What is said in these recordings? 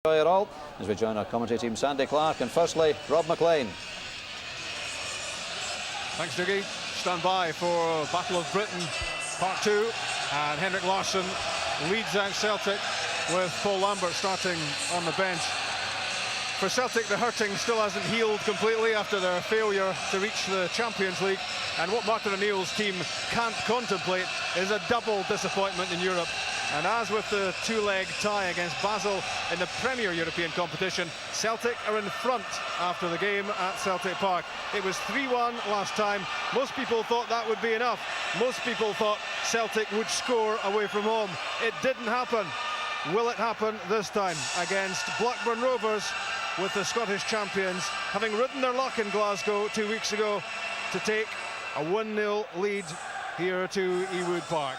Enjoy it all as we join our commentary team, Sandy Clark, and firstly Rob McLean. Thanks, Dougie. Stand by for Battle of Britain Part 2, and Henrik Larsson leads out Celtic with Paul Lambert starting on the bench. For Celtic, the hurting still hasn't healed completely after their failure to reach the Champions League, and what Martin O'Neill's team can't contemplate is a double disappointment in Europe. And as with the two-leg tie against Basel in the Premier European competition, Celtic are in front after the game at Celtic Park. It was 3-1 last time. Most people thought that would be enough. Most people thought Celtic would score away from home. It didn't happen. Will it happen this time against Blackburn Rovers, with the Scottish champions having ridden their luck in Glasgow 2 weeks ago to take a 1-0 lead here to Ewood Park?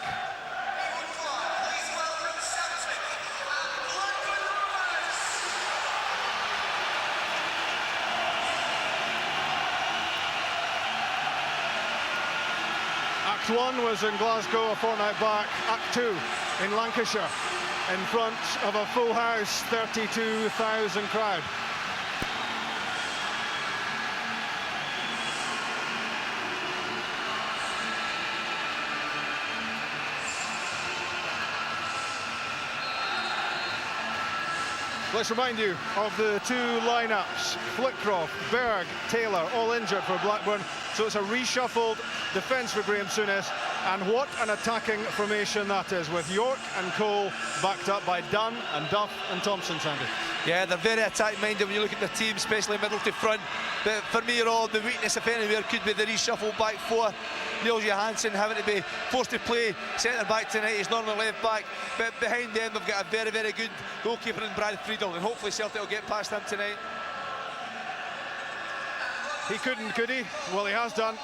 Act 1 was in Glasgow a fortnight back. Act 2 in Lancashire, in front of a full house, 32,000 crowd. Let's remind you of the two lineups. Flitcroft, Berg, Taylor, all injured for Blackburn. So it's a reshuffled defence for Graham Souness. And what an attacking formation that is, with York and Cole backed up by Dunn and Duff and Thompson, Sandy. Yeah, they're very attack-minded when you look at the team, especially middle to front. But for me, all the weakness, if anywhere, could be the reshuffled back four. Niels Johansson having to be forced to play centre-back tonight. He's normally left-back. But behind them, we've got a very, very good goalkeeper in Brad Friedel. And hopefully Celtic will get past him tonight. He couldn't, could he? Well, he has done.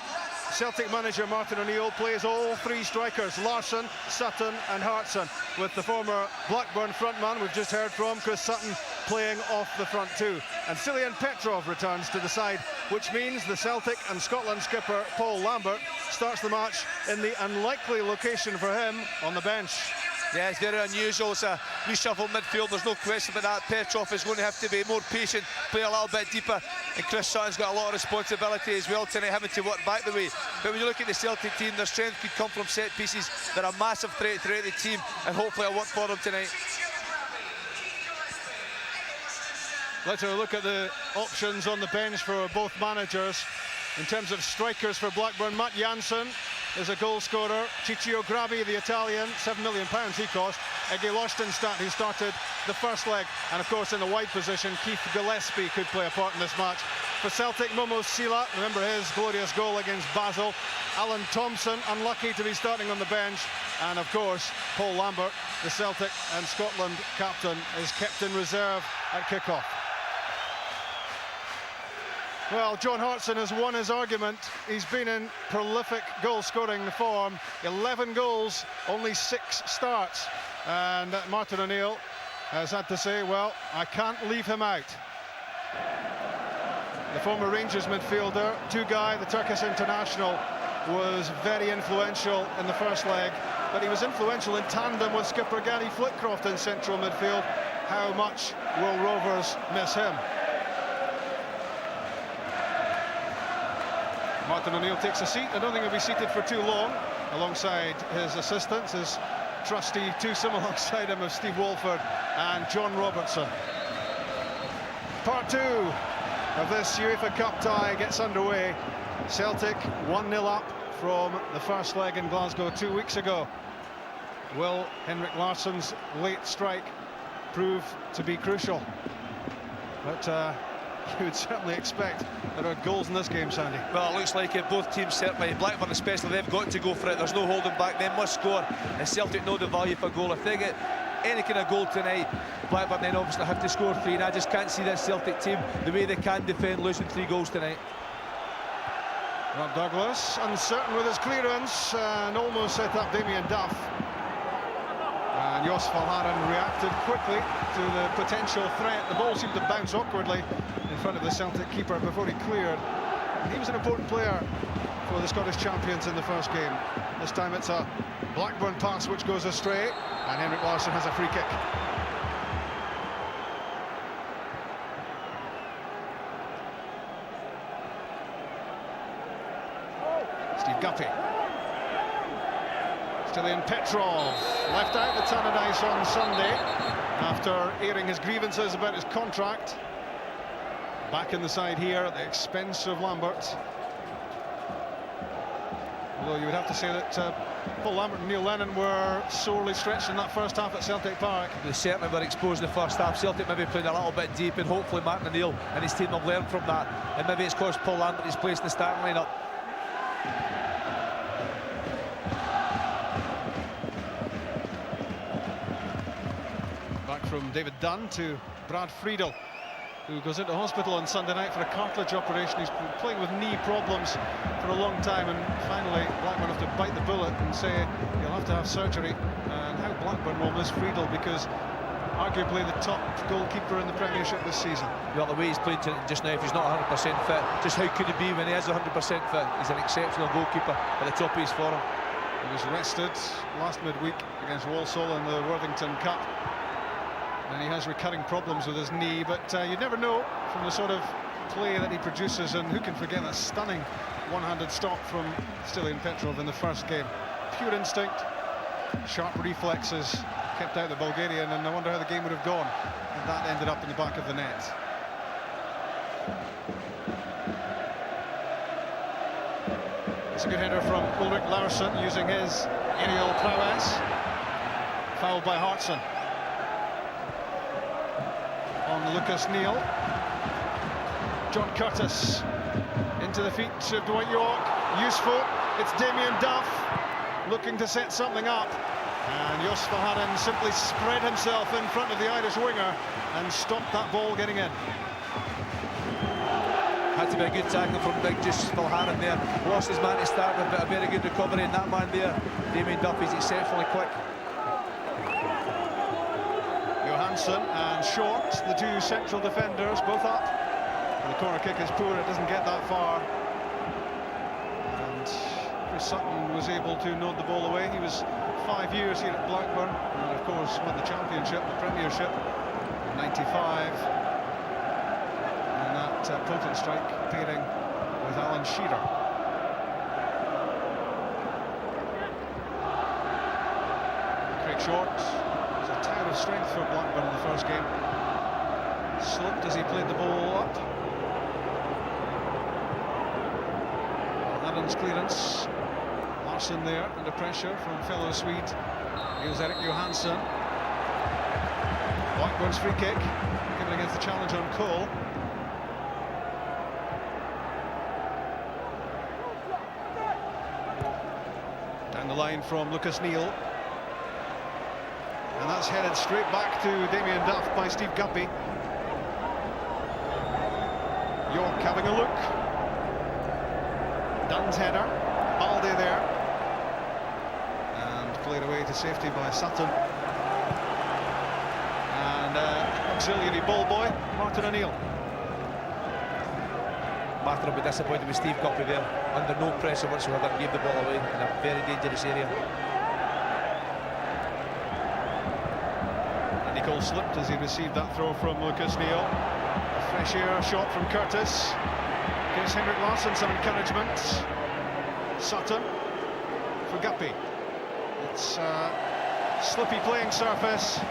Celtic manager Martin O'Neill plays all three strikers, Larsson, Sutton and Hartson, with the former Blackburn frontman we've just heard from, Chris Sutton, playing off the front too. And Cillian Petrov returns to the side, which means the Celtic and Scotland skipper Paul Lambert starts the match in the unlikely location for him, on the bench. Yeah, it's very unusual. It's a reshuffled midfield, there's no question about that. Petrov is going to have to be more patient, play a little bit deeper, and Chris Sutton's got a lot of responsibility as well tonight, having to work back the way. But when you look at the Celtic team, their strength could come from set pieces. They're a massive threat throughout the team, and hopefully it'll work for them tonight. Let's have a look at the options on the bench for both managers. In terms of strikers for Blackburn, Matt Janssen is a goal scorer. Ciccio Grabi, the Italian, £7 million he cost. Ege Lostenstad, who started the first leg. And of course in the wide position, Keith Gillespie could play a part in this match. For Celtic, Momo Sila, remember his glorious goal against Basel. Alan Thompson, unlucky to be starting on the bench. And of course, Paul Lambert, the Celtic and Scotland captain, is kept in reserve at kick-off. Well, John Hartson has won his argument. He's been in prolific goal-scoring form. 11 goals, only 6 starts. And Martin O'Neill has had to say, well, I can't leave him out. The former Rangers midfielder, Tugay, the Turkish international, was very influential in the first leg, but he was influential in tandem with skipper Gary Flitcroft in central midfield. How much will Rovers miss him? Martin O'Neill takes a seat. I don't think he'll be seated for too long, alongside his assistants, his trusty twosome alongside him of Steve Walford and John Robertson. Part 2 of this UEFA Cup tie gets underway. Celtic 1-0 up from the first leg in Glasgow 2 weeks ago. Will Henrik Larsson's late strike prove to be crucial? But you would certainly expect there are goals in this game, Sandy. Well, it looks like it. Both teams, certainly Blackburn especially, they've got to go for it. There's no holding back. They must score, and Celtic know the value for a goal. If they get any kind of goal tonight, Blackburn then obviously have to score 3, and I just can't see this Celtic team the way they can defend losing 3 goals tonight. Rob Douglas uncertain with his clearance and almost set up Damien Duff. And Jos Valharen reacted quickly to the potential threat. The ball seemed to bounce awkwardly in front of the Celtic keeper before he cleared. And he was an important player for the Scottish champions in the first game. This time it's a Blackburn pass which goes astray, and Henrik Larsson has a free kick. Steve Guppy. Stilian Petrov left out the ton of ice on Sunday after airing his grievances about his contract. Back in the side here at the expense of Lambert. Although you would have to say that Paul Lambert and Neil Lennon were sorely stretched in that first half at Celtic Park. They certainly were exposed in the first half. Celtic maybe playing a little bit deep, and hopefully Martin O'Neill and his team have learned from that. And maybe it's cost Paul Lambert his place in the starting lineup. Back from David Dunn to Brad Friedel, who goes into hospital on Sunday night for a cartilage operation. He's been playing with knee problems for a long time, and finally Blackburn have to bite the bullet and say he'll have to have surgery. And how Blackburn will miss Friedel, because arguably the top goalkeeper in the Premiership this season. Well, the way he's playing just now, if he's not 100% fit, just how could he be when he is 100% fit? He's an exceptional goalkeeper at the top of his form. He was rested last midweek against Walsall in the Worthington Cup, and he has recurring problems with his knee, but you never know from the sort of play that he produces. And who can forget that stunning one-handed stop from Stilian Petrov in the first game. Pure instinct, sharp reflexes, kept out the Bulgarian, and I wonder how the game would have gone, and that ended up in the back of the net. It's a good header from Ulrik Larsson using his aerial prowess. Fouled by Hartson. On Lucas Neal. John Curtis into the feet of Dwight York. Useful. It's Damien Duff looking to set something up, and Jos Verhaeren simply spread himself in front of the Irish winger and stopped that ball getting in. Had to be a good tackle from big Jos Verhaeren there. Lost his man to start with, but a very good recovery, and that man there, Damien Duff, is exceptionally quick. Johansson and Short, the two central defenders, both up. And the corner kick is poor, it doesn't get that far. And Chris Sutton was able to nod the ball away. He was 5 years here at Blackburn, and of course won the championship, the Premiership, in '95. And that potent strike pairing with Alan Shearer. Craig Short. A tower of strength for Blackburn in the first game. Slipped as he played the ball up. Adams clearance. Larsson there under pressure from fellow Swede. Here's Erik Johansson. Blackburn's free kick given against the challenge on Cole. Down the line from Lucas Neal. And that's headed straight back to Damien Duff by Steve Guppy. York having a look. Dunn's header. Baldy there. And played away to safety by Sutton. And auxiliary ball boy, Martin O'Neill. Martin will be disappointed with Steve Guppy there. Under no pressure whatsoever, gave the ball away in a very dangerous area. Cole slipped as he received that throw from Lucas Neal. A fresh air shot from Curtis. Gives Henrik Larsson some encouragement. Sutton for Guppy. It's a slippy playing surface,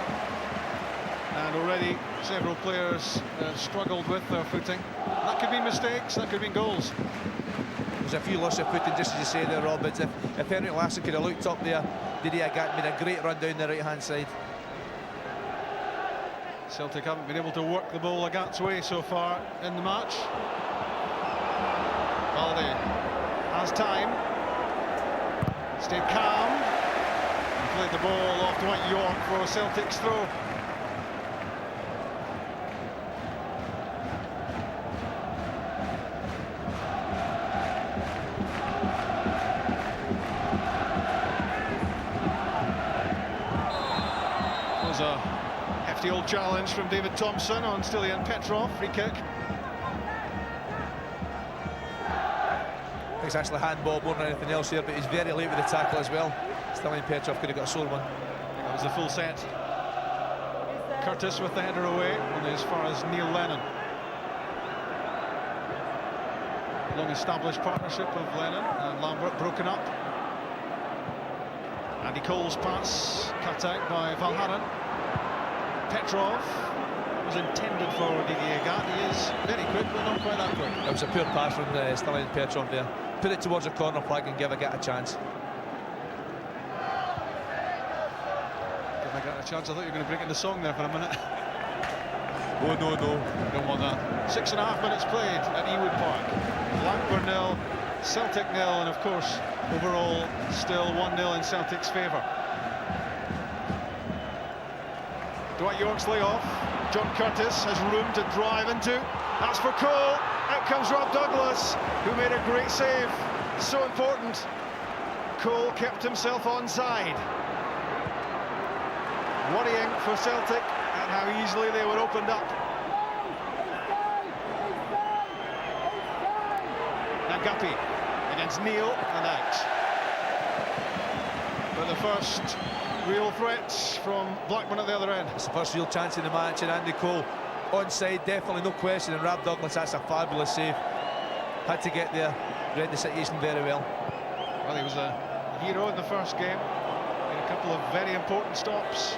and already several players struggled with their footing. That could be mistakes, that could be goals. There's a few loss of footing, just as you say there, Rob. But if Henrik Larsson could have looked up there, Didier Gat made a great run down the right-hand side. Celtic haven't been able to work the ball Agat's way so far in the match. Baldy has time, stayed calm, and played the ball off Dwight York for Celtic's throw. It was a hefty old challenge from David Thompson on Stilian Petrov, free kick. It's actually handball more than anything else here, but he's very late with the tackle as well. Stilian Petrov could have got a sore one. That was a full set. Curtis with the header away, only as far as Neil Lennon. long-established partnership of Lennon and Lambert broken up. Andy Cole's pass cut out by Valharan. Petrov was intended for Didier Gat. He is very quick, but not quite that quick. It was a poor pass from Stalin Petrov there. Put it towards the corner flag and give a Gat a chance. Give a Gat a chance. I thought you were going to break in the song there for a minute. Oh, no, don't want that. 6.5 minutes played at Ewood Park. Blackburn 0, Celtic 0, and of course, overall, still 1-0 in Celtic's favour. Dwight York's lay-off. John Curtis has room to drive into. That's for Cole. Out comes Rob Douglas, who made a great save. So important. Cole kept himself onside. Worrying for Celtic and how easily they were opened up. Now Guppy against Neil and out. But the first real threats from Blackburn at the other end. It's the first real chance in the match, and Andy Cole onside, definitely, no question. And Rob Douglas, that's a fabulous save. Had to get there, read the situation very well. Well, he was a hero in the first game. Made a couple of very important stops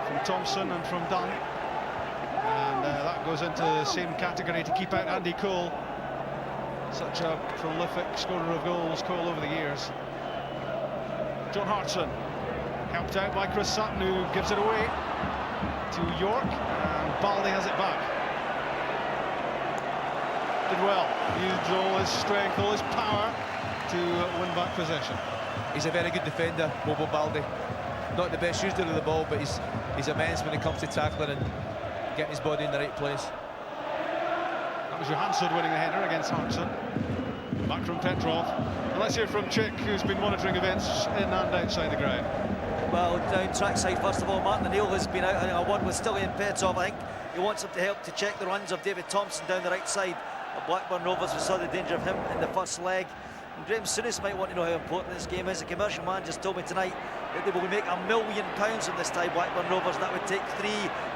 from Thompson and from Dunn. And that goes into the same category to keep out Andy Cole. Such a prolific scorer of goals, Cole, over the years. John Hartson, helped out by Chris Sutton, who gives it away to York, and Baldy has it back. Did well, used all his strength, all his power to win back possession. He's a very good defender, Bobo Baldy. Not the best user of the ball, but he's immense when it comes to tackling and getting his body in the right place. That was Johansson winning the header against Hartson. Back from Petrov. And let's hear from Chick, who's been monitoring events in and outside the ground. Well, down track side, first of all, Martin O'Neill has been out on a one with Stillian Petrov. I think he wants him to help to check the runs of David Thompson down the right side of Blackburn Rovers. We saw the danger of him in the first leg. And Graham Souness might want to know how important this game is. The commercial man just told me tonight that they will make £1 million from this tie, Blackburn Rovers. That would take 3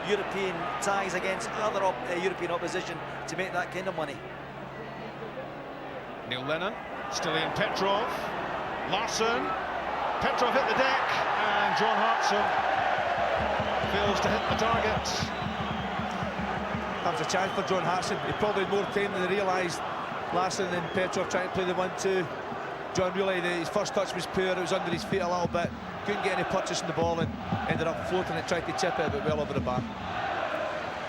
European ties against other European opposition to make that kind of money. Neil Lennon, Stillian Petrov, Larsson, Petrov hit the deck, and John Hartson fails to hit the target. That was a chance for John Hartson. He probably had more time than he realised. Larsson and Petrov trying to play the 1-2. John realised that his first touch was poor, it was under his feet a little bit. Couldn't get any purchase in the ball and ended up floating it, tried to chip it, but well over the bar.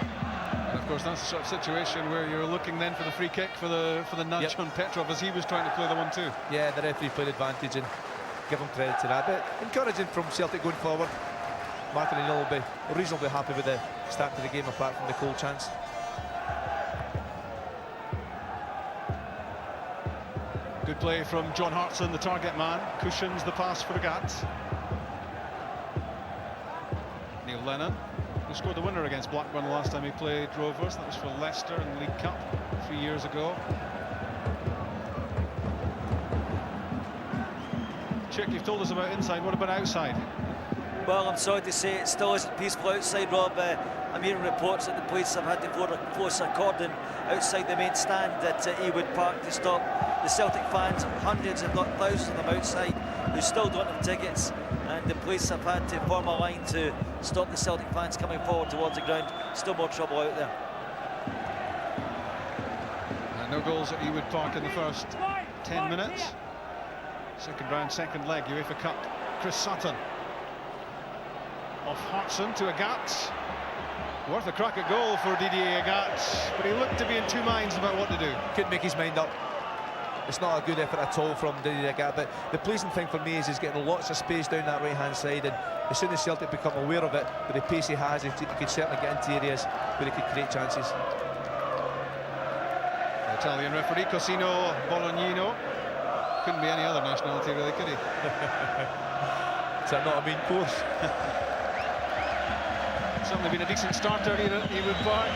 And of course, that's the sort of situation where you're looking then for the free kick, for the nudge on Petrov as he was trying to play the 1-2. Yeah, the referee played advantage, and give him credit to that. But encouraging from Celtic going forward. Martin O'Neill will be reasonably happy with the start to the game, apart from the Cole chance. Good play from John Hartson, the target man. Cushions the pass for Gat. Neil Lennon, who scored the winner against Blackburn the last time he played Rovers. That was for Leicester in the League Cup 3 years ago. Chick, you've told us about inside. What about outside? Well, I'm sorry to say it still isn't peaceful outside, Rob. I'm hearing reports that the police have had to force a cordon outside the main stand at Ewood Park to stop the Celtic fans, hundreds if not thousands of them outside, who still don't have tickets, and the police have had to form a line to stop the Celtic fans coming forward towards the ground. Still more trouble out there. And no goals at Ewood Park in the first 10 minutes. Second round, second leg, UEFA Cup. Chris Sutton. Off Hartson to Agat. Worth a crack at goal for Didier Agat, but he looked to be in two minds about what to do. Couldn't make his mind up. It's not a good effort at all from Didier Agat, but the pleasing thing for me is he's getting lots of space down that right-hand side, and as soon as Celtic become aware of it, with the pace he has, he could certainly get into areas where he could create chances. The Italian referee, Cosimo Bolognino. Couldn't be any other nationality, really, could he? Is that not a mean course? Certainly been a decent starter here at Ewood Park.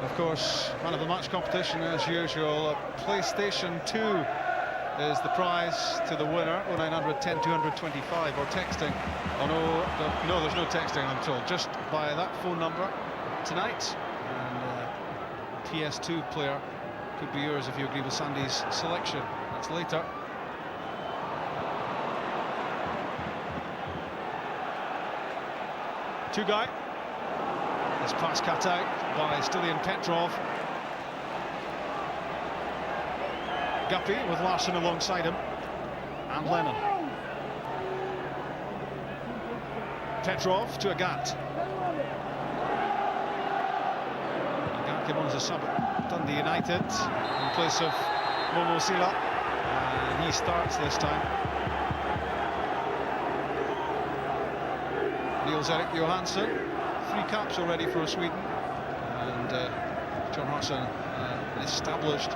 Of course, man of the match competition as usual, a PlayStation 2 is the prize to the winner. 0900 10 225, or texting. Oh no, there's no texting, I'm told. Just by that phone number tonight. And PS2 player could be yours if you agree with Sandy's selection. That's later. Two-guy. This pass cut out by Stilian Petrov. Guppy with Larsson alongside him, and Lennon. Petrov to Agat. Agat came on as a sub at Dundee United in place of Momo Sila, and he starts this time. Niels-Erik Johansson, 3 caps already for Sweden, and John Hartson, an established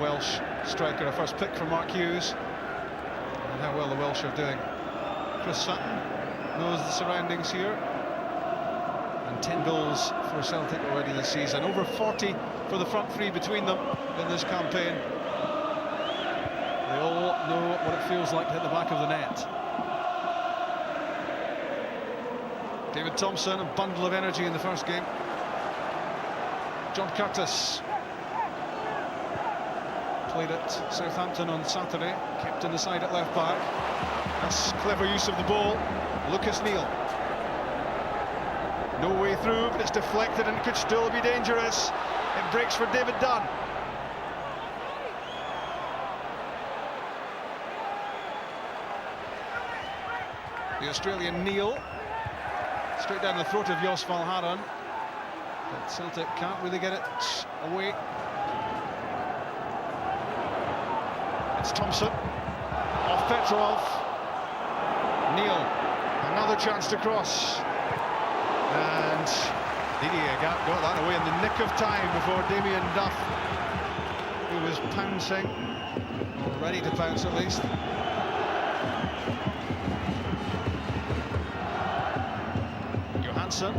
Welsh striker, a first pick for Mark Hughes, and how well the Welsh are doing. Chris Sutton knows the surroundings here, and 10 goals for Celtic already this season. Over 40 for the front three between them in this campaign. They all know what it feels like to hit the back of the net. David Thompson, a bundle of energy in the first game. John Curtis played at Southampton on Saturday, kept in the side at left back. That's clever use of the ball. Lucas Neal. No way through, but it's deflected and could still be dangerous. It breaks for David Dunn. The Australian Neal, straight down the throat of Jos Valharan, but Celtic can't really get it away. It's Thompson, off Petrov. Neal, another chance to cross, and Didier got that away in the nick of time before Damien Duff, who was pouncing, or ready to pounce at least. Johansson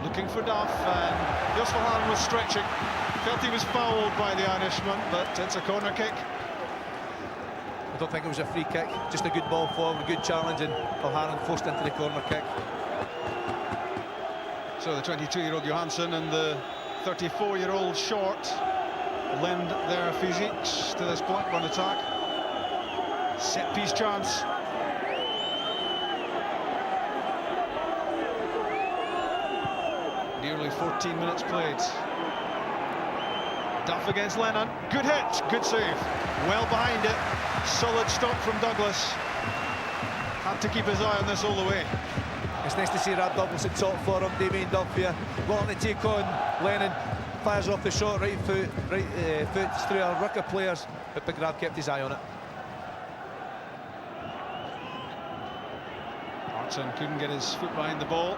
looking for Duff, and Jos Valharan was stretching. Felt he was fouled by the Irishman, but it's a corner kick. I don't think it was a free kick, just a good ball forward, a good challenge, and Valharan forced into the corner kick. So the 22-year-old Johansson and the 34-year-old Short lend their physiques to this Blackburn attack. Set-piece chance. Nearly 14 minutes played. Duff against Lennon. Good hit, good save. Well behind it. Solid stop from Douglas. Had to keep his eye on this all the way. It's nice to see Rab Douglas at top for him. Damien Duff here, willing to take on Lennon. Fires off the shot, right foot through a ruck of players, but Big Rab kept his eye on it. Hartson couldn't get his foot behind the ball,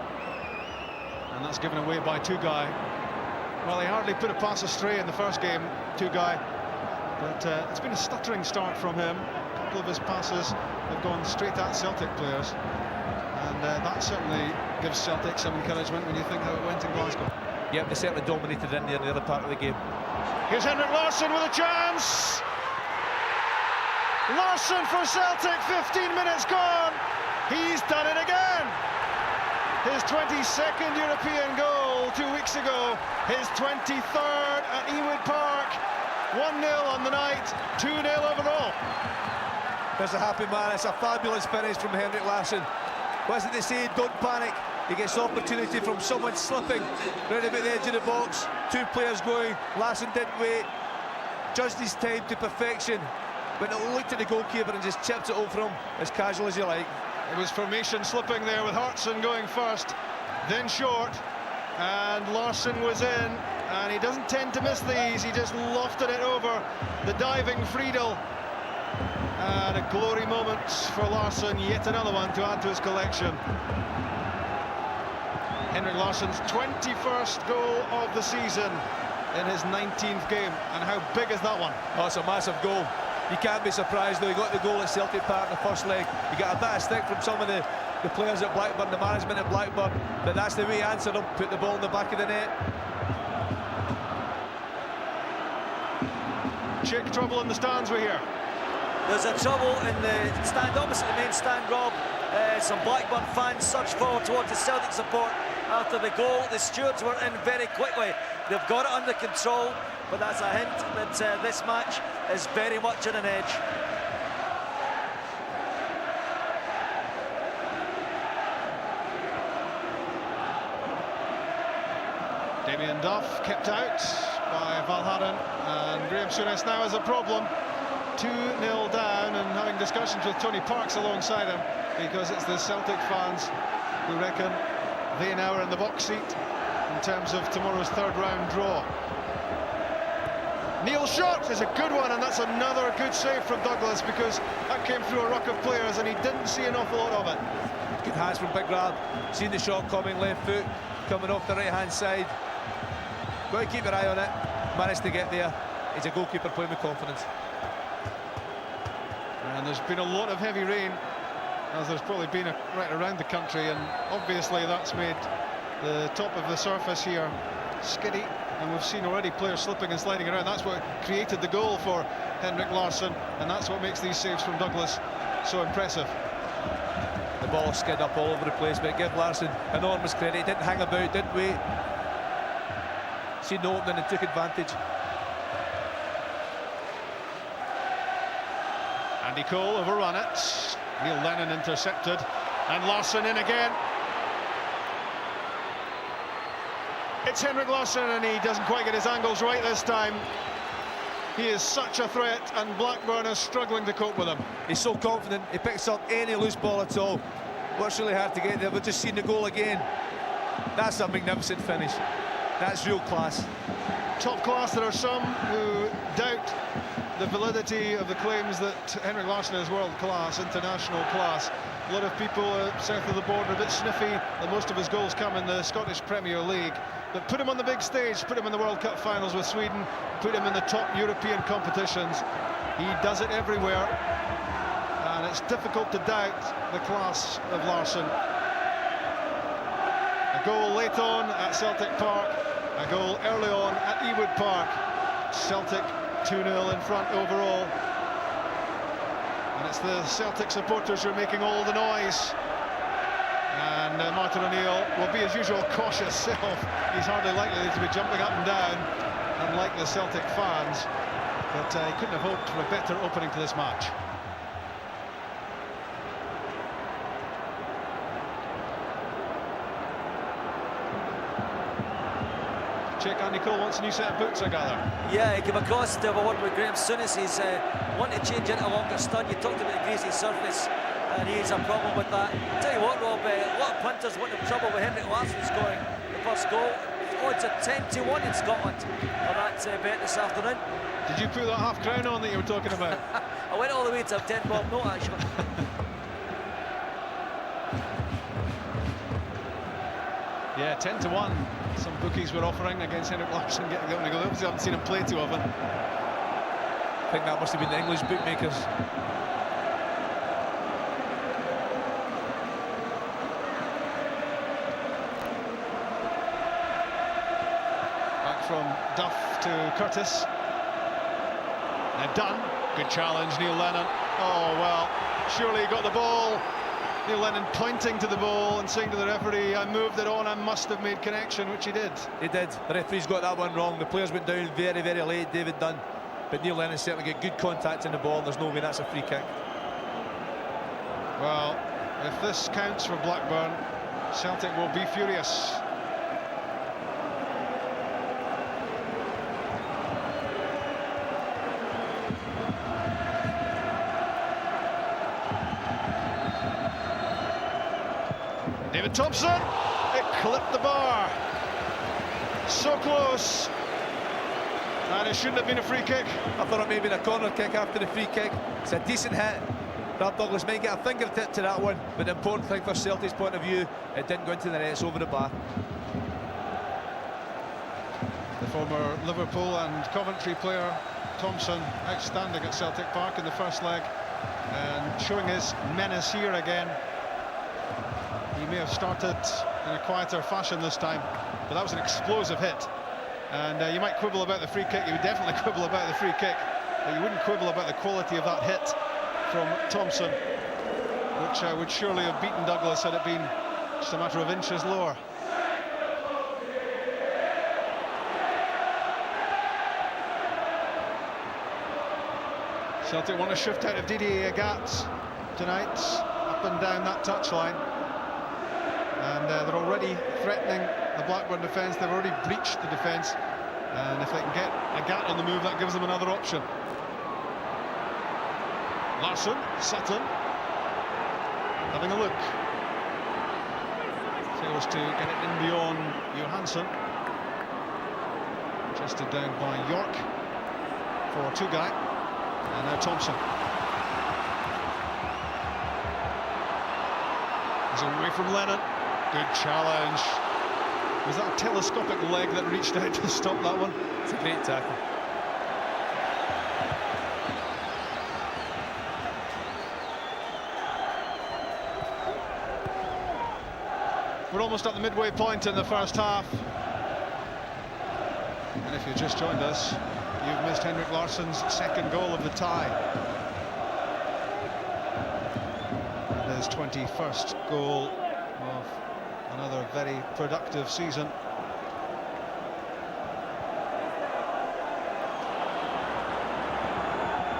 and that's given away by Two-Guy. Well, he hardly put a pass astray in the first game, Two-Guy, but it's been a stuttering start from him. A couple of his passes have gone straight at Celtic players, and that certainly gives Celtic some encouragement when you think how it went in Glasgow. Yep, they certainly dominated in there in the other part of the game. Here's Henrik Larsson with a chance. Larsson for Celtic, 15 minutes gone. He's done it again. His 22nd European goal 2 weeks ago. His 23rd at Ewood Park. 1-0 on the night, 2-0 overall. There's a happy man. It's a fabulous finish from Henrik Larsson. What is it they say? Don't panic. He gets opportunity from someone slipping right about the edge of the box. 2 players going. Larsson didn't wait. Judged his time to perfection. But it looked at the goalkeeper and just chipped it over him as casual as you like. It was formation slipping there with Hartson going first, then Short, and Larsson was in, and he doesn't tend to miss these. He just lofted it over the diving Friedel. And a glory moment for Larsson, yet another one to add to his collection. Henrik Larsson's 21st goal of the season in his 19th game, and how big is that one? Oh, it's a massive goal. You can't be surprised though. He got the goal at Celtic Park in the first leg. He got a bit of stick from some of the players at Blackburn, the management at Blackburn, but that's the way he answered him, put the ball in the back of the net. Chick trouble in the stands we hear. There's a trouble in the stand opposite the main stand, Rob. Some Blackburn fans surged forward towards the Celtic support after the goal. The stewards were in very quickly. They've got it under control, but that's a hint that this match is very much on an edge. Damien Duff kept out by Valhaden, and Graham Souness now has a problem. 2-0 down, and having discussions with Tony Parks alongside him, because it's the Celtic fans who reckon they now are in the box seat in terms of tomorrow's third round draw. Neil's shot is a good one, and that's another good save from Douglas, because that came through a ruck of players and he didn't see an awful lot of it. Good hands from Big Rab. Seen the shot coming, left foot coming off the right hand side. Got to keep your eye on it. Managed to get there. He's a goalkeeper playing with confidence. And there's been a lot of heavy rain, as there's probably been right around the country, and obviously that's made the top of the surface here skiddy, and we've seen already players slipping and sliding around. That's what created the goal for Henrik Larsson, and that's what makes these saves from Douglas so impressive. The ball skid up all over the place, but give Larsson enormous credit. He didn't hang about, didn't wait. Seen the opening and took advantage. Andy Cole overrun it. Neil Lennon intercepted, and Larsson in again. It's Henrik Larsson, and he doesn't quite get his angles right this time. He is such a threat, and Blackburn is struggling to cope with him. He's so confident, he picks up any loose ball at all. Works really hard to get there. We've just seen the goal again. That's a magnificent finish. That's real class. Top class. There are some who doubt the validity of the claims that Henrik Larsson is world class, international class. A lot of people south of the border a bit sniffy that most of his goals come in the Scottish Premier League. But put him on the big stage, put him in the World Cup finals with Sweden, put him in the top European competitions. He does it everywhere, and it's difficult to doubt the class of Larsson. A goal late on at Celtic Park, a goal early on at Ewood Park. Celtic 2-0 in front overall. And it's the Celtic supporters who are making all the noise. And Martin O'Neill will be, as usual, cautious self. He's hardly likely to be jumping up and down, unlike the Celtic fans. But he couldn't have hoped for a better opening to this match. Check Andy Cole wants a new set of boots, I gather. Yeah, he came across to have a word with Graham Souness. He's wanting to change into a longer stud. You talked about the greasy surface, and he has a problem with that. Tell you what, Rob, a lot of punters want to have trouble with Henrik Larsson scoring the first goal. Odds are 10-1 in Scotland for that bet this afternoon. Did you put that half crown on that you were talking about? I went all the way to a 10-bob note, actually. Yeah, 10-1. Some bookies were offering against Henrik Larsson getting the goal. Obviously, I haven't seen him play too often. I think that must have been the English bookmakers. Back from Duff to Curtis. Now done. Good challenge, Neil Lennon. Oh, well, surely he got the ball. Neil Lennon pointing to the ball and saying to the referee, I moved it on, I must have made connection, which he did. He did. The referee's got that one wrong. The players went down very, very late, David Dunn. But Neil Lennon certainly got good contact in the ball. There's no way that's a free kick. Well, if this counts for Blackburn, Celtic will be furious. David Thompson, it clipped the bar. So close. And it shouldn't have been a free kick. I thought it may have been a corner kick after the free kick. It's a decent hit. Brad Douglas might get a fingertip to that one, but the important thing for Celtic's point of view, it didn't go into the net, it's over the bar. The former Liverpool and Coventry player, Thompson, outstanding at Celtic Park in the first leg, and showing his menace here again. He may have started in a quieter fashion this time, but that was an explosive hit. And you might quibble about the free kick, you would definitely quibble about the free kick, but you wouldn't quibble about the quality of that hit. from Thompson, which would surely have beaten Douglas had it been just a matter of inches lower. Celtic want to shift out of Didier Agathe tonight, up and down that touchline. And they're already threatening the Blackburn defence. They've already breached the defence. And if they can get Agathe on the move, that gives them another option. Larsson, Sutton, having a look. Fails to get it in beyond Johansson. Chested down by York for Tugai. And now Thompson. He's away from Lennon. Good challenge. Was that a telescopic leg that reached out to stop that one? It's a great tackle. We're almost at the midway point in the first half. And if you just joined us, you've missed Henrik Larsson's second goal of the tie. And his 21st goal of another very productive season.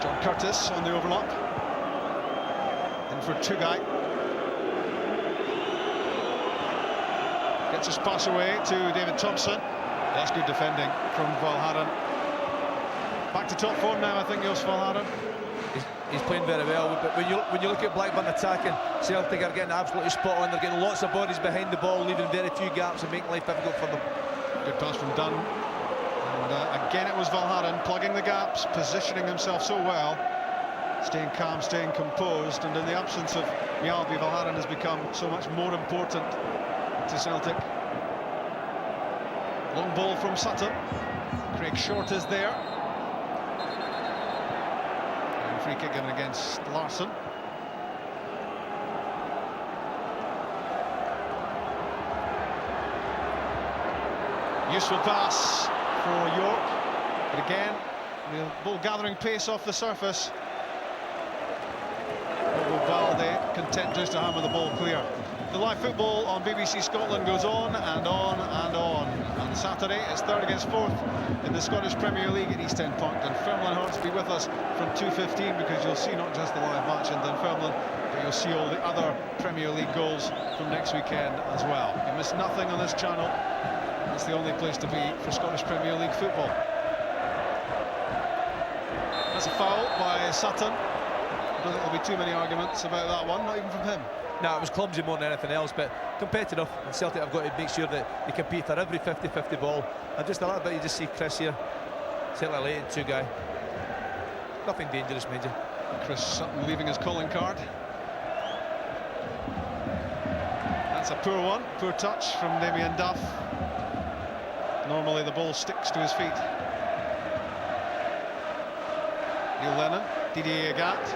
John Curtis on the overlap. In for Tugai. Gets his pass away to David Thompson. That's good defending from Valharan. Back to top form now, I think, Jos Valharan. He's playing very well, but when you look at Blackburn attacking, Celtic are getting absolutely spot on. They're getting lots of bodies behind the ball, leaving very few gaps and making life difficult for them. Good pass from Dunn. And again it was Valharan plugging the gaps, positioning himself so well, staying calm, staying composed, and in the absence of Mjällby, Valharan has become so much more important to Celtic. Long ball from Sutton. Craig Short is there. And free kick given against Larsson. Useful pass for York. But again, the ball gathering pace off the surface. Valde content just to hammer the ball clear. The live football on BBC Scotland goes on and on and on. On Saturday, it's third against fourth in the Scottish Premier League at East End Park. Dunfermline Hearts be with us from 2:15 because you'll see not just the live match in Dunfermline, but you'll see all the other Premier League goals from next weekend as well. You miss nothing on this channel. It's the only place to be for Scottish Premier League football. That's a foul by Sutton. I don't think there'll be too many arguments about that one, not even from him. No, it was clumsy more than anything else, but competitive. And Celtic have got to make sure that they compete for every 50-50 ball. And just a little bit, you just see Chris here, certainly late in Tugai. Nothing dangerous, Major. Chris Sutton leaving his calling card. That's a poor one, poor touch from Damien Duff. Normally the ball sticks to his feet. Neil Lennon, Didier Agathe.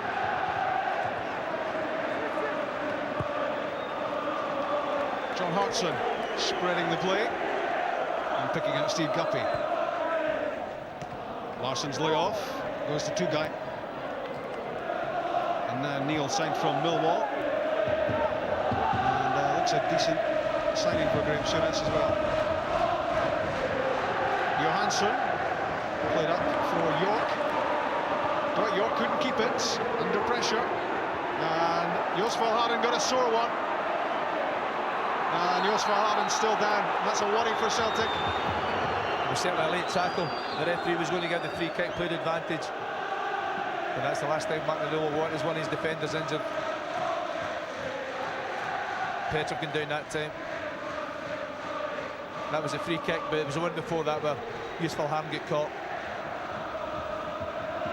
John Hartson spreading the play and picking out Steve Guppy. Larsson's layoff goes to Tugai. And now Neil signed from Millwall. And looks a decent signing for Graham Souness as well. Johansson played up for York. Dwight York couldn't keep it under pressure. And Jos Valharan got a sore one. And Jos Valharan's still down. That's a worry for Celtic. It was certainly a late tackle. The referee was going to give the free kick, played advantage. And that's the last time McNamara will want is one of his defenders injured. Petrov came down that time. That was a free kick, but it was the one before that where Jos Valharan got caught.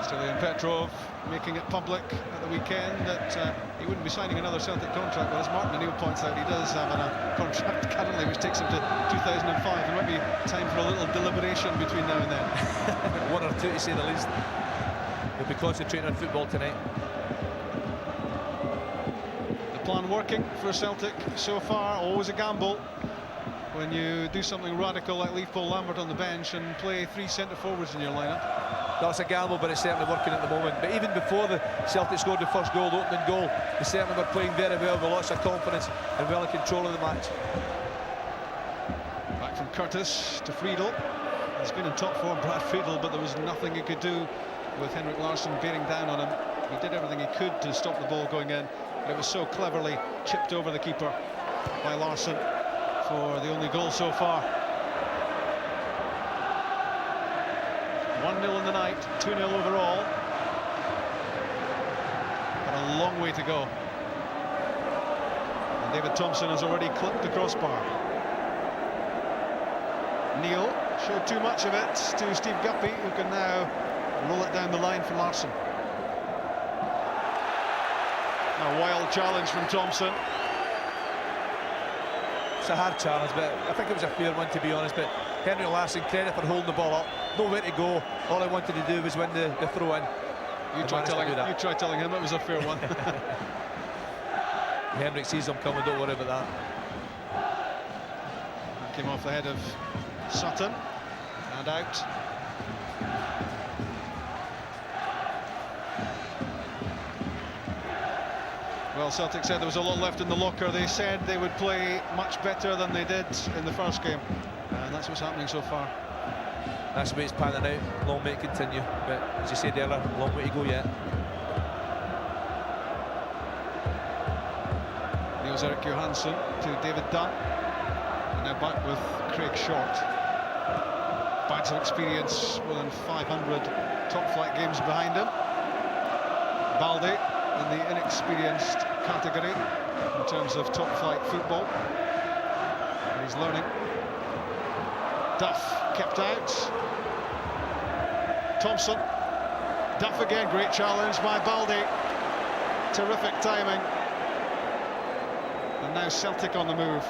Stilian Petrov making it public at the weekend that he wouldn't be signing another Celtic contract, but as Martin O'Neill points out, he does have a contract currently which takes him to 2005. There might be time for a little deliberation between now and then. One or two to say the least. He'll be concentrating on football tonight. The plan working for Celtic so far, always a gamble when you do something radical like leave Paul Lambert on the bench and play three centre forwards in your lineup. That's a gamble, but it's certainly working at the moment. But even before the Celtic scored the first goal, the opening goal, they certainly were playing very well with lots of confidence and well in control of the match. Back from Curtis to Friedel. He's been in top form, Brad Friedel, but there was nothing he could do with Henrik Larsson bearing down on him. He did everything he could to stop the ball going in, but it was so cleverly chipped over the keeper by Larsson for the only goal so far. 1-0 in the night, 2-0 overall. But a long way to go. And David Thompson has already clipped the crossbar. Neil showed too much of it to Steve Guppy, who can now roll it down the line for Larsson. A wild challenge from Thompson. It's a hard challenge, but I think it was a fair one, to be honest. But Henrik Larsson, credit for holding the ball up. Nowhere to go. All I wanted to do was win the throw-in. You tried telling him it was a fair one. Henrik sees him coming, don't worry about that. Came off the head of Sutton and out. Well, Celtic said there was a lot left in the locker. They said they would play much better than they did in the first game, and that's what's happening so far. That's the way it's panning out. Long may it continue, but as you said earlier, long way to go yet. Niels-Erik Johansson to David Dunn, and now back with Craig Short. Bags of experience, more than 500 top-flight games behind him. Balde in the inexperienced category in terms of top-flight football. And he's learning. Duff kept out. Thompson. Duff again, great challenge by Balde. Terrific timing. And now Celtic on the move.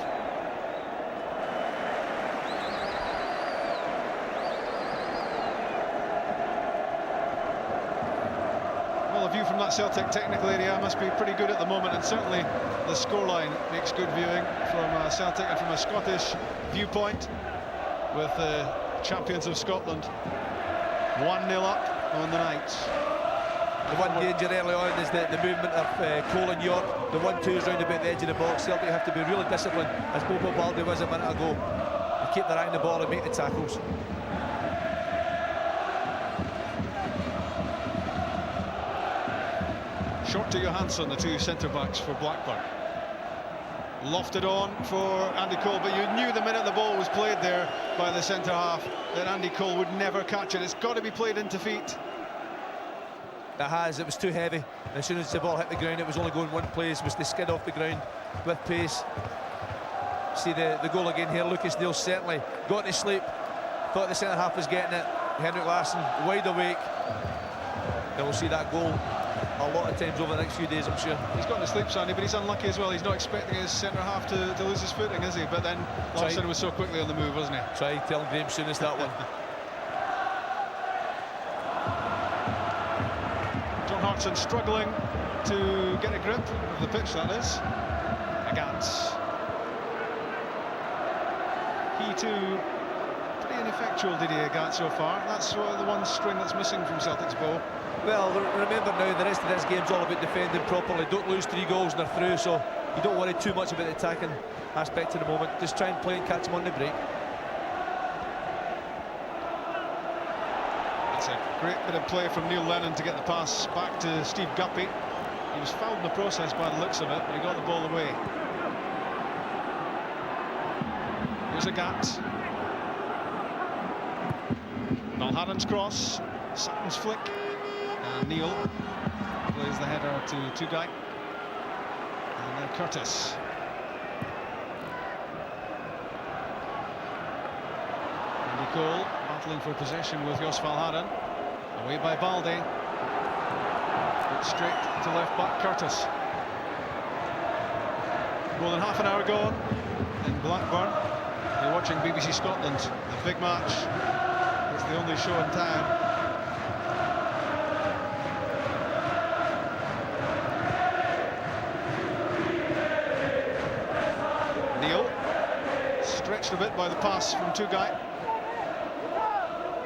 Well, the view from that Celtic technical area must be pretty good at the moment, and certainly the scoreline makes good viewing from Celtic and from a Scottish viewpoint, with the champions of Scotland 1-0 up on the night. The one danger early on is the movement of Cole and York. The 1-2s round about the edge of the box. Celtic have to be really disciplined, as Bobo Balde was a minute ago, to keep their eye on the ball and make the tackles. Short to Johansson, the two centre-backs for Blackburn. Lofted on for Andy Cole, but you knew the minute the ball was played there by the centre-half that Andy Cole would never catch it. It's got to be played into feet. It was too heavy. And as soon as the ball hit the ground, it was only going one place, was to skid off the ground with pace. See the goal again here. Lucas Neal certainly got to sleep, thought the centre-half was getting it. Henrik Larsson wide awake. And we'll see that goal a lot of times over the next few days, I'm sure. He's got to sleep, Sandy, but he's unlucky as well. He's not expecting his centre-half to lose his footing, is he? But then Larsson was so quickly on the move, wasn't he? Try telling Graham Souness that one. John Hartson struggling to get a grip of the pitch, that is. Agats. He too, pretty ineffectual, Didier Agats, so far. That's the one string that's missing from Celtic's bow. Well, remember now, the rest of this game's all about defending properly. Don't lose 3 goals and they're through, so you don't worry too much about the attacking aspect at the moment. Just try and play and catch them on the break. That's a great bit of play from Neil Lennon to get the pass back to Steve Guppy. He was fouled in the process by the looks of it, but he got the ball away. Here's a Gat. Mulharan's cross, Sutton's flick, and Neil plays the header to Tugay. And then Curtis. Andy Cole battling for possession with Jos Valhaeren. Away by Balde. But straight to left back Curtis. More than half an hour gone in Blackburn. You're watching BBC Scotland, the big match. It's the only show in town. Neil stretched a bit by the pass from Tugay.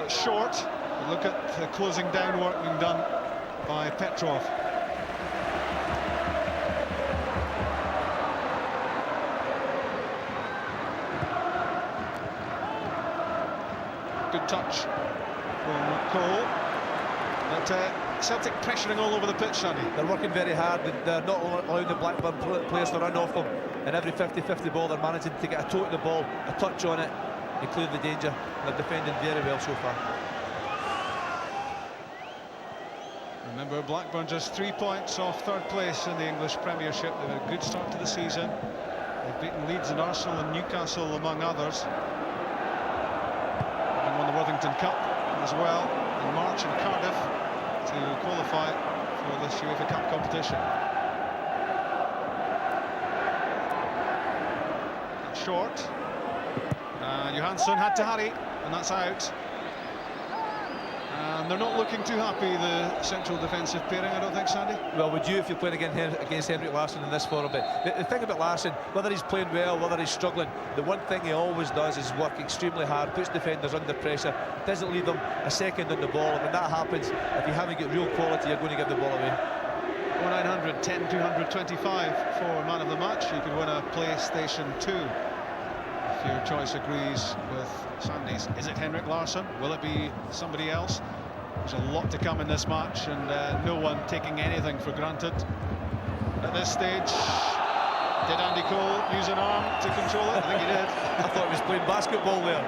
It's short, But look at the closing down work being done by Petrov. Good touch from Cole. But Celtic pressuring all over the pitch, Andy. They're working very hard. They're not allowing the Blackburn players to run off them. And every 50-50 ball, they're managing to get a toe to the ball, a touch on it, and clear the danger. They're defending very well so far. Remember, Blackburn just 3 points off third place in the English Premiership. They've had a good start to the season. They've beaten Leeds and Arsenal and Newcastle, among others. Having won the Worthington Cup as well in March in Cardiff to qualify for this UEFA Cup competition. That's short. And Johansson had to hurry, and that's out. And they're not looking too happy, the central defensive pairing, I don't think, Sandy? Well, would you if you're playing against Henrik Larsson in this form? But the thing about Larsson, whether he's playing well, whether he's struggling, the one thing he always does is work extremely hard, puts defenders under pressure, doesn't leave them a second on the ball. And when that happens, if you haven't got real quality, you're going to give the ball away. 0900 10 225 for man of the match. You could win a PlayStation 2 if your choice agrees with Sandy's. Is it Henrik Larsson? Will it be somebody else? There's a lot to come in this match, and no one taking anything for granted at this stage. Did Andy Cole use an arm to control it? I think he did. I thought he was playing basketball there.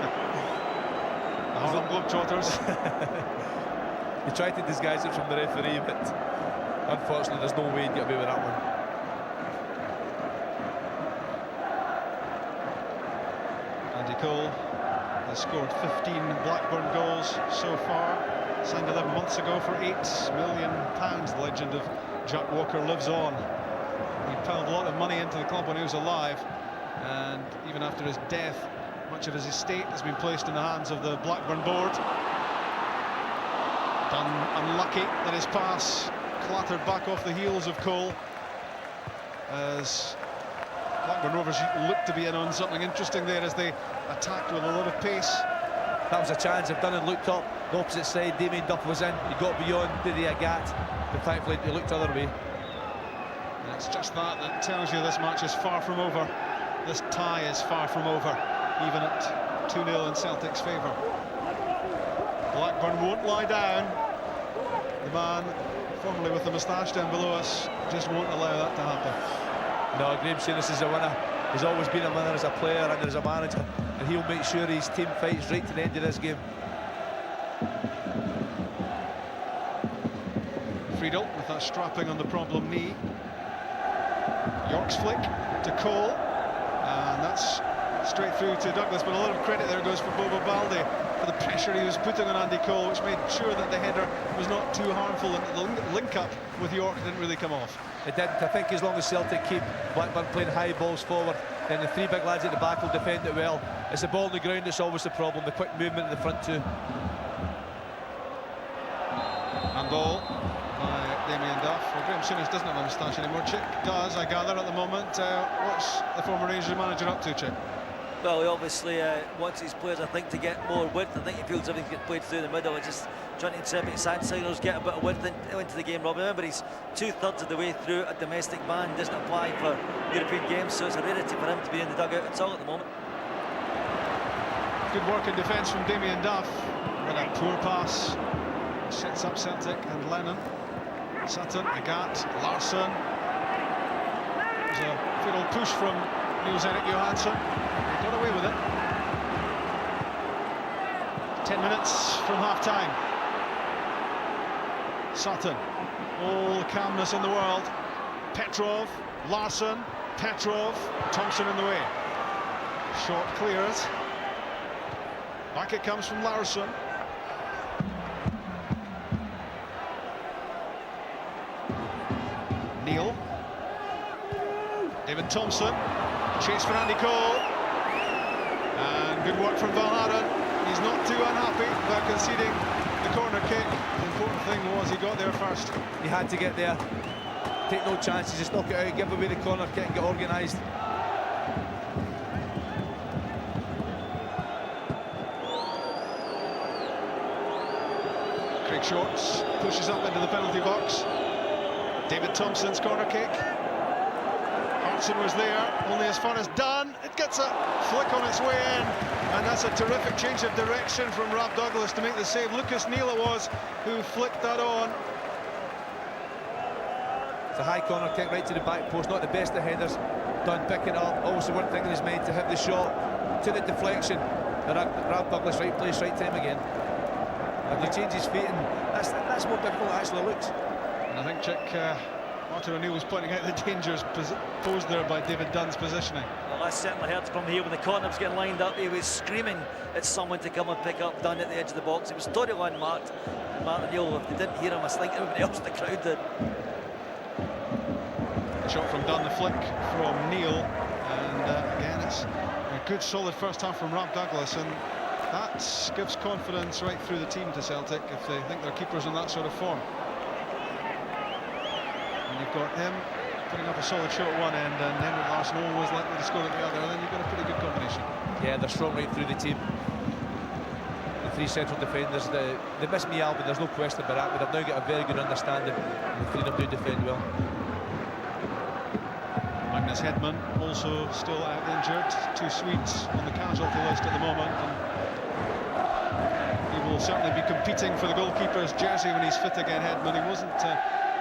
The Harlem Globetrotters. He tried to disguise it from the referee, but unfortunately there's no way he'd get away with that one. Andy Cole has scored 15 Blackburn goals so far. Signed 11 months ago for £8 million. The legend of Jack Walker lives on. He piled a lot of money into the club when he was alive, and even after his death, much of his estate has been placed in the hands of the Blackburn board. Unlucky that his pass clattered back off the heels of Cole, as Blackburn Rovers looked to be in on something interesting there as they attacked with a lot of pace. That was a chance. If Dunnan looked up the opposite side, Damien Duff was in. He got beyond Didi Agat, but thankfully he looked the other way. And it's just that tells you this match is far from over. This tie is far from over, even at 2-0 in Celtic's favour. Blackburn won't lie down. The man formerly with the moustache down below us just won't allow that to happen. No, Graham Souness is a winner. He's always been a winner as a player and as a manager, and he'll make sure his team fights right to the end of this game. Friedel with that strapping on the problem knee. York's flick to Cole, and that's straight through to Douglas, but a lot of credit there goes for Bobo Balde for the pressure he was putting on Andy Cole, which made sure that the header was not too harmful, and the link-up with York didn't really come off. It didn't. I think as long as Celtic keep Blackburn playing high balls forward, then the three big lads at the back will defend it well. It's the ball on the ground that's always the problem, the quick movement in the front two. Handball by Damien Duff. Well, Graham Souness doesn't have a moustache anymore. Chick does, I gather, at the moment. What's the former Rangers manager up to, Chick? Well, he obviously wants his players, I think, to get more width. I think he feels everything gets played through the middle. It's just trying to intercept side signals, get a bit of width into the game, Rob. Remember, he's 2/3 of the way through a domestic ban, doesn't apply for European games, so it's a rarity for him to be in the dugout at all at the moment. Good work in defence from Damien Duff. With a poor pass. Sets up Celtic and Lennon. Sutton, Agat, Larsson. There's a fiddle push from Niels-Erik Johansson. He got away with it. 10 minutes from half-time. Sutton, all the calmness in the world. Petrov, Larsson, Petrov, Thompson in the way. Short clears. Back it comes from Larsson. Neil. David Thompson. Chase for Andy Cole. And good work from Valharen. He's not too unhappy about conceding the corner kick. The important thing was he got there first. He had to get there. Take no chances, just knock it out, give away the corner kick and get organised. shorts, pushes up into the penalty box. David Thompson's corner kick. Hartson was there, only as far as Dunn. It gets a flick on its way in, and that's a terrific change of direction from Rob Douglas to make the save. Lucas Neal it was who flicked that on. It's a high corner kick right to the back post, not the best of headers. Dunn picking up, also one thing in his mind to hit the shot to the deflection. Rob Douglas, right place, right time again. And he changes feet, and that's more difficult than it actually looks. And I think Chick Martin O'Neill was pointing out the dangers posed there by David Dunn's positioning. Well, I certainly heard from here when the corner was getting lined up. He was screaming at someone to come and pick up Dunn at the edge of the box. It was totally unmarked. Martin O'Neill, if they didn't hear him, I think everybody else in the crowd did. The shot from Dunn, the flick from Neal, and again it's a good solid first half from Rob Douglas, and that gives confidence right through the team to Celtic if they think their keeper's in that sort of form. And you've got him putting up a solid shot at one end, and Henrik Larsson always likely to score at the other, and then you've got a pretty good combination. Yeah, they're strong right through the team. The three central defenders, they miss Mial, but there's no question about that, but they've now got a very good understanding, and the three of them do defend well. Magnus Hedman also still out injured. 2 Swedes on the casualty list at the moment, and he will certainly be competing for the goalkeeper's jersey when he's fit again. Hedman, he wasn't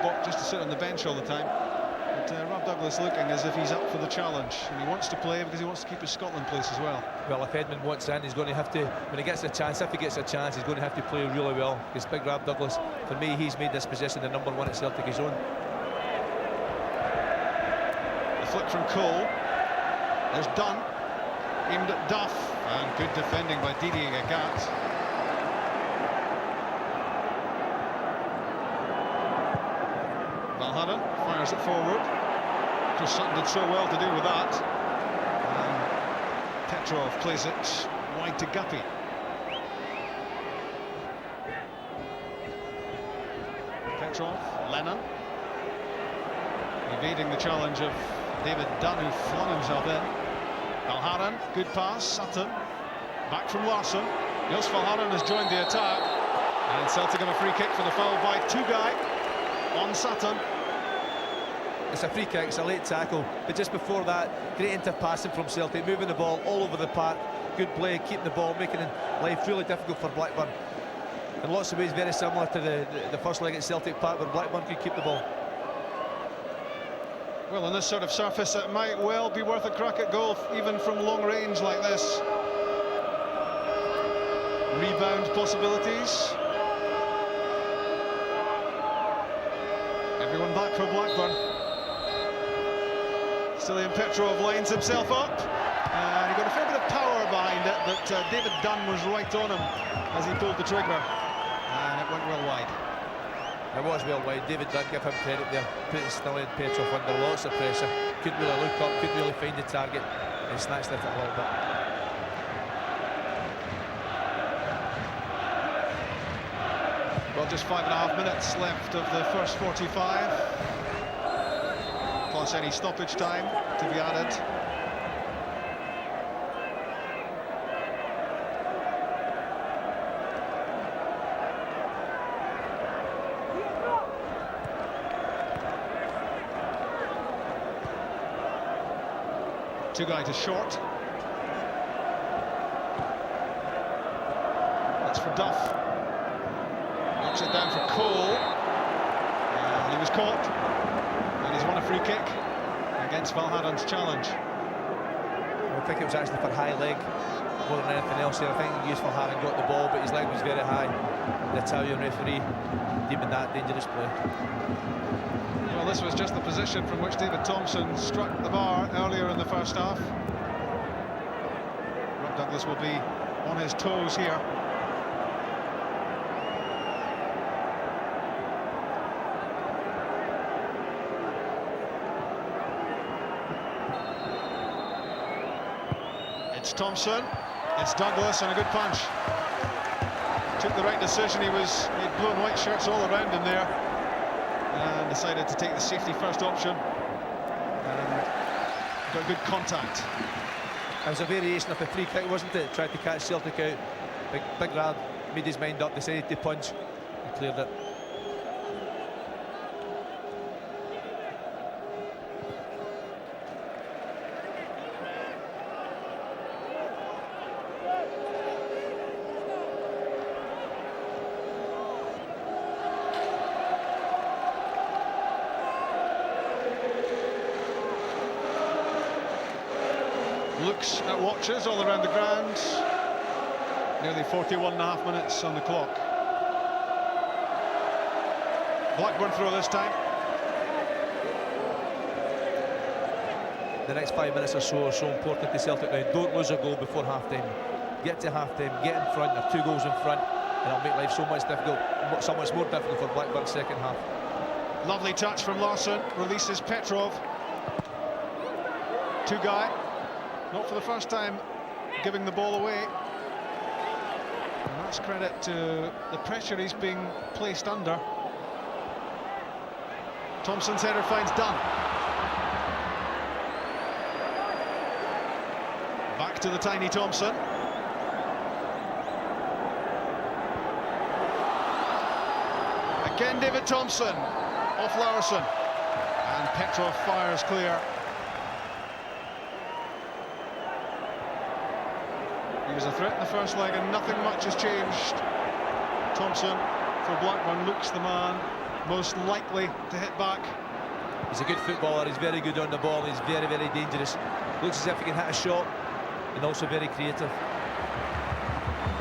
bought just to sit on the bench all the time, but Rob Douglas looking as if he's up for the challenge, and he wants to play because he wants to keep his Scotland place as well. Well, if Hedman wants in, he's going to have to, when he gets a chance, if he gets a chance, he's going to have to play really well, because big Rob Douglas, for me, he's made this position the #1 at Celtic his own. Flick from Cole. There's Dunn, aimed at Duff, and good defending by Didier Gagat. Valhaden fires it forward. Chris Sutton did so well to do with that. And Petrov plays it wide to Guppy. Petrov, Lennon, evading the challenge of David Dunn, who flung himself in. Valhaden, good pass. Sutton, back from Larsson. Jos Valhaden has joined the attack, and Celtic have a free kick for the foul by Tugai on Sutton. It's a free kick, it's a late tackle, but just before that, great inter-passing from Celtic, moving the ball all over the park. Good play, keeping the ball, making life really difficult for Blackburn. In lots of ways, very similar to the first leg at Celtic Park, where Blackburn could keep the ball. Well, on this sort of surface, it might well be worth a crack at goal, even from long range like this. Rebound possibilities. Everyone back for Blackburn. Stilian Petrov lines himself up, and he got a fair bit of power behind it, but David Dunn was right on him as he pulled the trigger, and it went well wide. It was well wide. David Dunn, give him credit there, putting Stilian Petrov under lots of pressure. Couldn't really look up, couldn't really find the target, and snatched it a little bit. Well, just 5.5 minutes left of the first 45, plus any stoppage time to be added. Tugai to short. That's for Duff. Knocks it down for Cole. And he was caught. And he's won a free kick against Valhaden's challenge. I think it was actually for high leg more than anything else here. I think Valhaden got the ball, but his leg was very high. The Italian referee deeming that dangerous play. Well, this was just the position from which David Thompson struck the bar earlier in the first half. Rob Douglas will be on his toes here. It's Thompson, it's Douglas, and a good punch. Took the right decision. He had blue and white shirts all around him there, and decided to take the safety first option, and got good contact. It was a variation of a free kick, wasn't it? Tried to catch Celtic out. Big Rad made his mind up, decided to punch. and cleared it. Looks at watches all around the ground. Nearly 41.5 minutes on the clock. Blackburn throw this time. The next 5 minutes or so are so important to Celtic now. Don't lose a goal before half-time. Get to half-time, get in front, or 2 goals in front, and it'll make life so much more difficult for Blackburn's second half. Lovely touch from Larsson, releases Petrov. Two-guy, not for the first time giving the ball away. And that's credit to the pressure he's being placed under. Thompson's header finds Dunn. Back to the tiny Thompson. Again David Thompson, off Larsson. And Petrov fires clear. He was a threat in the first leg and nothing much has changed. Thompson, for Blackburn, looks the man most likely to hit back. He's a good footballer, he's very good on the ball, he's very, very dangerous. Looks as if he can hit a shot, and also very creative.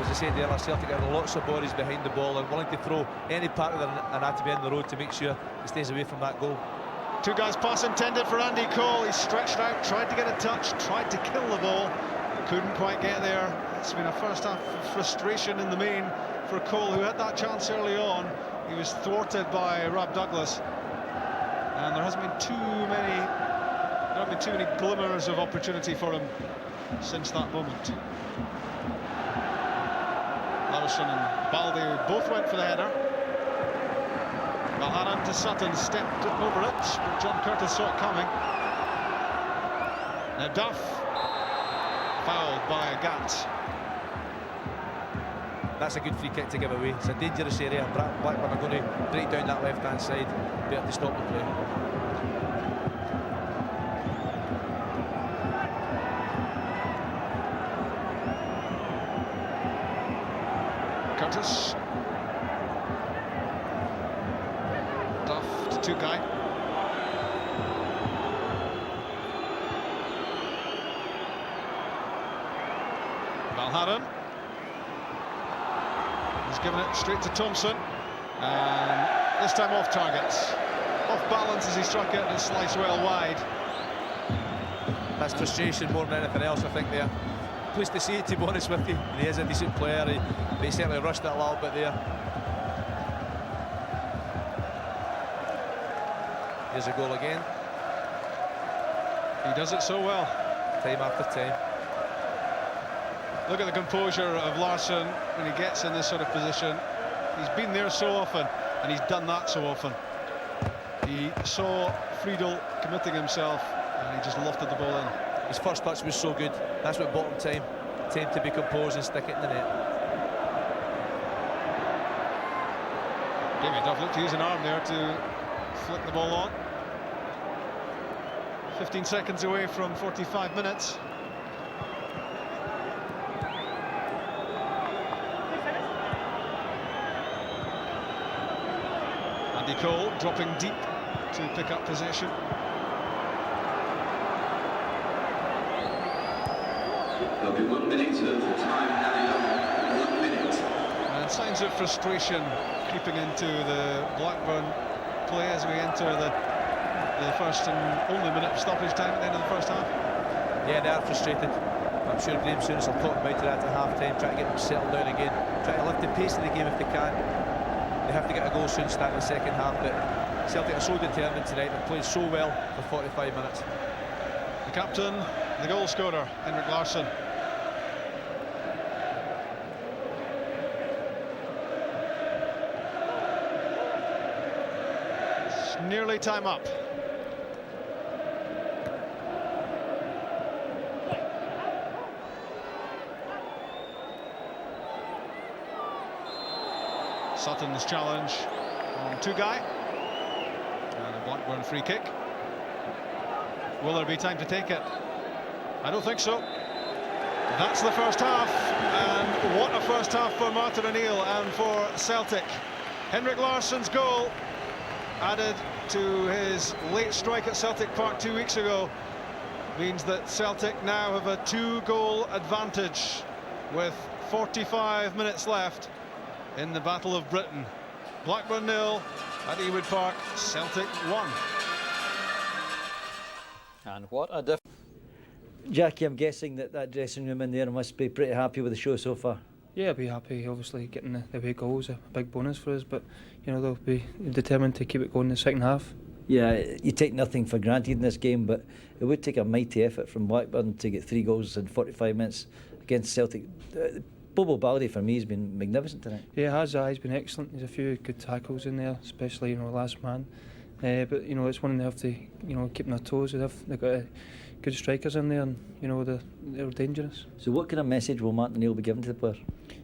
As I said earlier, Celtic have lots of bodies behind the ball and willing to throw any part of their anatomy on the road to make sure he stays away from that goal. Two guys pass intended for Andy Cole. He's stretched out, tried to get a touch, tried to kill the ball. Couldn't quite get there. It's been a first half of frustration in the main for Cole, who had that chance early on. He was thwarted by Rob Douglas, and there hasn't been too many glimmers of opportunity for him since that moment. Larsson and Balde both went for the header. Balharan to Sutton, stepped over it, but John Curtis saw it coming. Now Duff, fouled by Gatt. That's a good free kick to give away. It's a dangerous area. Blackburn are going to break down that left-hand side. Better to stop the play. Curtis. Duff to Tukai. Balharan. He's given it straight to Thompson, and this time off targets. Off balance as he struck it and it sliced well wide. That's frustration more than anything else, I think, there. Pleased to see it, to be honest with you. He is a decent player, but he certainly rushed it a little bit there. Here's a goal again. He does it so well. Time after time. Look at the composure of Larsson when he gets in this sort of position. He's been there so often, and he's done that so often. He saw Friedel committing himself, and he just lofted the ball in. His first touch was so good. That's what bought him time. Time to be composed and stick it in the net. David Duff looked to use an arm there to flick the ball on. 15 seconds away from 45 minutes. Andy Cole dropping deep to pick up possession. There'll be 1 minute of time added on. 1 minute. And signs of frustration creeping into the Blackburn play as we enter the first and only minute of stoppage time at the end of the first half. Yeah, they are frustrated. I'm sure Graham Souness will talk about it at half-time, trying to get them settled down again, trying to lift the pace of the game if they can. They have to get a goal soon, start the second half, but Celtic are so determined tonight. They've played so well for 45 minutes. The captain, the goal scorer, Henrik Larsson. It's nearly time up. Sutton's challenge on Tugai. And a Blackburn free kick. Will there be time to take it? I don't think so. That's the first half, and what a first half for Martin O'Neill and for Celtic. Henrik Larsson's goal, added to his late strike at Celtic Park 2 weeks ago, means that Celtic now have a 2-goal advantage with 45 minutes left in the Battle of Britain. Blackburn 0 at Ewood Park, Celtic 1. And what a difference. Jackie, I'm guessing that dressing room in there must be pretty happy with the show so far. Yeah, I'll be happy. Obviously, getting the away goal is a big bonus for us, but you know they'll be determined to keep it going in the second half. Yeah, you take nothing for granted in this game, but it would take a mighty effort from Blackburn to get 3 goals in 45 minutes against Celtic. Bobo Baldé for me has been magnificent tonight. Yeah, he's been excellent. There's a few good tackles in there, especially last man. But it's one they have to keep their toes. They've got good strikers in there, and they're dangerous. So what kind of message will Martin O'Neill be giving to the players?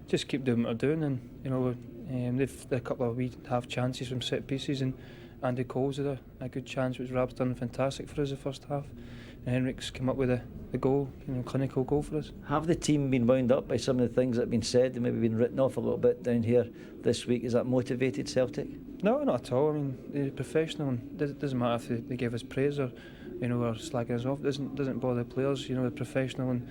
Just keep doing what they're doing, and they've a couple of wee half chances from set pieces, and Andy Cole's had a good chance, which Rab's done fantastic for us the first half, and Henrik's come up with a goal, clinical goal for us. Have the team been wound up by some of the things that have been said and maybe been written off a little bit down here this week? Has that motivated Celtic? No, not at all. I mean, they're professional, and it doesn't matter if they give us praise or or slagging us off. It doesn't bother the players. They're professional, and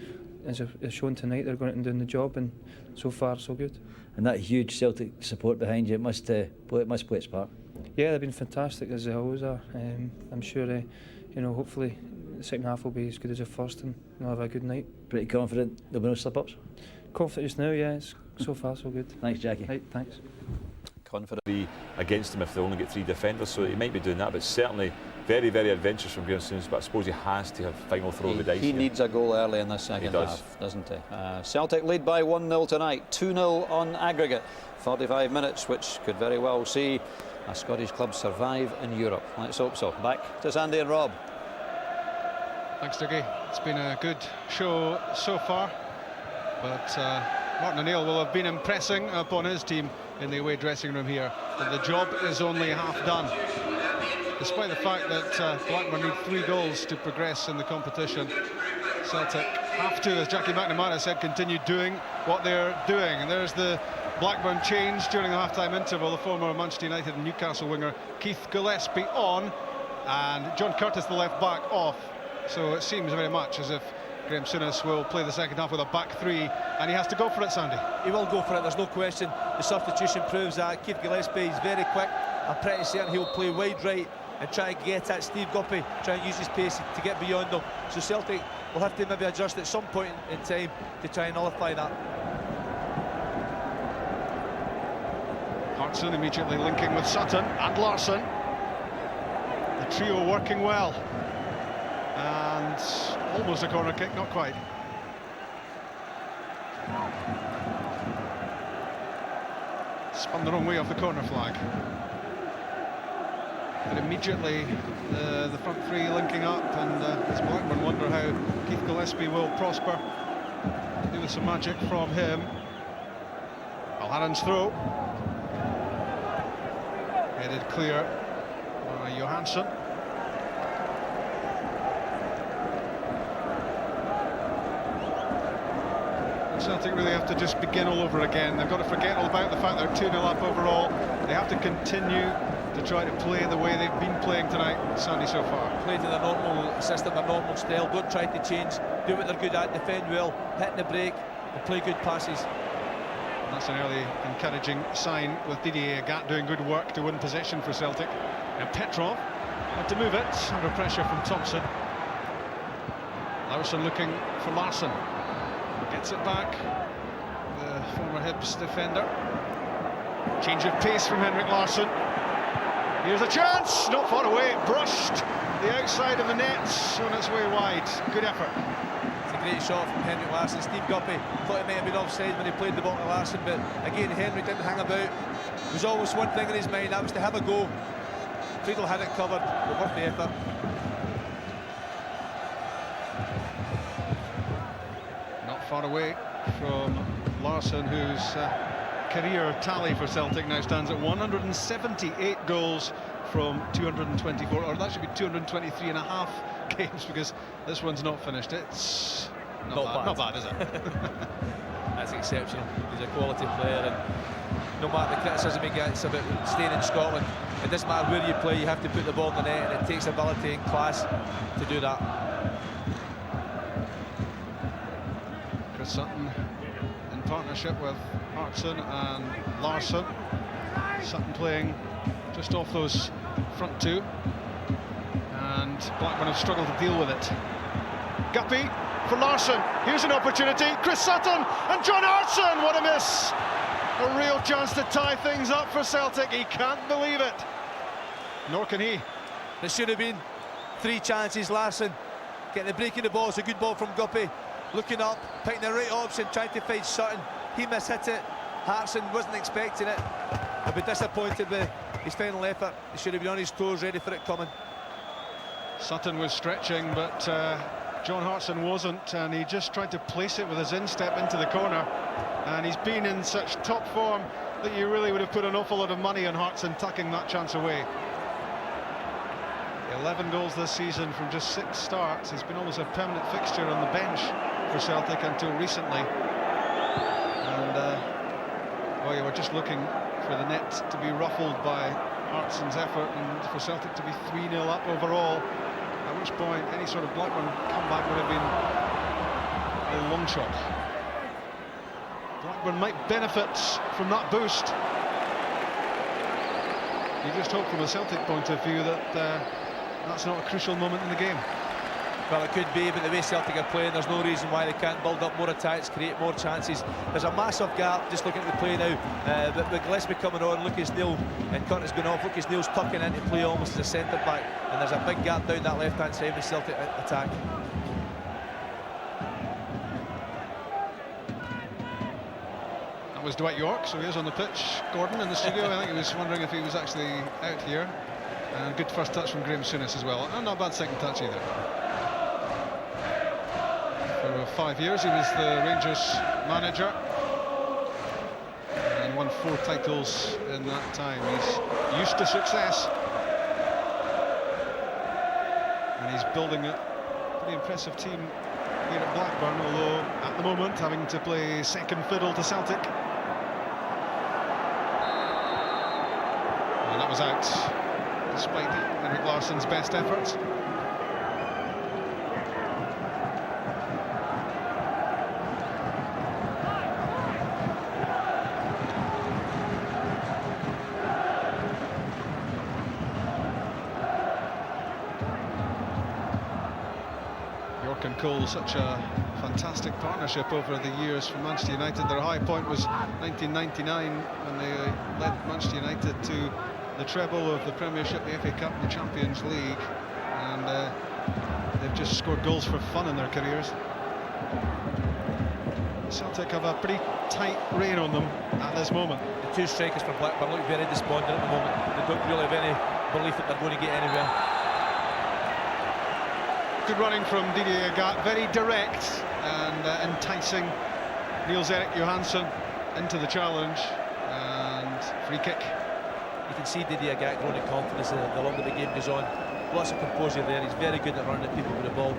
as they've shown tonight, they're going out and doing the job, and so far so good. And that huge Celtic support behind you, it must play its part. Yeah, they've been fantastic, as they always are. I'm sure, hopefully the second half will be as good as the first, and they'll have a good night. Pretty confident there'll be no slip-ups? Confident just now, yeah. It's so far so good. Thanks, Jackie. Right, thanks. Confident. Be against them if they only get 3 defenders, so he might be doing that, but certainly very, very adventurous from Graham Souness, but I suppose he has to have final throw of the dice. He needs a goal early in the second half, doesn't he? Celtic lead by 1-0 tonight, 2-0 on aggregate. 45 minutes, which could very well see a Scottish club survive in Europe. Let's hope so. Back to Sandy and Rob. Thanks, Dougie. It's been a good show so far, but Martin O'Neill will have been impressing upon his team in the away dressing room here, that the job is only half done. Despite the fact that Blackburn need 3 goals to progress in the competition, Celtic have to, as Jackie McNamara said, continue doing what they're doing. And there's the Blackburn change during the half-time interval. The former Manchester United and Newcastle winger Keith Gillespie on, and John Curtis, the left back, off. So it seems very much as if Graham Souness will play the second half with a back 3, and he has to go for it, Sandy. He will go for it, there's no question. The substitution proves that. Keith Gillespie is very quick. I'm pretty certain he'll play wide right and try and get at Steve Guppy, try and use his pace to get beyond them. So Celtic will have to maybe adjust at some point in time to try and nullify that. Hartson immediately linking with Sutton and Larsson. The trio working well. And almost a corner kick, not quite. Spun the wrong way off the corner flag. But immediately the front 3 linking up, and as Blackburn wonder how Keith Gillespie will prosper. Do with some magic from him. Alharen's throw. Headed clear by Johansson. Celtic really have to just begin all over again. They've got to forget all about the fact they're 2-0 up overall. They have to continue to try to play the way they've been playing tonight, Sandy, so far. Play to their normal system, their normal style. Don't try to change. Do what they're good at. Defend well, hit the break, and play good passes. And that's an early encouraging sign, with Didier Agat doing good work to win possession for Celtic. Now Petrov had to move it under pressure from Thompson. Larsson looking for Larsson. Gets it back, the former Hibs defender. Change of pace from Henrik Larsson. Here's a chance, not far away, brushed the outside of the net on its way wide. Good effort. It's a great shot from Henrik Larsson. Steve Guppy thought he might have been offside when he played the ball to Larsson, but again, Henrik didn't hang about. There was always one thing in his mind, that was to have a go. Friedel had it covered, but worth the effort. Far away from Larsson, who's career tally for Celtic now stands at 178 goals from 224, or that should be 223 and a half games, because this one's not finished. It's not bad, is it? That's exceptional. He's a quality player, and no matter the criticism he gets about staying in Scotland, it doesn't matter where you play, you have to put the ball in the net, and it takes ability and class to do that. Chris Sutton in partnership with Hartson and Larsson. Sutton playing just off those front two, and Blackburn have struggled to deal with it. Guppy for Larsson, here's an opportunity, Chris Sutton and John Hartson, what a miss! A real chance to tie things up for Celtic, he can't believe it. Nor can he. There should have been 3 chances. Larsson getting the break in the ball, it's a good ball from Guppy. Looking up, picking the right option, trying to find Sutton. He mishit it. Hartson wasn't expecting it. I'd be disappointed with his final effort. He should have been on his toes, ready for it coming. Sutton was stretching, but John Hartson wasn't, and he just tried to place it with his instep into the corner. And he's been in such top form that you really would have put an awful lot of money on Hartson tucking that chance away. 11 goals this season from just 6 starts. He's been almost a permanent fixture on the bench for Celtic until recently. And well, you were just looking for the net to be ruffled by Hartson's effort and for Celtic to be 3-0 up overall, at which point any sort of Blackburn comeback would have been a long shot. Blackburn might benefit from that boost. You just hope from a Celtic point of view that that's not a crucial moment in the game. Well, it could be, but the way Celtic are playing, there's no reason why they can't build up more attacks, create more chances. There's a massive gap, just looking at the play now, but with Gillespie coming on, Lucas Neal and Curtis going off, Lucas Neal's tucking into play almost as a centre-back, and there's a big gap down that left-hand side of the Celtic attack. That was Dwight York, so he is on the pitch. Gordon in the studio, I think he was wondering if he was actually out here. And good first touch from Graham Souness as well, and not a bad second touch either. For 5 years he was the Rangers manager and won 4 titles in that time. He's used to success, and he's building a pretty impressive team here at Blackburn, although at the moment having to play second fiddle to Celtic. And that was out, despite Henrik Larsson's best efforts. York and Cole, such a fantastic partnership over the years for Manchester United. Their high point was 1999 when they led Manchester United to the treble of the Premiership, the FA Cup and the Champions League, and they've just scored goals for fun in their careers. Celtic have a pretty tight rein on them at this moment. The 2 strikers for Blackburn look very despondent at the moment. They don't really have any belief that they're going to get anywhere. Good running from Didier Agat, very direct and enticing Niels-Erik Johansson into the challenge, and free kick. You can see Didier Agat growing in confidence the longer the game goes on. Lots of composure there. He's very good at running at people with the ball.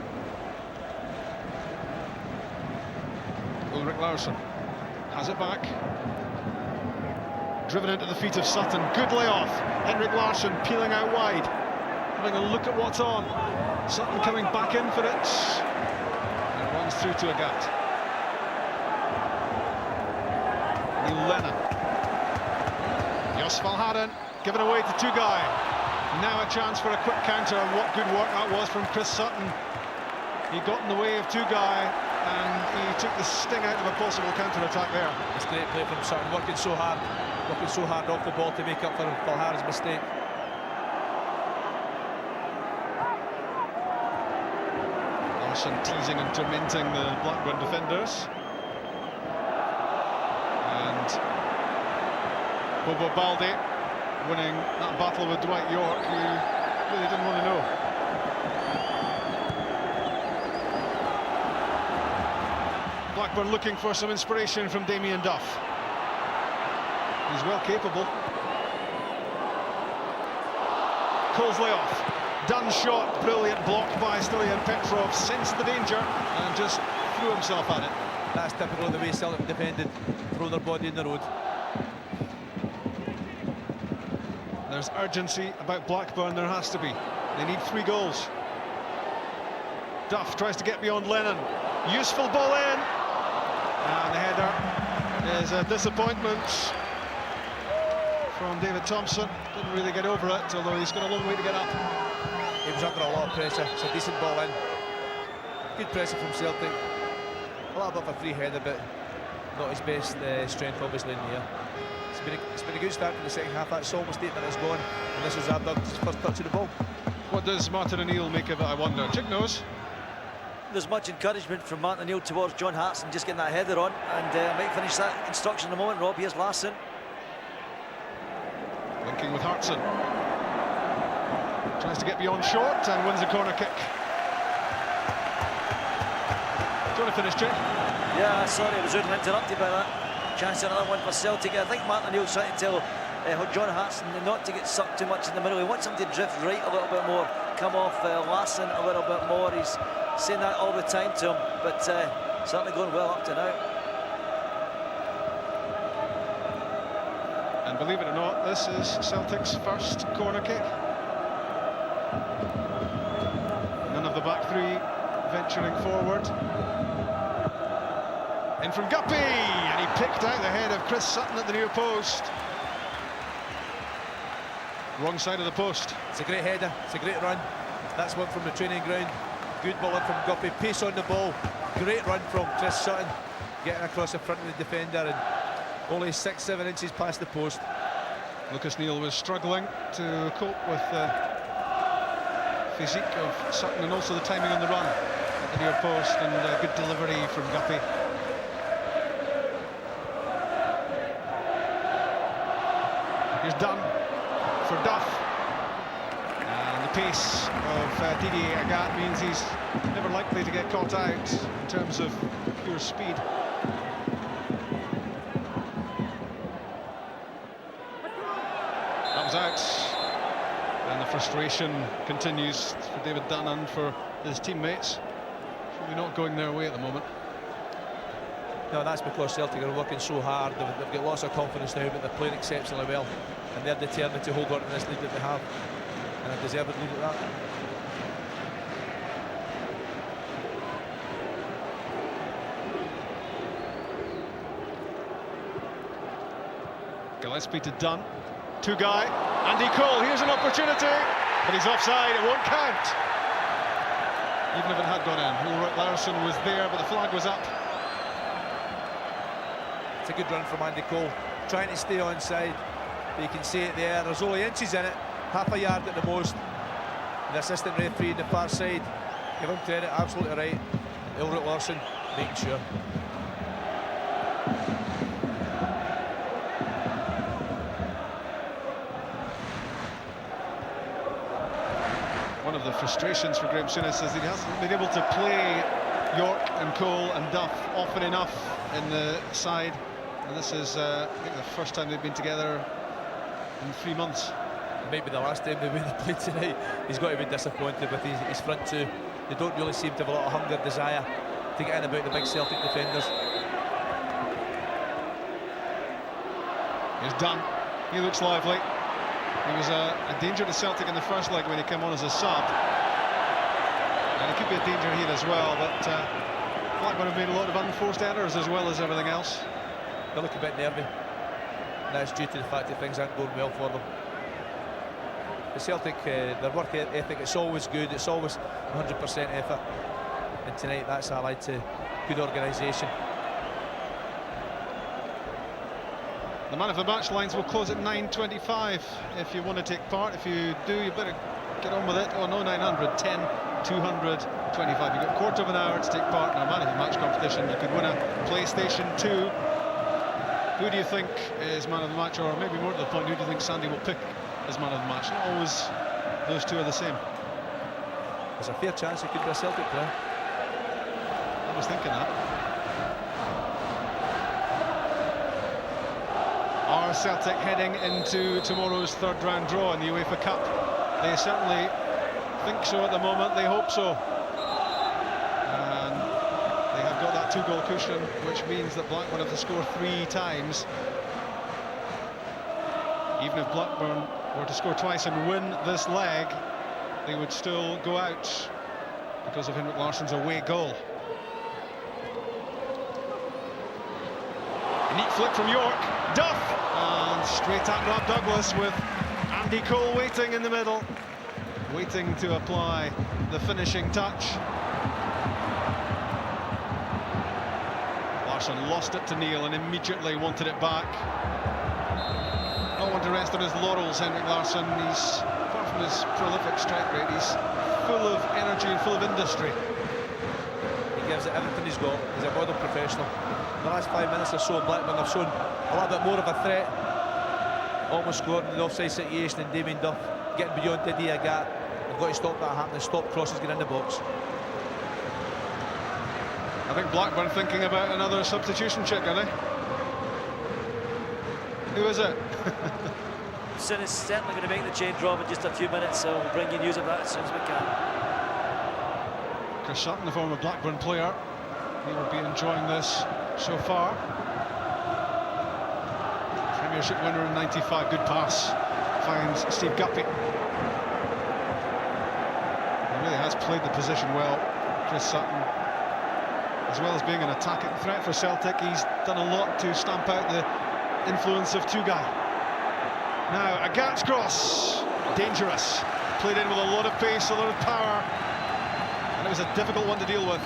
Ulrich Larsson has it back. Driven into the feet of Sutton. Good layoff. Henrik Larsson peeling out wide. Having a look at what's on. Sutton coming back in for it. And it runs through to Agat. Neil Lennon. Jos Valhaden given away to Tugai. Now a chance for a quick counter, and what good work that was from Chris Sutton. He got in the way of Tugai and he took the sting out of a possible counter-attack there. It's great play from Sutton, working so hard off the ball to make up for Valhaden's mistake. Larsson teasing and tormenting the Blackburn defenders. And Bobo Baldi winning that battle with Dwight York, who really didn't want to know. Blackburn looking for some inspiration from Damien Duff. He's well capable. Cole's layoff. Done shot, brilliant, blocked by Stoyan Petrov, sensed the danger and just threw himself at it. That's typical of the way Celtic defended, throw their body in the road. There's urgency about Blackburn, there has to be. They need 3 goals. Duff tries to get beyond Lennon. Useful ball in. And the header is a disappointment from David Thompson. Didn't really get over it, although he's got a long way to get up. He was under a lot of pressure. It's a decent ball in. Good pressure from Celtic. A little bit of a free header, but not his best strength, obviously, in the air. It's been a good start to the second half. That's almost 8 minutes gone, and this is Abdul's first touch of the ball. What does Martin O'Neill make of it, I wonder? Chick knows. There's much encouragement from Martin O'Neill towards John Hartson, just getting that header on, and might finish that instruction in a moment. Rob, here's Larsson. Linking with Hartson. Tries to get beyond short and wins a corner kick. Do you want to finish, Chick? Yeah, sorry, I was rudely interrupted by that. Chance another one for Celtic. I think Martin O'Neill's trying to tell John Hartson not to get sucked too much in the middle. He wants him to drift right a little bit more, come off Larsson a little bit more. He's saying that all the time to him, but certainly going well up to now. And believe it or not, this is Celtic's first corner kick. None of the back 3 venturing forward. In from Guppy, and he picked out the head of Chris Sutton at the near post. Wrong side of the post. It's a great header, it's a great run. That's one from the training ground. Good ball in from Guppy, pace on the ball. Great run from Chris Sutton, getting across the front of the defender and only 6-7 inches past the post. Lucas Neal was struggling to cope with the physique of Sutton and also the timing on the run at the near post, and good delivery from Guppy. Here's Dunn for Duff, and the pace of Didier Agathe means he's never likely to get caught out in terms of pure speed. That was out, and the frustration continues for David Dunn and for his teammates. Surely not going their way at the moment. No, that's because Celtic are working so hard. They've got lots of confidence now, but they're playing exceptionally well, and they're determined to hold on to this lead that they have, and a deserved lead at that. Gillespie to Dunn, 2 guy, Andy Cole, here's an opportunity, but he's offside, it won't count. Even if it had gone in. Ulrich Larsson was there, but the flag was up. It's a good run from Andy Cole, trying to stay onside, but you can see it there. There's only inches in it, half a yard at the most. The assistant referee on the far side, give him credit, absolutely right. Ulrich Larsson making sure. One of the frustrations for Graham Souness is he hasn't been able to play York and Cole and Duff often enough in the side. And this is, I think, the first time they've been together in 3 months. It might be the last time they played tonight. He's got to be disappointed with his front 2. They don't really seem to have a lot of hunger, desire to get in about the big Celtic defenders. Here's Dunn. He looks lively. He was a danger to Celtic in the first leg when he came on as a sub. And he could be a danger here as well, but Blackburn have made a lot of unforced errors as well as everything else. They look a bit nervy. That's due to the fact that things aren't going well for them. The Celtic, their work ethic, it's always good, it's always 100% effort. And tonight that's allied to good organisation. The man of the match lines will close at 9:25 if you want to take part. If you do, you better get on with it. Oh no, 900, 10, 200, 25. You've got a quarter of an hour to take part in a man of the match competition. You could win a PlayStation 2. Who do you think is man of the match, or maybe more to the point, who do you think Sandy will pick as man of the match? Not always those two are the same. There's a fair chance it could be a Celtic player. I was thinking that. Are Celtic heading into tomorrow's third round draw in the UEFA Cup? They certainly think so at the moment, they hope so. And they have got that 2-goal cushion, which means that Blackburn have to score 3 times. Even if Blackburn were to score twice and win this leg, they would still go out because of Henrik Larsson's away goal. A neat flick from York, Duff, and straight at Rob Douglas with Andy Cole waiting in the middle, waiting to apply the finishing touch. Larsson lost it to Neil and immediately wanted it back. Not one to rest on his laurels, Henrik Larsson. He's, apart from his prolific strike rate, he's full of energy and full of industry. He gives it everything he's got. He's a model professional. The last 5 minutes or so, Blackburn have shown a little bit more of a threat. Almost scored in the offside situation, and Damien Duff getting beyond the Dia gap. They've got to stop that happening, stop crosses getting in the box. I think Blackburn thinking about another substitution check, are they? Who is it? Sin is certainly going to make the change, Rob, in just a few minutes, so we'll bring you news of that as soon as we can. Chris Sutton, the former Blackburn player, he will be enjoying this so far. Premiership winner in '95, good pass, finds Steve Guppy. He really has played the position well, Chris Sutton. As well as being an attacking threat for Celtic, he's done a lot to stamp out the influence of Tugai. Now, a Gats cross, dangerous. Played in with a lot of pace, a lot of power, and it was a difficult one to deal with.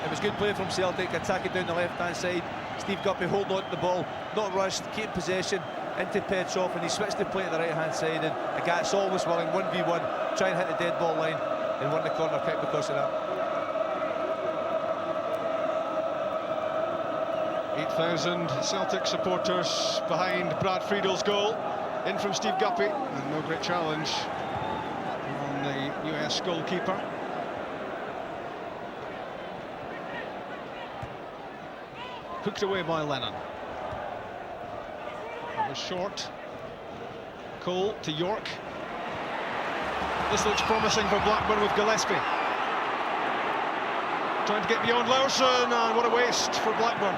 It was good play from Celtic, attacking down the left-hand side. Steve Guppy holding on to the ball, not rushed, keeping possession into Petrov, and he switched the play to the right-hand side, and Agat's always willing, 1v1, try and hit the dead ball line, and won the corner kick because of that. 8,000 Celtic supporters behind Brad Friedel's goal. In from Steve Guppy, and no great challenge on the US goalkeeper. Hooked away by Lennon. It was short. Cole to York. This looks promising for Blackburn with Gillespie. Trying to get beyond Larsson, and what a waste for Blackburn.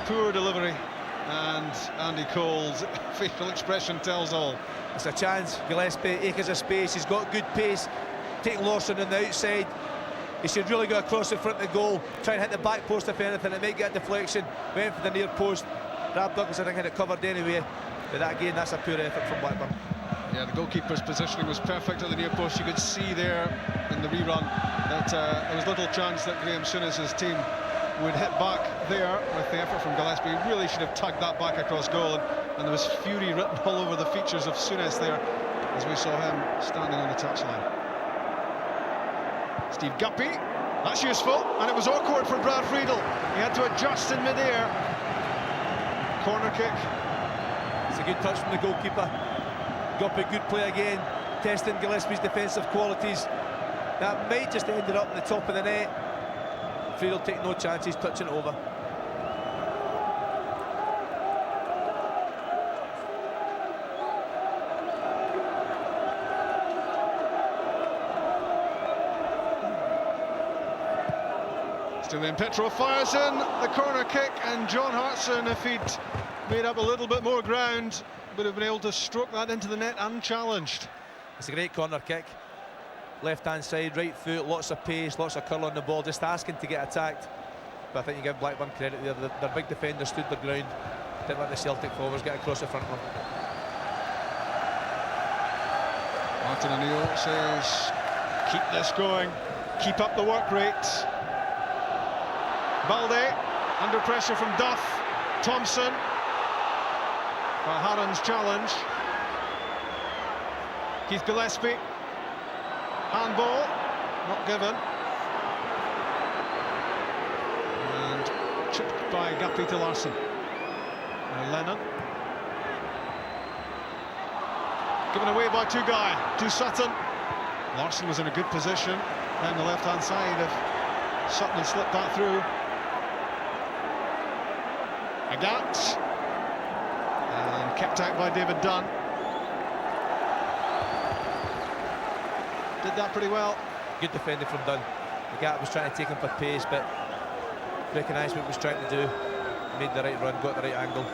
Poor delivery, and Andy Cole's facial expression tells all. It's a chance. Gillespie, acres of space, he's got good pace. Taking Larsson on the outside. He should really go across in front of the goal, try and hit the back post if anything. It might get a deflection. Went for the near post. Rob Douglas, I think, had it covered anyway. But that again, that's a poor effort from Blackburn. Yeah, the goalkeeper's positioning was perfect at the near post. You could see there in the rerun that there was little chance that Graham Souness's team would hit back there with the effort from Gillespie. He really should have tugged that back across goal, and there was fury written all over the features of Souness there as we saw him standing on the touchline. Steve Guppy, that's useful, and it was awkward for Brad Friedel. He had to adjust in mid-air. Corner kick. It's a good touch from the goalkeeper. Guppy, good play again, testing Gillespie's defensive qualities. That might just ended up in the top of the net. Friedel take no chances, touching it over. Still in, Petrov fires in the corner kick, and John Hartson, if he'd made up a little bit more ground, would have been able to stroke that into the net unchallenged. It's a great corner kick. Left-hand side, right foot, lots of pace, lots of curl on the ball, just asking to get attacked. But I think you give Blackburn credit there. Their big defender stood their ground, didn't let the Celtic forwards get across the front of them. Martin O'Neill says, keep this going, keep up the work rate. Balde, under pressure from Duff. Thompson, for Harron's challenge. Keith Gillespie, handball, not given. And chipped by Guppy to Larsson. Now Lennon. Given away by Tugai to Sutton. Larsson was in a good position down the left-hand side if Sutton had slipped that through. Agat. And kept out by David Dunn. Did that pretty well. Good defending from Dunn. The gap was trying to take him for pace, but recognised what he was trying to do. Made the right run, got the right angle.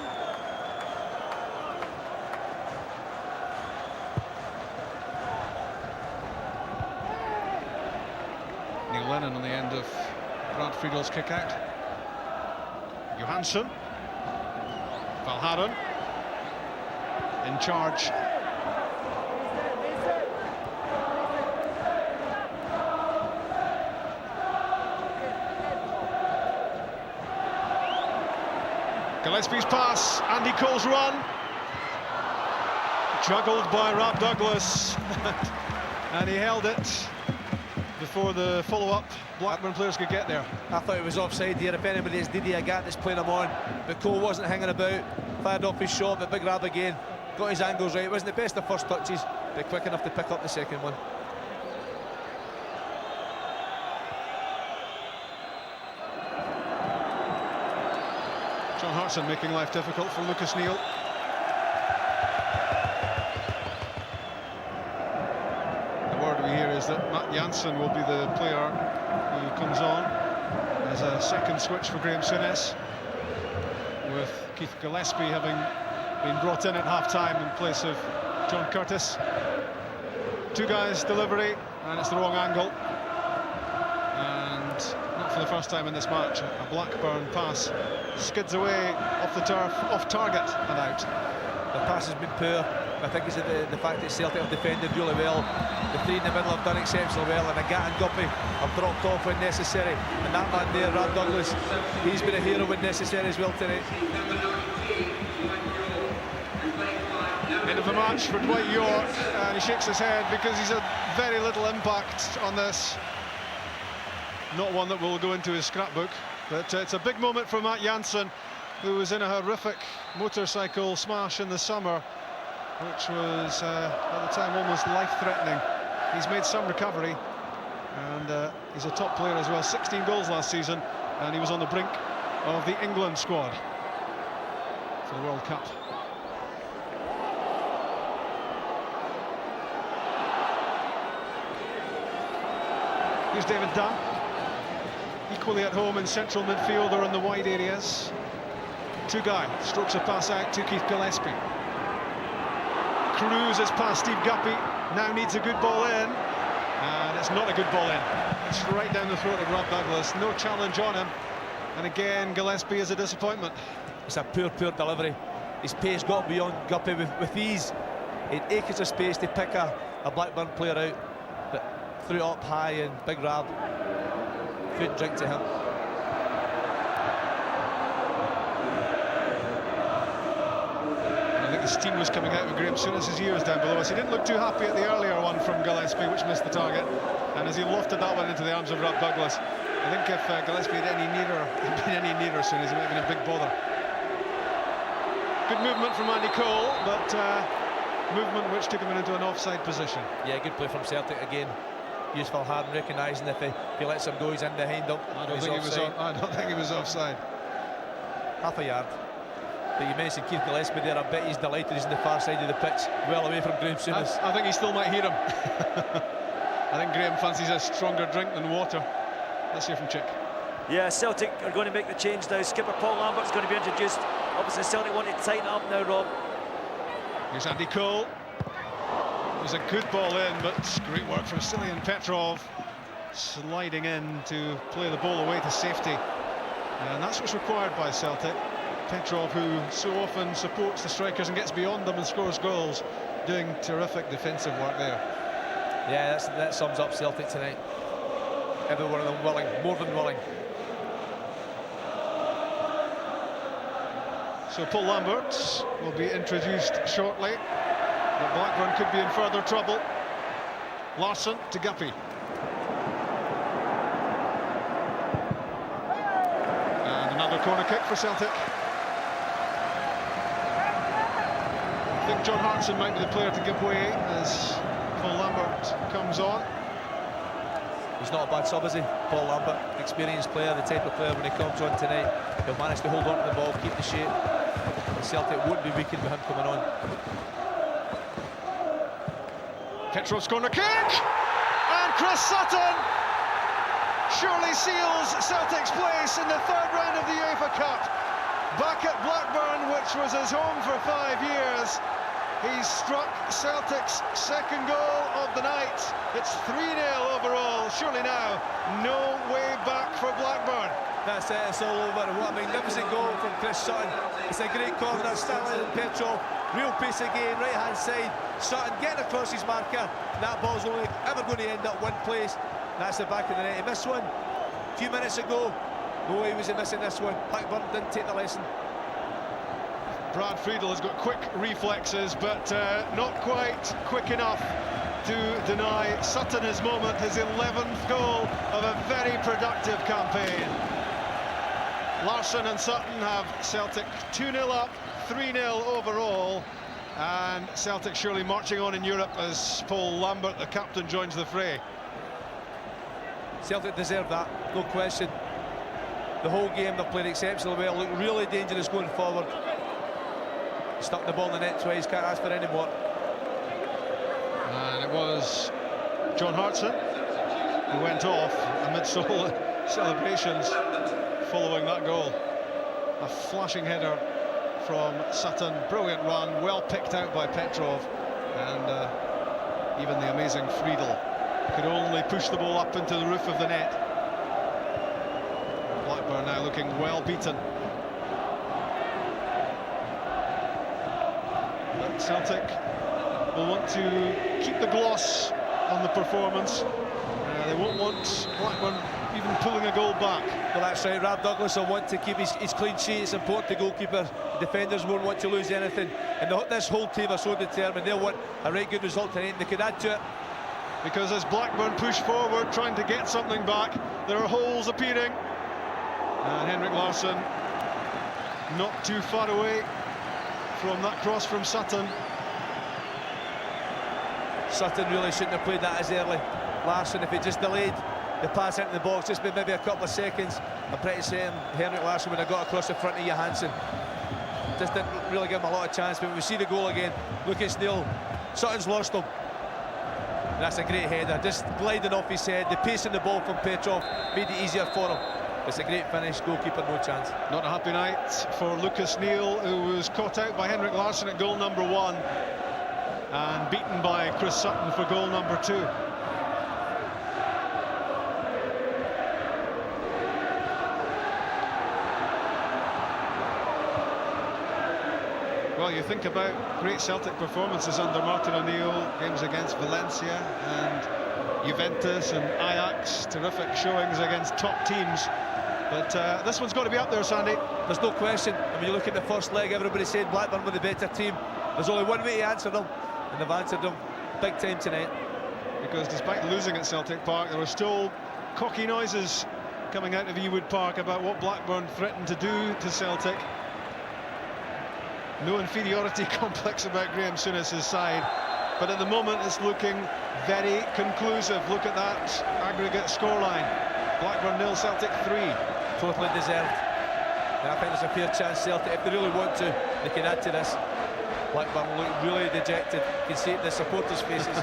Neil Lennon on the end of Grant Friedel's kick out. Johansson. Valhaeren in charge. Gillespie's pass, Andy Cole's run. Juggled by Rob Douglas. And he held it before the follow-up Blackburn players could get there. I thought it was offside here. If anybody is Didi Agat that's playing him on, but Cole wasn't hanging about. Fired off his shot, but big grab again. Got his angles right. It wasn't the best of first touches, but quick enough to pick up the second one. John Hartson making life difficult for Lucas Neal. The word we hear is that Matt Janssen will be the player who comes on as a second switch for Graham Souness, with Keith Gillespie having been brought in at half-time in place of John Curtis. Two guys delivery, and it's the wrong angle. And not for the first time in this match, a Blackburn pass skids away off the turf, off target and out. The pass has been poor. I think it's the fact that Celtic have defended really well. The three in the middle have done exceptionally well, and Agat and Guppy have dropped off when necessary. And that man there, Rob Douglas, he's been a hero when necessary as well tonight. End of the match for Dwight York, and he shakes his head because he's had very little impact on this. Not one that will go into his scrapbook, but it's a big moment for Matt Janssen, who was in a horrific motorcycle smash in the summer, which was at the time almost life-threatening. He's made some recovery, and he's a top player as well. 16 goals last season, and he was on the brink of the England squad for the World Cup. Here's David Dunn, equally at home in central midfield or in the wide areas. Two-guy strokes a pass out to Keith Gillespie. Cruises past Steve Guppy, now needs a good ball in, and it's not a good ball in. It's right down the throat of Rob Douglas, no challenge on him, and again Gillespie is a disappointment. It's a poor delivery. His pace got beyond Guppy with ease. It acres of space to pick a Blackburn player out, but threw it up high and big grab. Food and drink to him. I think the steam was coming out with Graham Souness' ears down below us. He didn't look too happy at the earlier one from Gillespie, which missed the target, and as he lofted that one into the arms of Rob Douglas, I think if Gillespie had been any nearer Souness, it might have been a big bother. Good movement from Andy Cole, but movement which took him into an offside position. Yeah, good play from Celtic again. Useful Harden recognising if he lets him go, he's in behind him. I don't think he was offside. Half a yard. But you mentioned Keith Gillespie there. I bet he's delighted he's on the far side of the pitch, well away from Graham Souness. I think he still might hear him. I think Graham fancies a stronger drink than water. Let's hear from Chick. Yeah, Celtic are going to make the change now. Skipper Paul Lambert's going to be introduced. Obviously Celtic want to tighten up now, Rob. Here's Andy Cole. It was a good ball in, but great work from Vasilian Petrov, sliding in to play the ball away to safety. And that's what's required by Celtic. Petrov, who so often supports the strikers and gets beyond them and scores goals, doing terrific defensive work there. Yeah, that sums up Celtic tonight. Every one of them willing, more than willing. So Paul Lambert will be introduced shortly. But Blackburn could be in further trouble. Larsson to Guppy. And another corner kick for Celtic. I think John Hartson might be the player to give way as Paul Lambert comes on. He's not a bad sub, is he? Paul Lambert, experienced player, the type of player when he comes on tonight, he'll manage to hold on to the ball, keep the shape. And Celtic wouldn't be weakened with him coming on. Petrov's corner kick! And Chris Sutton surely seals Celtic's place in the third round of the UEFA Cup. Back at Blackburn, which was his home for 5 years, he's struck Celtic's second goal of the night. It's 3-0 overall. Surely now, no way back for Blackburn. That's it, it's all over. What a magnificent goal from Chris Sutton. It's a great corner, Stanley and Petrov. Real pace again, right-hand side. Sutton getting across his marker. That ball's only ever going to end up one place. That's the back of the net. He missed one a few minutes ago. No way was he missing this one. Blackburn didn't take the lesson. Brad Friedel has got quick reflexes, but not quite quick enough to deny Sutton his moment, his 11th goal of a very productive campaign. Larsson and Sutton have Celtic 2-0 up, 3-0 overall, and Celtic surely marching on in Europe as Paul Lambert, the captain, joins the fray. Celtic deserve that, no question. The whole game they've played exceptionally well, look really dangerous going forward. Stuck the ball in the net twice, can't ask for any more. And it was John Hartson who went off amidst all the celebrations following that goal. A flashing header from Sutton, brilliant run, well picked out by Petrov, and even the amazing Friedel could only push the ball up into the roof of the net. Blackburn now looking well beaten. But Celtic will want to keep the gloss on the performance. They won't want Blackburn even pulling a goal back. Well, that's right, Rob Douglas will want to keep his clean sheet. It's important to goalkeeper. Defenders won't want to lose anything. And this whole team are so determined. They'll want a right good result tonight, and they could add to it. Because as Blackburn push forward, trying to get something back, there are holes appearing. And Henrik Larsson not too far away from that cross from Sutton. Sutton really shouldn't have played that as early. Larsson, if he just delayed the pass into the box, just maybe a couple of seconds, I'm pretty certain Henrik Larsson would have got across the front of Johansson. Just didn't really give him a lot of chance, but when we see the goal again, Lucas Neal, Sutton's lost him. That's a great header, just gliding off his head. The pace in the ball from Petrov made it easier for him. It's a great finish, goalkeeper no chance. Not a happy night for Lucas Neal, who was caught out by Henrik Larsson at goal number 1 and beaten by Chris Sutton for goal number 2. Well, you think about great Celtic performances under Martin O'Neill, games against Valencia and Juventus and Ajax, terrific showings against top teams. But this one's got to be up there, Sandy. There's no question. I mean, you look at the first leg, everybody said Blackburn were the better team. There's only one way to answer them, and they've answered them big time tonight. Because despite losing at Celtic Park, there were still cocky noises coming out of Ewood Park about what Blackburn threatened to do to Celtic. No inferiority complex about Graham Souness's side, but at the moment it's looking very conclusive. Look at that aggregate scoreline. Blackburn 0, Celtic 3. Totally deserved. And I think there's a fair chance Celtic, if they really want to, they can add to this. Blackburn look really dejected. You can see it in the supporters' faces.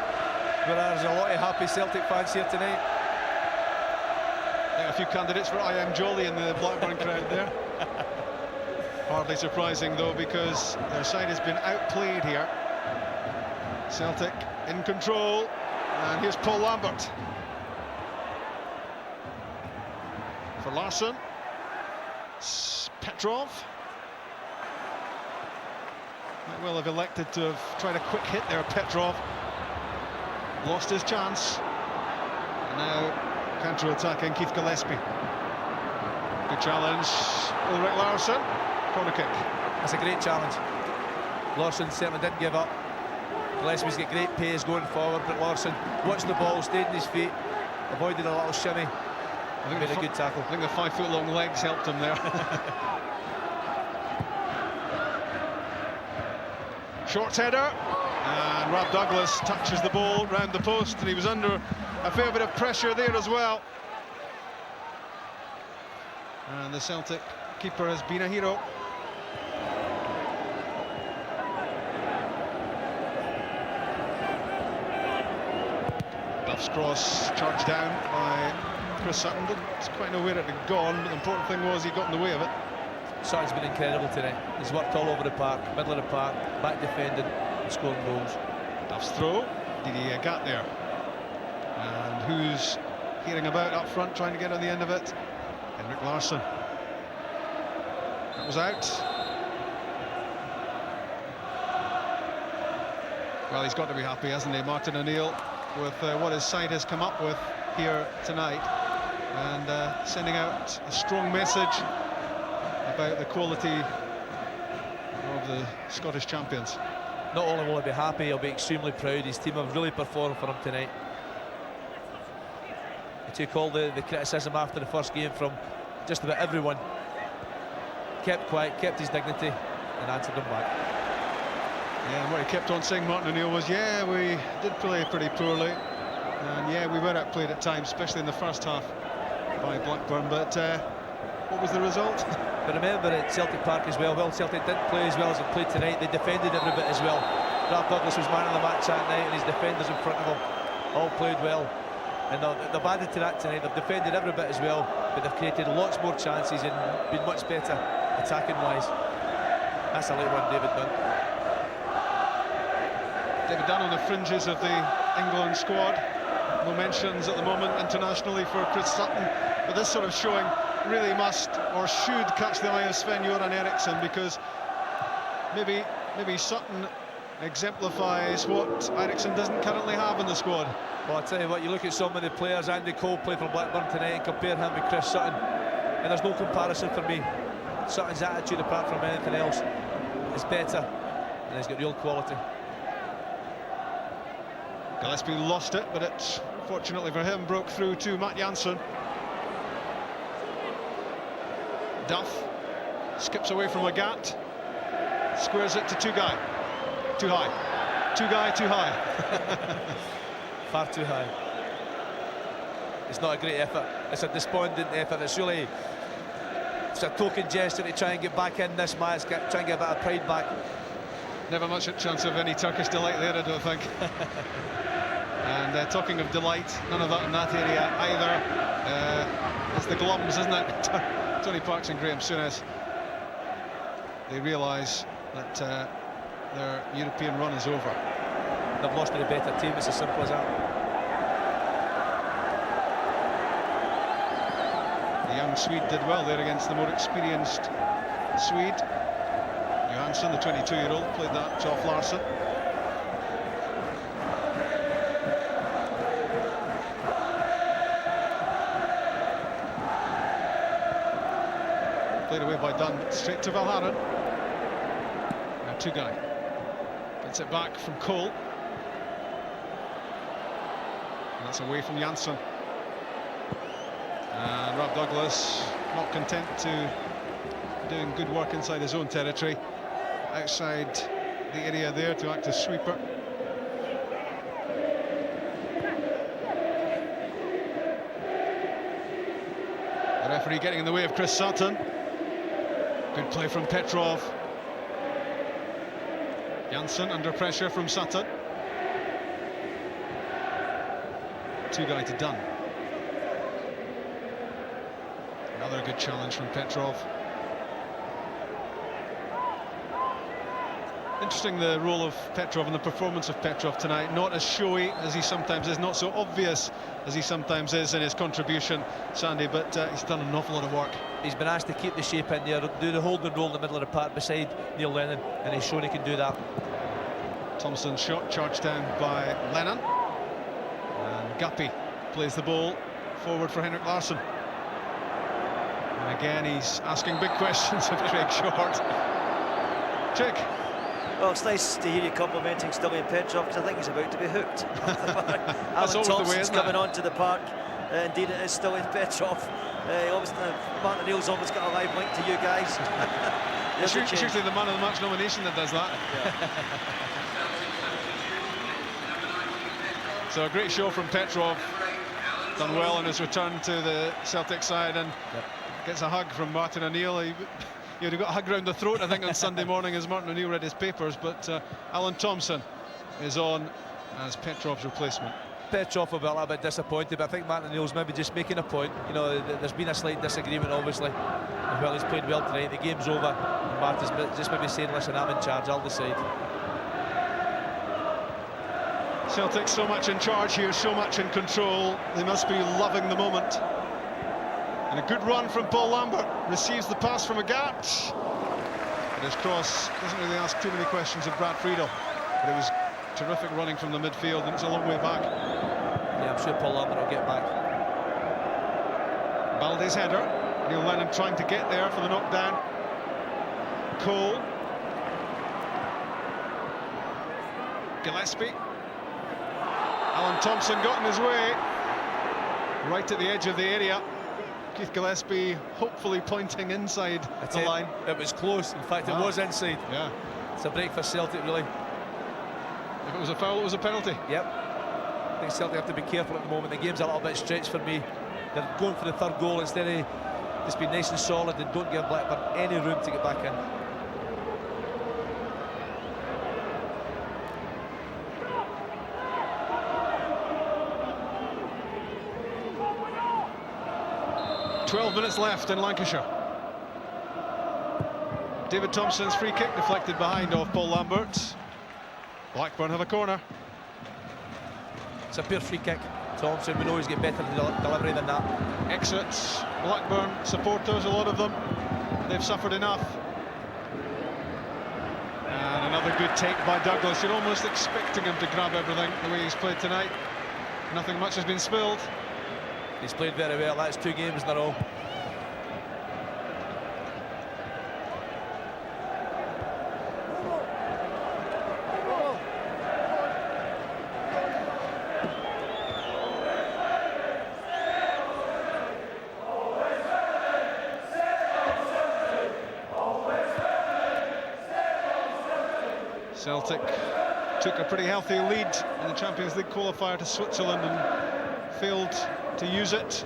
Whereas there's a lot of happy Celtic fans here tonight. Yeah, a few candidates for I Am Jolly in the Blackburn crowd there. Hardly surprising though, because their side has been outplayed here. Celtic in control, and here's Paul Lambert. For Larsson, Petrov. Might well have elected to have tried a quick hit there, Petrov. Lost his chance. And now counter-attacking Keith Gillespie. Good challenge, Ulrich Larsson. Corner kick. That's a great challenge. Larsson certainly didn't give up. Gillespie's got great pace going forward, but Larsson watched the ball, stayed on his feet, avoided a little shimmy. I think made a good tackle. I think the 5-foot-long legs helped him there. Short header, And Rob Douglas touches the ball round the post, and he was under a fair bit of pressure there as well. And the Celtic keeper has been a hero. Duff's cross charged down by Chris Sutton. Didn't quite know where it had gone, but the important thing was he got in the way of it. Sutton's been incredible today. He's worked all over the park, middle of the park, back defending and scoring goals. Duff's throw. Did he get there? And who's hearing about up front, trying to get on the end of it? Henrik Larsson. That was out. Well, he's got to be happy, hasn't he, Martin O'Neill, with what his side has come up with here tonight, and sending out a strong message about the quality of the Scottish champions. Not only will he be happy, he'll be extremely proud. His team have really performed for him tonight. He took all the criticism after the first game from just about everyone. Kept quiet, kept his dignity, and answered them back. Yeah, and what he kept on saying, Martin O'Neill, was, yeah, we did play pretty poorly, and yeah, we were outplayed at times, especially in the first half by Blackburn, but what was the result? But remember, at Celtic Park as well, Celtic didn't play as well as they played tonight. They defended every bit as well. Rob Douglas was man of the match that night, and his defenders in front of him all played well. And they've added to that tonight. They've defended every bit as well, but they've created lots more chances and been much better attacking-wise. That's a late one, David Dunn. David Dunn on the fringes of the England squad. No mentions at the moment internationally for Chris Sutton, but this sort of showing really must or should catch the eye of Sven-Göran Eriksson, because maybe Sutton exemplifies what Eriksson doesn't currently have in the squad. Well, I tell you what, you look at some of the players. Andy Cole played for Blackburn tonight, and compare him with Chris Sutton, and there's no comparison for me. Sutton's attitude, apart from anything else, is better, and he's got real quality. Gillespie lost it, but it, fortunately for him, broke through to Matt Janssen. Duff skips away from Lagat, squares it to Tugay. Too high. Tugay too high. Far too high. It's not a great effort. It's a despondent effort. It's a token gesture to try and get back in this match, try and get a bit of pride back. Never much a chance of any Turkish delight there, I don't think. And talking of delight, none of that in that area either. It's the glums, isn't it? Tony Parkes and Graham Souness. They realise that their European run is over. They've lost to the better team, it's as simple as that. The young Swede did well there against the more experienced Swede. Johansson, the 22-year-old, played that off Larsson. Played away by Dunn, straight to Valharan. Now Tugay gets it back from Cole. And that's away from Janssen. And Rob Douglas, not content to doing good work inside his own territory, outside the area there to act as sweeper. The referee getting in the way of Chris Sutton. Good play from Petrov. Janssen under pressure from Sutton. Tugay to Dunn. Another good challenge from Petrov. Interesting, the role of Petrov and the performance of Petrov tonight. Not as showy as he sometimes is, not so obvious as he sometimes is in his contribution, Sandy, but he's done an awful lot of work. He's been asked to keep the shape in there, do the holding role in the middle of the park beside Neil Lennon, and he's shown he can do that. Thompson's shot charged down by Lennon. And Guppy plays the ball forward for Henrik Larsson. And again, he's asking big questions of Craig Short. Chick. Well, it's nice to hear you complimenting Stilian Petrov, because I think he's about to be hooked. Alan Thompson's coming onto the park. Indeed, it is Stilian Petrov. Obviously, Martin O'Neill's almost got a live link to you guys. It's usually the man of the match nomination that does that. So a great show from Petrov. Done well on his return to the Celtic side, and gets a hug from Martin O'Neill. He would have got a hug round the throat, I think, on Sunday morning as Martin O'Neill read his papers. But Alan Thompson is on as Petrov's replacement. Petrov will be a little bit disappointed, but I think Martin O'Neill's maybe just making a point. You know, there's been a slight disagreement, obviously. Well, he's played well tonight. The game's over. And Martin's just maybe saying, listen, I'm in charge, I'll decide. Celtic so much in charge here, so much in control. They must be loving the moment. And a good run from Paul Lambert. Receives the pass from Agat. But his cross doesn't really ask too many questions of Brad Friedel. But it was terrific running from the midfield, and it's a long way back. Yeah, I'm sure Paul Lambert will get back. Balde's header. Neil Lennon trying to get there for the knockdown. Cole. Gillespie. Alan Thompson got in his way. Right at the edge of the area. Keith Gillespie hopefully pointing inside the line. It was close. In fact, it was inside. Yeah. It's a break for Celtic, really. If it was a foul, it was a penalty. Yep. I think Celtic have to be careful at the moment. The game's a little bit stretched for me. They're going for the third goal instead of just being nice and solid and don't give Blackburn any room to get back in. "12 minutes left in Lancashire. David Thompson's free kick deflected behind off Paul Lambert. Blackburn have a corner. It's a pure free kick. Thompson, we know he's got better delivery than that. Exits. Blackburn supporters, a lot of them. They've suffered enough. And another good take by Douglas. You're almost expecting him to grab everything the way he's played tonight. Nothing much has been spilled. He's played very well. That's 2 games in a row. Celtic took a pretty healthy lead in the Champions League qualifier to Switzerland and failed to use it,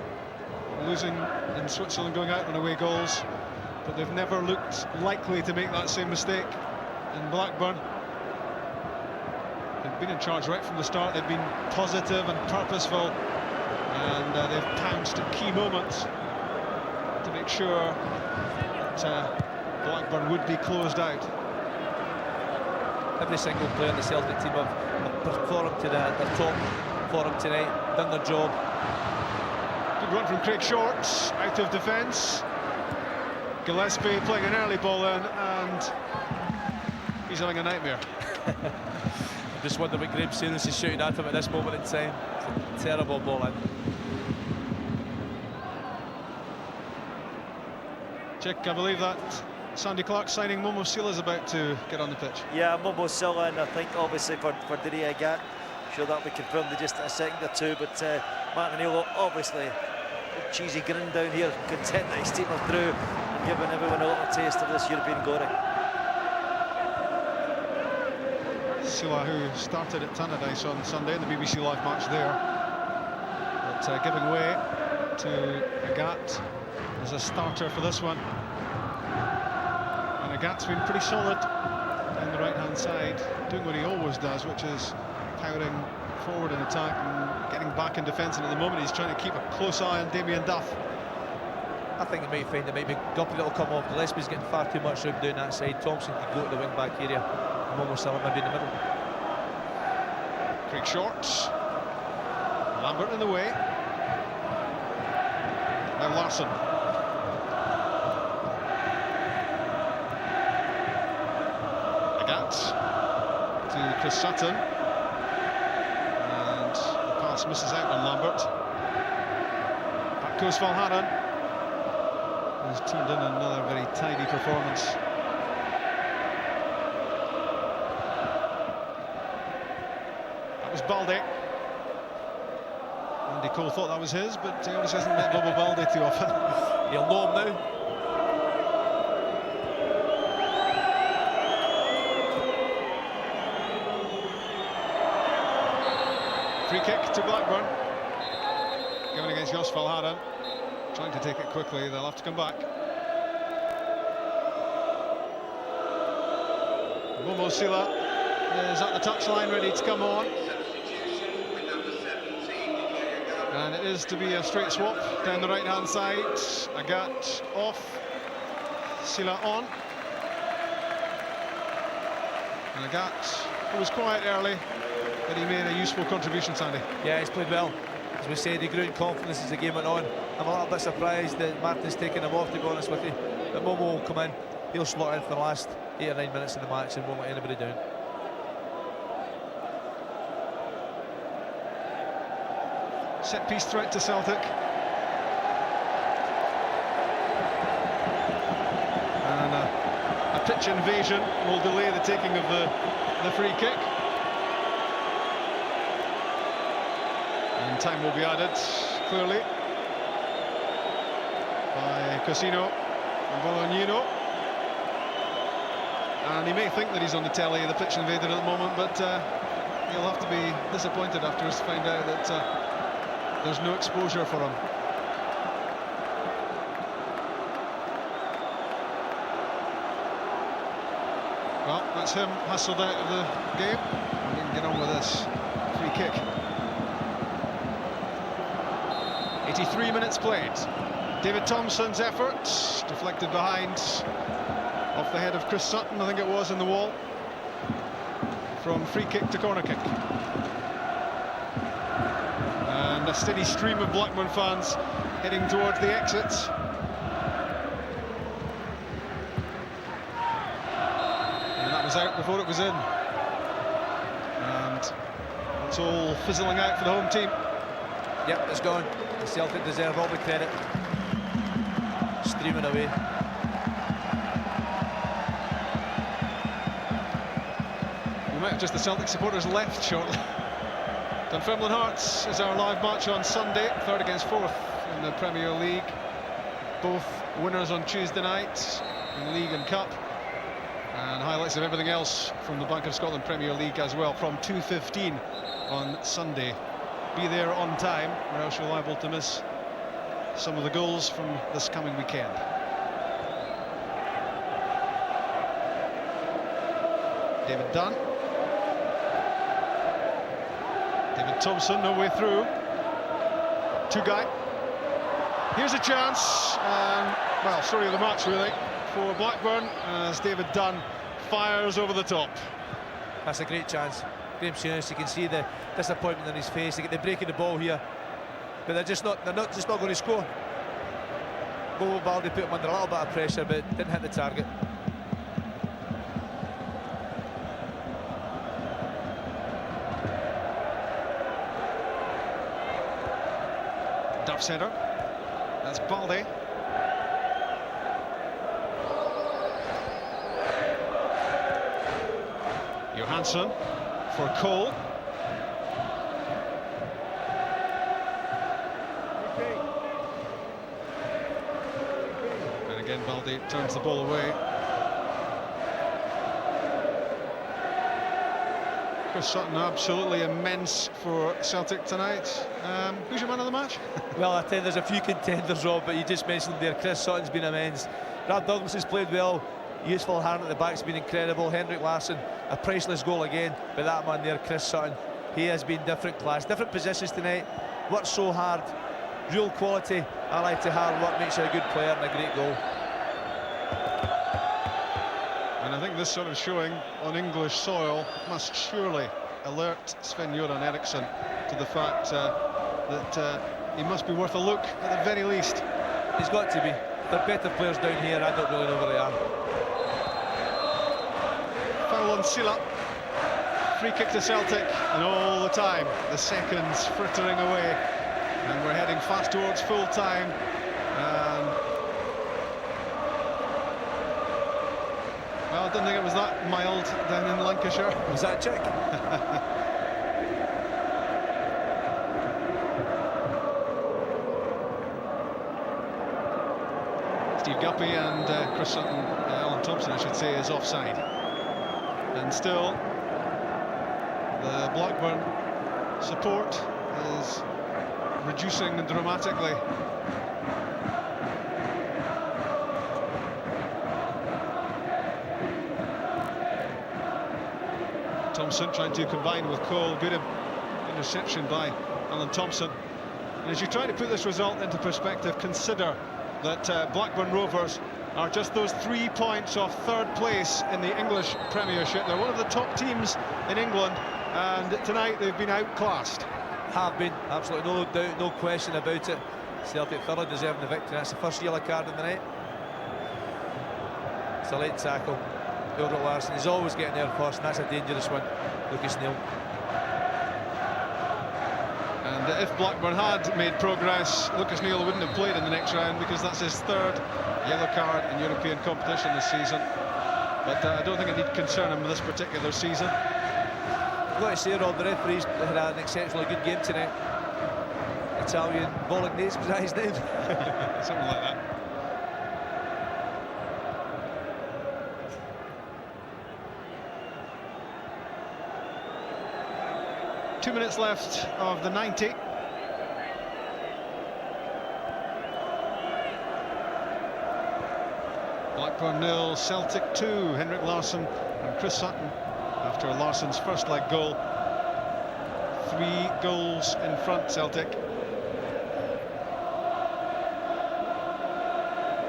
losing in Switzerland, going out on away goals. But they've never looked likely to make that same mistake in Blackburn. They've been in charge right from the start. They've been positive and purposeful, and they've pounced at key moments to make sure that Blackburn would be closed out. Every single player in the Celtic team have performed to their top form tonight, done their job. Good run from Craig Shorts, out of defence. Gillespie playing an early ball in, and he's having a nightmare. I just wonder what Graham Souness is shooting at him at this moment in time. It's a terrible ball in. Chick, I believe that Sandy Clark signing Momo Silla is about to get on the pitch. Yeah, Momo Silla, and I think obviously for Didier Agat, sure that'll be confirmed in just a second or two. But Martin O'Neill, obviously, a cheesy grin down here, content that his team are through and giving everyone a little taste of this European glory. Silla, who started at Tannadice on Sunday in the BBC Live match there, but giving way to Agat as a starter for this one. And Agat's been pretty solid down the right-hand side, doing what he always does, which is powering forward in attack and getting back in defence. And at the moment, he's trying to keep a close eye on Damien Duff. I think they might find it might be Guppy that'll come off. Gillespie's getting far too much room down that side. Thompson could go to the wing-back area. Momo Silla maybe in the middle. Craig Shorts. Lambert in the way. Now Larsson. Agat to Chris Sutton. And the pass misses out on Lambert. Back goes Valharan. He's turned in another very tidy performance. That was Balde. Andy Cole thought that was his, but he obviously hasn't met Bobo Balde too often. He'll know him now. Free free kick to Blackburn. Given against Jos Valharan. Trying to take it quickly, they'll have to come back. Momo Sila is at the touchline, ready to come on. And it is to be a straight swap down the right-hand side. Agat off, Sila on. And Agat, who was quiet early, but he made a useful contribution, Sandy. Yeah, he's played well. As we said, he grew in confidence as the game went on. I'm a little bit surprised that Martin's taken him off, to be honest with you. But Momo will come in, he'll slot in for the last 8 or 9 minutes in the match and won't let anybody down. Set piece threat to Celtic. And a pitch invasion will delay the taking of the free kick. And time will be added, clearly, by Cosino and Bolognino. And he may think that he's on the telly, the pitch invader at the moment, but he'll have to be disappointed afterwards to find out that there's no exposure for him. Well, that's him hustled out of the game. And we can get on with this free kick. 83 minutes played. David Thompson's effort, deflected behind, off the head of Chris Sutton, I think it was, in the wall. From free kick to corner kick. And a steady stream of Blackburn fans heading towards the exits. And that was out before it was in. And it's all fizzling out for the home team. Yep, it's gone. The Celtic deserve all the credit. Streaming away. We might have just the Celtic supporters left shortly. Dunfermline Hearts is our live match on Sunday, 3rd against 4th in the Premier League. Both winners on Tuesday night in League and Cup. And highlights of everything else from the Bank of Scotland Premier League as well, from 2:15 on Sunday. Be there on time, or else you're liable to miss some of the goals from this coming weekend. David Dunn. David Thompson, no way through. Two-guy. Here's a chance, and, well, story of the match, really, for Blackburn, as David Dunn fires over the top. That's a great chance. Graham Souness, you can see the disappointment in his face. They get the break of the ball here, but they're just not going to score. Bobo Baldi put him under a little bit of pressure, but didn't hit the target. Duff's header. That's Baldi. Johansson for Cole. And again, Baldi turns the ball away. Chris Sutton, absolutely immense for Celtic tonight. Who's your man of the match? Well, I tell you, there's a few contenders, Rob, but you just mentioned there, Chris Sutton's been immense. Brad Douglas has played well. Useful Harn at the back's been incredible. Henrik Larsson, a priceless goal again. But that man there, Chris Sutton, he has been different class, different positions tonight. Worked so hard, real quality. I like to hard work, makes you a good player and a great goal. And I think this sort of showing on English soil must surely alert Sven-Göran Eriksson to the fact that he must be worth a look at the very least. He's got to be. They're better players down here. I don't really know where they are. Foul on Sila. Free kick to Celtic, and all the time the seconds frittering away, and we're heading fast towards full time. Well, I didn't think it was that mild down in Lancashire. Was that a check? Steve Guppy and Chris Sutton, Alan Thompson, I should say, is offside. And still, the Blackburn support is reducing dramatically. Thompson trying to combine with Cole. Good interception by Alan Thompson. And as you try to put this result into perspective, consider that Blackburn Rovers are just those 3 points off third place in the English Premiership. They're one of the top teams in England, and tonight they've been outclassed. Have been, absolutely no doubt, no question about it. Celtic thoroughly deserving the victory. That's the first yellow card in the night. It's a late tackle. Ulrich Larsson is always getting there first, and that's a dangerous one. Lucas Neal. And if Blackburn had made progress, Lucas Neal wouldn't have played in the next round, because that's his third yellow card in European competition this season. But I don't think it need concern him this particular season. I've got to say, Rob, the referee's had an exceptionally good game tonight. Italian Bolognese was that his name? Something like that. Two minutes left of the 90. Blackburn 0, Celtic 2. Henrik Larsson and Chris Sutton after Larsson's first leg goal. 3 goals in front, Celtic.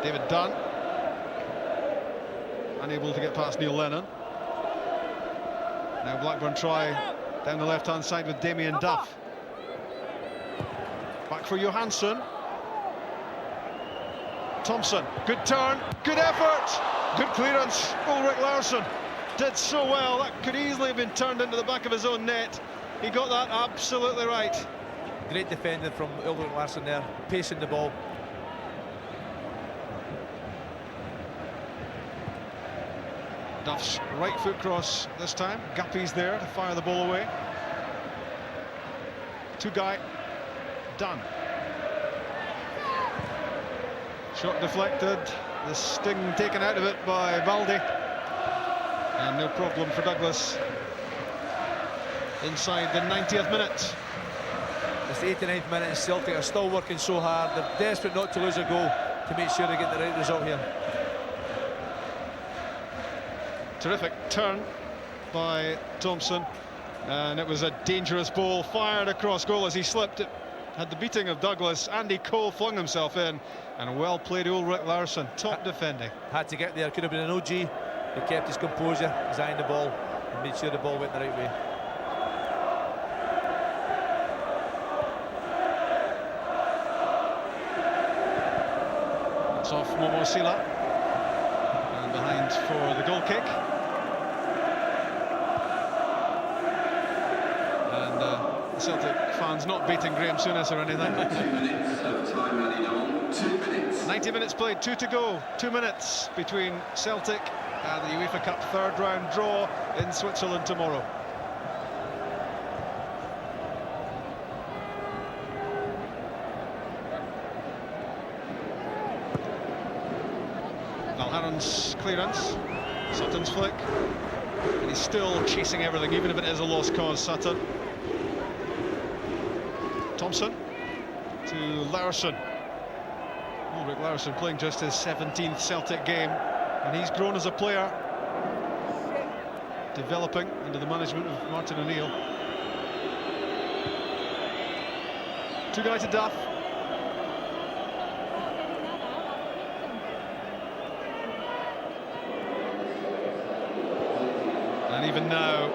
David Dunn unable to get past Neil Lennon. Now Blackburn try down the left-hand side with Damien Duff. Back for Johansson. Thompson, good turn, good effort, good clearance. Ulrich Larsson did so well. That could easily have been turned into the back of his own net. He got that absolutely right. Great defending from Ulrich Larsson there, pacing the ball. Duff's right foot cross this time. Guppy's there to fire the ball away. Two-guy, done. Shot deflected, the sting taken out of it by Baldi. And no problem for Douglas inside the 90th minute. It's the 89th minute and Celtic are still working so hard. They're desperate not to lose a goal to make sure they get the right result here. Terrific turn by Thompson, and it was a dangerous ball fired across goal as he slipped. It had the beating of Douglas. Andy Cole flung himself in, and well played Ulrich Larsson, top defending. Had to get there, could have been an OG. He kept his composure, designed the ball, and made sure the ball went the right way. It's off Momo Sila, and behind for the goal kick. Celtic fans not beating Graham Souness or anything. 2 minutes of time added on. 2 minutes. 90 minutes played, 2 to go. 2 minutes between Celtic and the UEFA Cup third round draw in Switzerland tomorrow. Valharen's clearance, Sutton's flick, and he's still chasing everything, even if it is a lost cause, Sutton. Thompson to Larsson. Ulrich Larsson playing just his 17th Celtic game, and he's grown as a player, developing under the management of Martin O'Neill. Two-guy to Duff. And even now,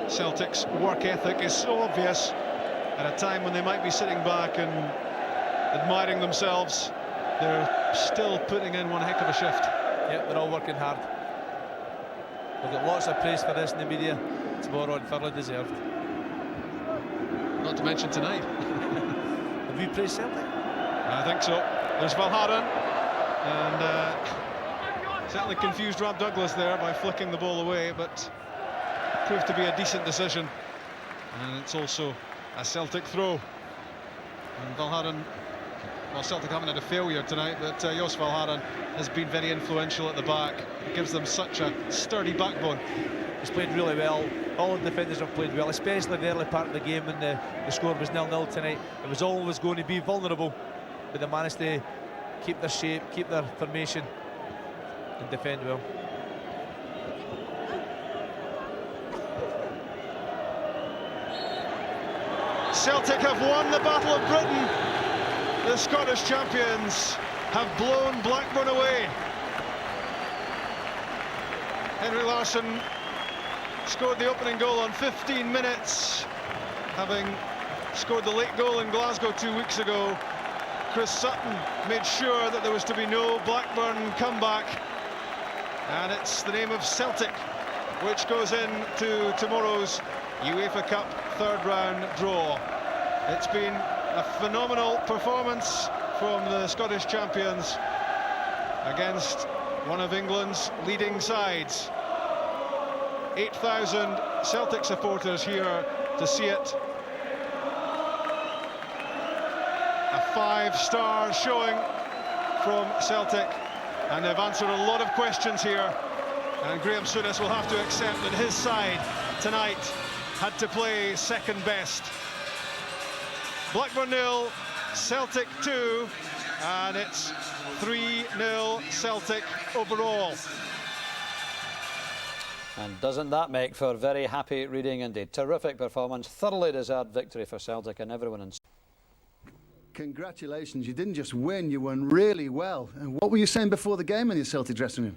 Celtic's work ethic is so obvious. At a time when they might be sitting back and admiring themselves, they're still putting in one heck of a shift. Yep, they're all working hard. We'll get lots of praise for this in the media tomorrow, and thoroughly deserved. Not to mention tonight. Have you praised Celtic? I think so. There's Valharen, and certainly confused Rob Douglas there by flicking the ball away, but proved to be a decent decision. And it's also a Celtic throw, and Valharen Well, Celtic haven't had a failure tonight, but Jos Valharan has been very influential at the back. It gives them such a sturdy backbone. He's played really well. All the defenders have played well, especially the early part of the game when the score was 0-0 tonight. It was always going to be vulnerable, but they managed to keep their shape, keep their formation, and defend well. Celtic have won the Battle of Britain. The Scottish champions have blown Blackburn away. Henry Larsson scored the opening goal on 15 minutes, having scored the late goal in Glasgow 2 weeks ago. Chris Sutton made sure that there was to be no Blackburn comeback, and it's the name of Celtic which goes into tomorrow's UEFA Cup third round draw. It's been a phenomenal performance from the Scottish champions against one of England's leading sides. 8,000 Celtic supporters here to see it. A 5-star showing from Celtic, and they've answered a lot of questions here, and Graham Souness will have to accept that his side tonight had to play second best. Blackburn 0, Celtic 2, and it's 3-0 Celtic overall. And doesn't that make for very happy reading indeed? Terrific performance, thoroughly deserved victory for Celtic and everyone in. Congratulations, you didn't just win, you won really well. And what were you saying before the game in your Celtic dressing room?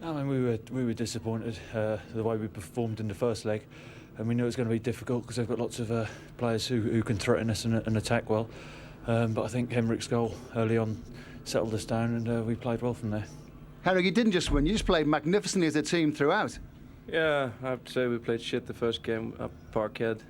I mean, we were disappointed the way we performed in the first leg, and we knew it was going to be difficult because they've got lots of players who can threaten us and attack well. But I think Henrik's goal early on settled us down, and we played well from there. Henrik, you didn't just win, you just played magnificently as a team throughout. Yeah, I have to say we played shit the first game at Parkhead.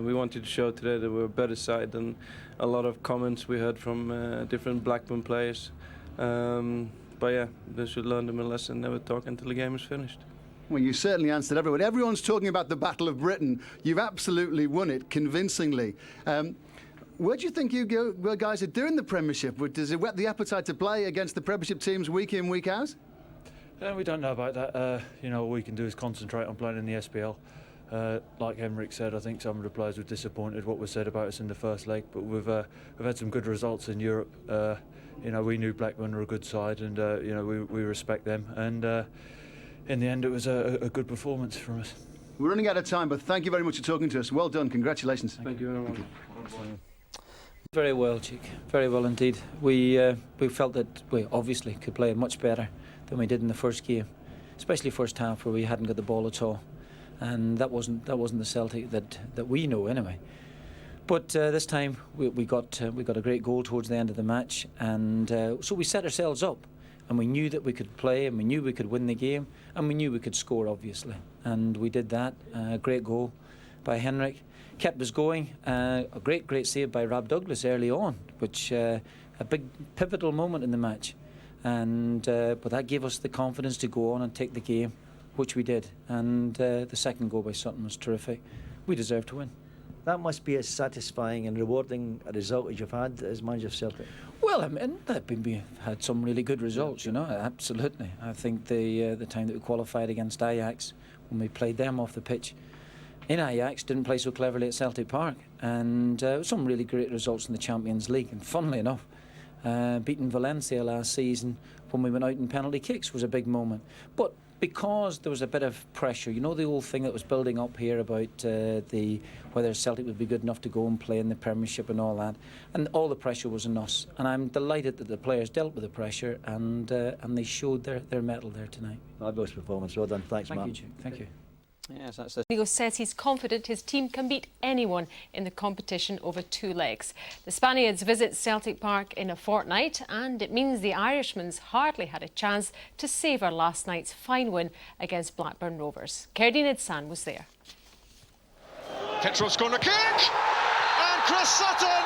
We wanted to show today that we're a better side than a lot of comments we heard from different Blackburn players. But yeah, they should learn them a lesson, never talk until the game is finished. Well, you certainly answered everyone. Everyone's talking about the Battle of Britain. You've absolutely won it convincingly. Where do you think you guys are doing the Premiership? Does it whet the appetite to play against the Premiership teams week in, week out? We don't know about that. You know, all we can do is concentrate on playing in the SPL. Like Henrik said, I think some of the players were disappointed what was said about us in the first leg, but we've had some good results in Europe. You know, we knew Blackburn were a good side, and you know, we respect them. And in the end, it was a good performance from us. We're running out of time, but thank you very much for talking to us. Well done, congratulations. Thank you very much. Very well, Cheek. Very well indeed. We felt that we obviously could play much better than we did in the first game, especially first half where we hadn't got the ball at all, and that wasn't the Celtic that we know anyway. But this time we got a great goal towards the end of the match, and so we set ourselves up, and we knew that we could play, and we knew we could win the game, and we knew we could score obviously, and we did that. Great goal by Henrik, kept us going. A great save by Rob Douglas early on, which a big pivotal moment in the match. And but that gave us the confidence to go on and take the game, which we did. And the second goal by Sutton was terrific. We deserved to win. That must be as satisfying and rewarding a result as you've had as manager of Celtic. Well, I mean, we've had some really good results, you know, absolutely. I think the time that we qualified against Ajax, when we played them off the pitch in Ajax, didn't play so cleverly at Celtic Park. And some really great results in the Champions League. And funnily enough, beating Valencia last season when we went out in penalty kicks was a big moment. But because there was a bit of pressure, you know, the old thing that was building up here about whether Celtic would be good enough to go and play in the Premiership and all that, and all the pressure was on us. And I'm delighted that the players dealt with the pressure, and they showed their mettle there tonight. Fabulous performance, well done. Thanks, Matt. Thank you, Jim. Thank you. Yes, that's the. Diego says he's confident his team can beat anyone in the competition over 2 legs. The Spaniards visit Celtic Park in a fortnight, and it means the Irishmen's hardly had a chance to savour last night's fine win against Blackburn Rovers. Kerdin Idsan was there. Ketrov's corner kick, and Chris Sutton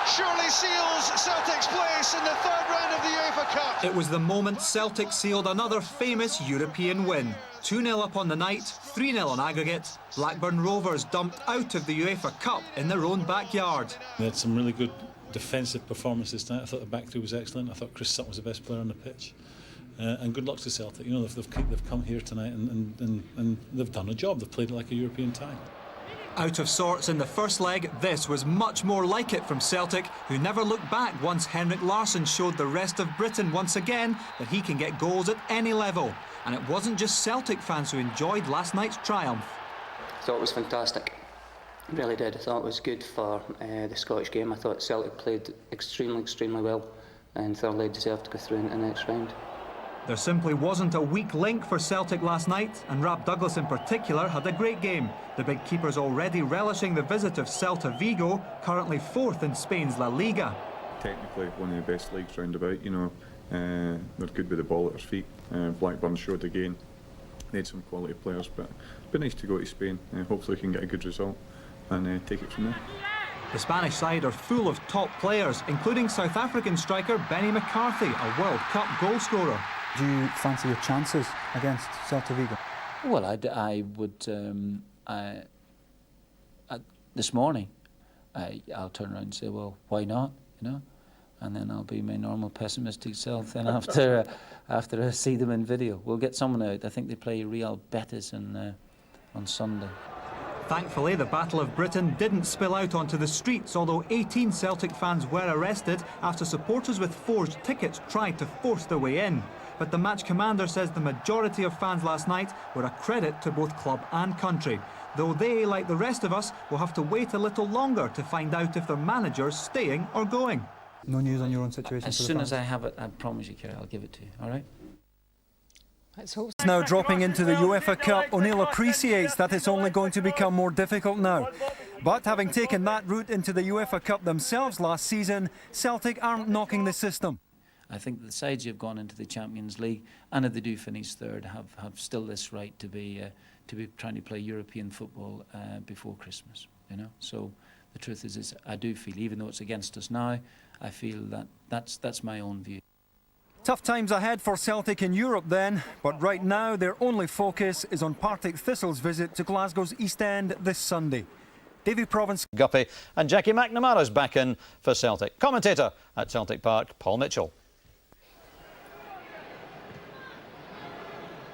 surely seals Celtic's place in the third round of the UEFA Cup. It was the moment Celtic sealed another famous European win. 2-0 up on the night, 3-0 on aggregate. Blackburn Rovers dumped out of the UEFA Cup in their own backyard. They had some really good defensive performances tonight. I thought the back three was excellent. I thought Chris Sutton was the best player on the pitch. And good luck to Celtic. You know, they've come here tonight and they've done a job. They've played it like a European tie. Out of sorts in the first leg, this was much more like it from Celtic, who never looked back once Henrik Larsson showed the rest of Britain once again that he can get goals at any level. And it wasn't just Celtic fans who enjoyed last night's triumph. I thought it was fantastic. I really did. I thought it was good for the Scottish game. I thought Celtic played extremely well and thoroughly deserved to go through in the next round. There simply wasn't a weak link for Celtic last night, and Rab Douglas in particular had a great game. The big keeper's already relishing the visit of Celta Vigo, currently 4th in Spain's La Liga. Technically one of the best leagues round about, you know. They're good with the ball at their feet. Blackburn showed again they had some quality players, but it'd be nice to go to Spain. Hopefully we can get a good result and take it from there. The Spanish side are full of top players, including South African striker Benny McCarthy, a World Cup goalscorer. Do you fancy your chances against Celta Vigo? Well, I would. This morning, I'll turn around and say, well, why not? You know, and then I'll be my normal pessimistic self. Then after I see them in video, we'll get someone out. I think they play Real Betis on Sunday. Thankfully, the Battle of Britain didn't spill out onto the streets, although 18 Celtic fans were arrested after supporters with forged tickets tried to force their way in. But the match commander says the majority of fans last night were a credit to both club and country, though they, like the rest of us, will have to wait a little longer to find out if their manager's staying or going. No news on your own situation? As soon as I have it, I promise you, Kerry, I'll give it to you, all right? Now dropping into the UEFA Cup, O'Neill appreciates that it's only going to become more difficult now. But having taken that route into the UEFA Cup themselves last season, Celtic aren't knocking the system. I think the sides who've gone into the Champions League, and if they do finish third, have still this right to be trying to play European football before Christmas. You know, so the truth is I do feel, even though it's against us now, I feel that's my own view. Tough times ahead for Celtic in Europe then, but right now their only focus is on Partick Thistle's visit to Glasgow's East End this Sunday. Davy Province, Guppy and Jackie McNamara's back in for Celtic. Commentator at Celtic Park, Paul Mitchell.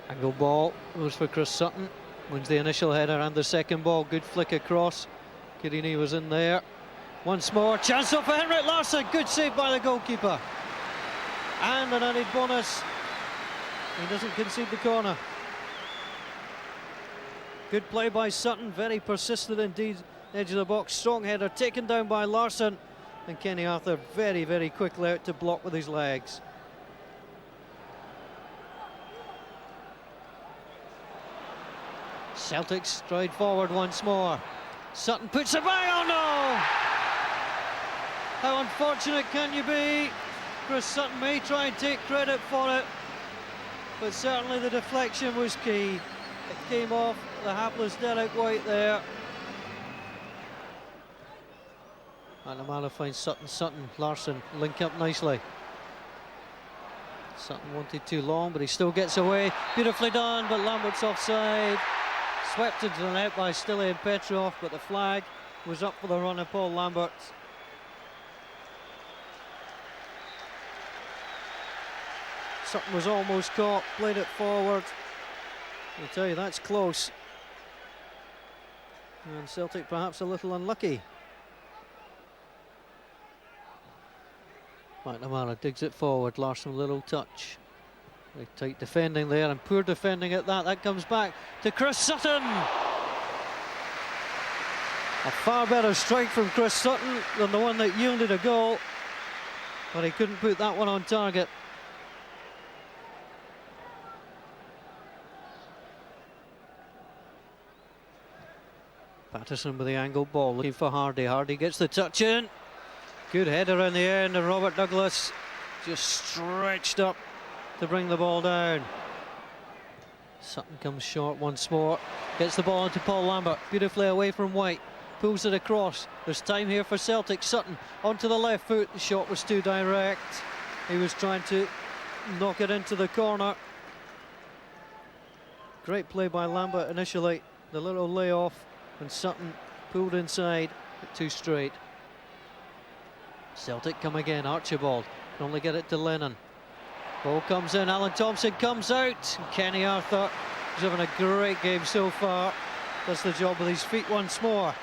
Angle ball goes for Chris Sutton, wins the initial header and the second ball. Good flick across. Kirini was in there. Once more, chance up for Henrik Larsson. Good save by the goalkeeper. And an added bonus. He doesn't concede the corner. Good play by Sutton, very persistent indeed. Edge of the box, strong header taken down by Larsson. And Kenny Arthur very quickly out to block with his legs. Celtic stride forward once more. Sutton puts it by, oh no! How unfortunate can you be? Chris Sutton may try and take credit for it, but certainly the deflection was key. It came off the hapless Derek White there. McNamara finds Sutton, Larsson link up nicely. Sutton wanted too long, but he still gets away. Beautifully done, but Lambert's offside. Swept into the net by Stille and Petrov, but the flag was up for the run of Paul Lambert. Sutton was almost caught, played it forward. I'll tell you, that's close. And Celtic perhaps a little unlucky. McNamara digs it forward, Larsson a little touch. Very tight defending there and poor defending at that. That comes back to Chris Sutton. A far better strike from Chris Sutton than the one that yielded a goal. But he couldn't put that one on target. Patterson with the angled ball, looking for Hardy. Hardy gets the touch in. Good header in the end, and Robert Douglas just stretched up to bring the ball down. Sutton comes short once more. Gets the ball into Paul Lambert. Beautifully away from White. Pulls it across. There's time here for Celtic. Sutton onto the left foot. The shot was too direct. He was trying to knock it into the corner. Great play by Lambert initially. The little layoff. And Sutton pulled inside, but too straight. Celtic come again, Archibald can only get it to Lennon. Ball comes in, Alan Thompson comes out. Kenny Arthur is having a great game so far. Does the job with his feet once more.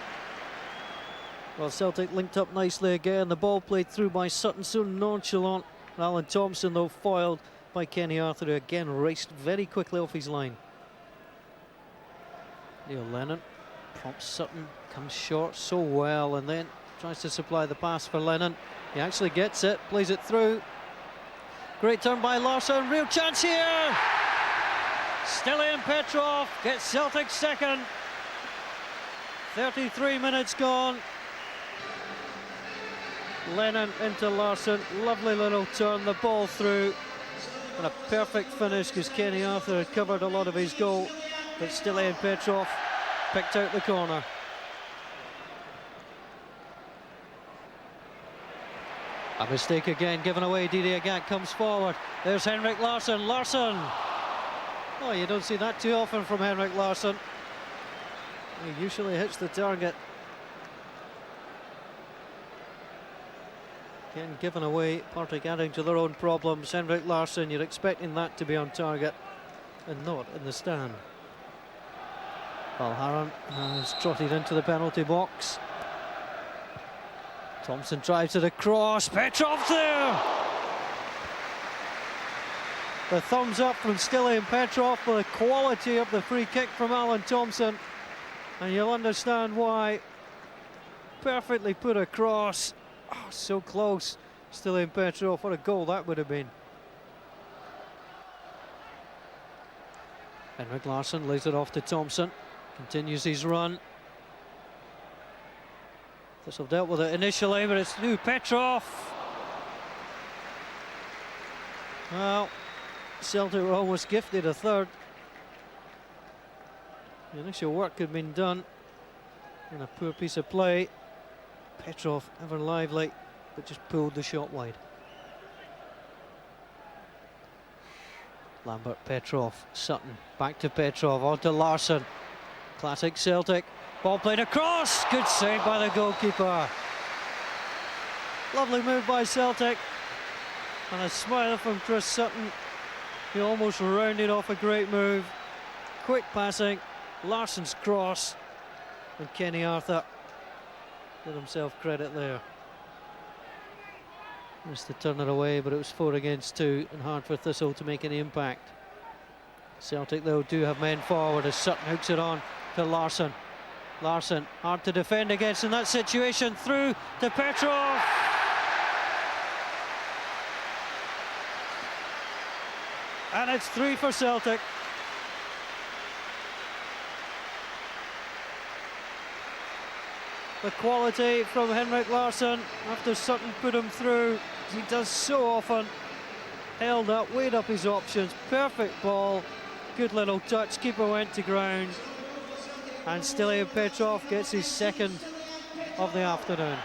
Well, Celtic linked up nicely again. The ball played through by Sutton, so nonchalant. Alan Thompson, though, foiled by Kenny Arthur, who again raced very quickly off his line. Neil Lennon prompts Sutton, comes short so well, and then tries to supply the pass for Lennon. He actually gets it, plays it through. Great turn by Larsson, real chance here! Stilian Petrov gets Celtic second. 33 minutes gone. Lennon into Larsson, lovely little turn, the ball through, and a perfect finish because Kenny Arthur had covered a lot of his goal, but Stilian Petrov picked out the corner. A mistake again given away. Didier Gant comes forward. There's Henrik Larsson. Larsson! Oh, you don't see that too often from Henrik Larsson. He usually hits the target. Again, given away. Partick adding to their own problems. Henrik Larsson, you're expecting that to be on target and not in the stand. Valharan has trotted into the penalty box. Thompson drives it across. Petrov there! The thumbs up from Stilian Petrov for the quality of the free kick from Alan Thompson. And you'll understand why. Perfectly put across. Oh, so close. Stilian Petrov, what a goal that would have been. Henrik Larsson lays it off to Thompson. Continues his run. Thistle dealt with it initially, but it's new Petrov. Well, Celtic were almost gifted a third. The initial work had been done, and a poor piece of play. Petrov, ever lively, but just pulled the shot wide. Lambert, Petrov, Sutton, back to Petrov, on to Larsson. Classic Celtic. Ball played across, good save by the goalkeeper. Lovely move by Celtic. And a smile from Chris Sutton. He almost rounded off a great move. Quick passing, Larsson's cross, and Kenny Arthur did himself credit there. Missed to turn it away, but it was 4 against 2 and hard for Thistle to make any impact. Celtic, though, do have men forward as Sutton hooks it on to Larsson. Larsson, hard to defend against in that situation, through to Petrov. And it's 3 for Celtic. The quality from Henrik Larsson after Sutton put him through, as he does so often. Held up, weighed up his options, perfect ball, good little touch, keeper went to ground. And Stilian Petrov gets his second of the afternoon.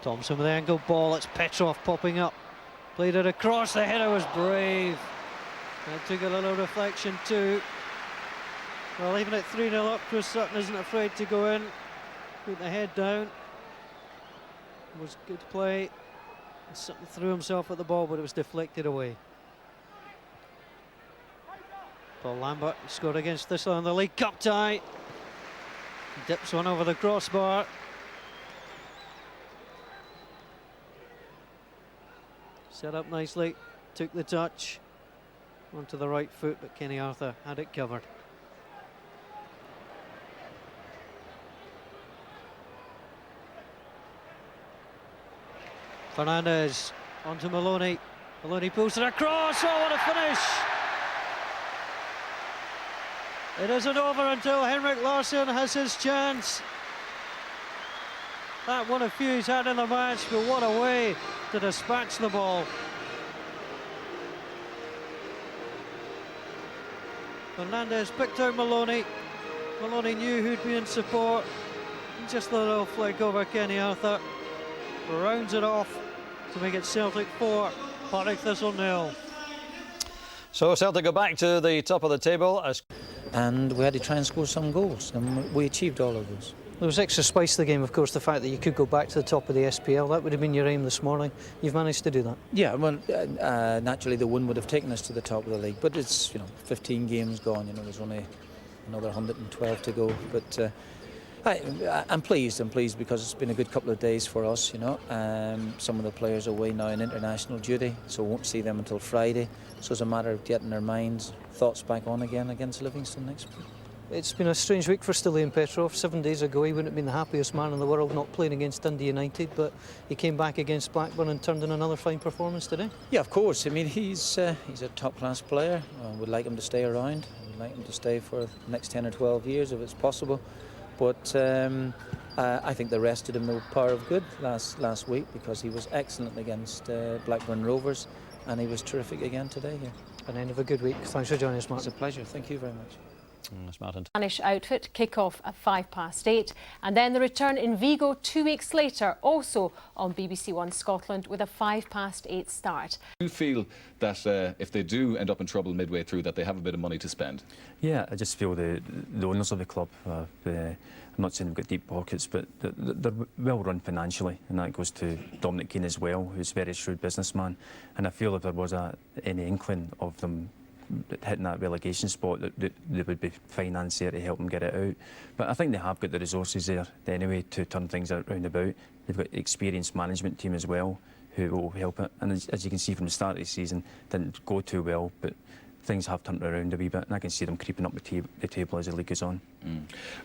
Thompson with the angled ball, it's Petrov popping up. Played it across, the header was brave. And took a little reflection too. Well, even at 3-0 up, Chris Sutton isn't afraid to go in. Put the head down. It was good play. Sutton threw himself at the ball, but it was deflected away. Paul Lambert scored against Thistle in the League Cup tie. Dips one over the crossbar. Set up nicely, took the touch onto the right foot, but Kenny Arthur had it covered. Fernandez onto Maloney. Maloney pulls it across. Oh, what a finish! It isn't over until Henrik Larsson has his chance. That one of few he's had in the match, but what a way to dispatch the ball. Fernandez picked out Maloney. Maloney knew who'd be in support. Just a little flick over Kenny Arthur. Rounds it off to make it Celtic 4, Partick Thistle 0. So Celtic go back to the top of the table. And we had to try and score some goals, and we achieved all of those. There was extra spice to the game, of course, the fact that you could go back to the top of the SPL. That would have been your aim this morning. You've managed to do that. Yeah, well, naturally the win would have taken us to the top of the league, but it's 15 games gone. There's only another 112 to go. But I'm pleased. I'm pleased because it's been a good couple of days for us. Some of the players are away now in international duty, so we won't see them until Friday. So it's a matter of getting their minds, thoughts back on again against Livingston next week. It's been a strange week for Stilian Petrov. 7 days ago he wouldn't have been the happiest man in the world not playing against Dundee United, but he came back against Blackburn and turned in another fine performance today. Yeah, of course. I mean, he's a top-class player. We'd like him to stay around. We'd like him to stay for the next 10 or 12 years if it's possible. But I think they rested him the power of good last week because he was excellent against Blackburn Rovers, and he was terrific again today here. An end of a good week. Thanks for joining us, Martin. It's a pleasure. Thank you very much. Spanish outfit kick-off at 8:05, and then the return in Vigo 2 weeks later, also on BBC One Scotland, with a 8:05 start. Do you feel that if they do end up in trouble midway through, that they have a bit of money to spend? Yeah, I just feel the owners of the club, I'm not saying they've got deep pockets, but they're well run financially, and that goes to Dominic Keane as well, who's a very shrewd businessman. And I feel if there was any inkling of them hitting that relegation spot, that there would be finance there to help them get it out. But I think they have got the resources there anyway to turn things around about. They've got an experienced management team as well who will help it. And as you can see from the start of the season, didn't go too well, but things have turned around a wee bit, and I can see them creeping up the table as the league goes on.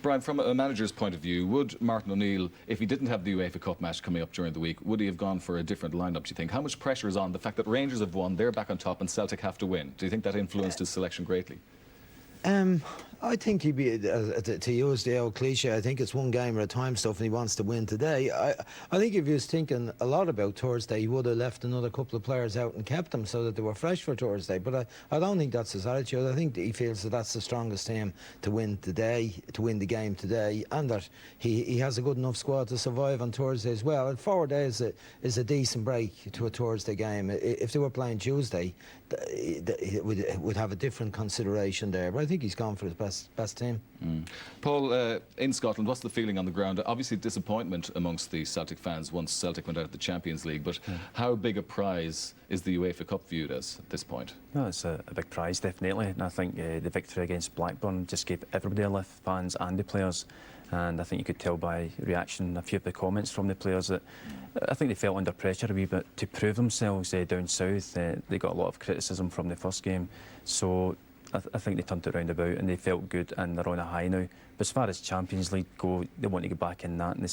Brian, from a manager's point of view, would Martin O'Neill, if he didn't have the UEFA Cup match coming up during the week, would he have gone for a different lineup, do you think? How much pressure is on the fact that Rangers have won, they're back on top, and Celtic have to win? Do you think that influenced his selection greatly? I think he'd be, to use the old cliche, I think it's one game at a time stuff and he wants to win today. I think if he was thinking a lot about Thursday, he would have left another couple of players out and kept them so that they were fresh for Thursday. But I don't think that's his attitude. I think that he feels that that's the strongest team to win today, to win the game today, and that he has a good enough squad to survive on Thursday as well. And 4 days is a decent break to a Thursday game. If they were playing Tuesday, it would have a different consideration there. But I think he's gone for his best team. Paul, in Scotland, what's the feeling on the ground? Obviously disappointment amongst the Celtic fans once Celtic went out of the Champions League, but how big a prize is the UEFA Cup viewed as at this point? No, it's a big prize, definitely, and I think the victory against Blackburn just gave everybody a lift, fans and the players. And I think you could tell by reaction, a few of the comments from the players, that I think they felt under pressure a wee bit to prove themselves down south. They got a lot of criticism from the first game, so I think they turned it round about and they felt good and they're on a high now. But as far as Champions League go, they want to get back in that, and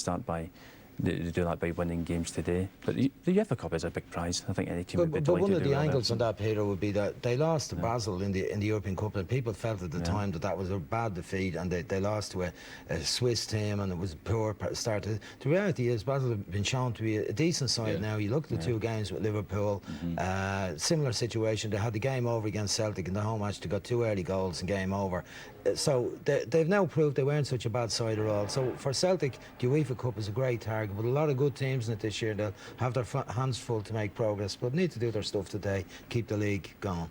they do that by winning games today. But the UEFA Cup is a big prize. I think any team would be delighted to do. But one of the angles on that, Peter, would be that they lost to Basel in the European Cup, and people felt at the time that was a bad defeat, and they lost to a Swiss team, and it was a poor start. The reality is Basel have been shown to be a decent side now. You look at the two games with Liverpool, similar situation. They had the game over against Celtic in the home match. They got 2 early goals and game over. So they've now proved they weren't such a bad side at all. So for Celtic, the UEFA Cup is a great target, but a lot of good teams in it this year. They'll have their hands full to make progress, but need to do their stuff today, keep the league going.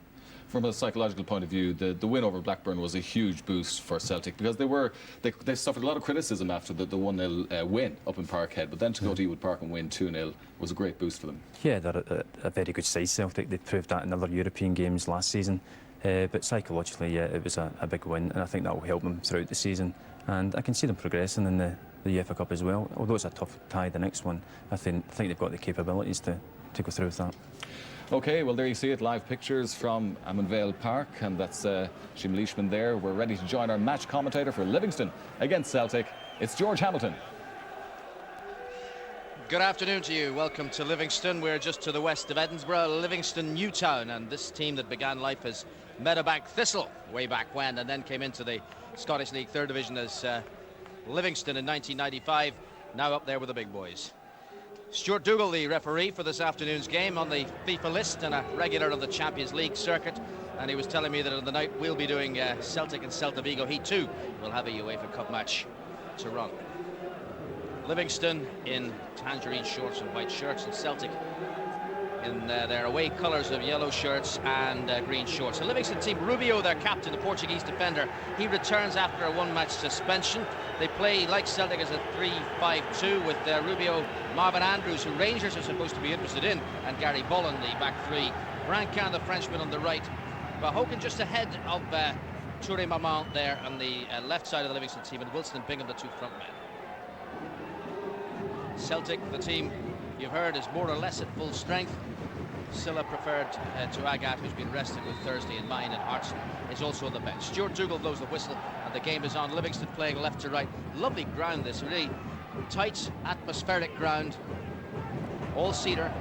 From a psychological point of view, the win over Blackburn was a huge boost for Celtic, because they suffered a lot of criticism after the 1-0 win up in Parkhead, but then to go to Ewood Park and win 2-0 was a great boost for them. Yeah, they're a very good side, Celtic. They proved that in other European games last season. But psychologically, yeah, it was a big win, and I think that will help them throughout the season. And I can see them progressing in the UEFA Cup as well. Although it's a tough tie, the next one, I think they've got the capabilities to go through with that. OK, well, there you see it, live pictures from Ammanvale Park, and that's Jim Leishman there. We're ready to join our match commentator for Livingston against Celtic. It's George Hamilton. Good afternoon to you. Welcome to Livingston. We're just to the west of Edinburgh, Livingston Newtown, and this team that began life as Meadowbank Thistle way back when, and then came into the Scottish League Third Division as Livingston in 1995, now up there with the big boys. Stuart Dougal, the referee for this afternoon's game, on the FIFA list and a regular on the Champions League circuit, and he was telling me that on the night we'll be doing Celtic and Celta Vigo, he too will have a UEFA Cup match to run. Livingston in tangerine shorts and white shirts, and Celtic in their away colours of yellow shirts and green shorts. The Livingston team, Rubio, their captain, the Portuguese defender, he returns after a one-match suspension. They play, like Celtic, as a 3-5-2 with Rubio, Marvin Andrews, who Rangers are supposed to be interested in, and Gary Bollan, the back three. Brancan, the Frenchman, on the right. Hogan just ahead of Touré Maman there on the left side of the Livingston team, and Wilson and Bingham, the two front men. Celtic, the team you've heard, is more or less at full strength. Silla preferred to Agat, who's been rested with Thursday in mind, and Hartson is also on the bench. Stuart Dougal blows the whistle and the game is on. Livingston playing left to right. Lovely ground, this really tight, atmospheric ground. All cedar,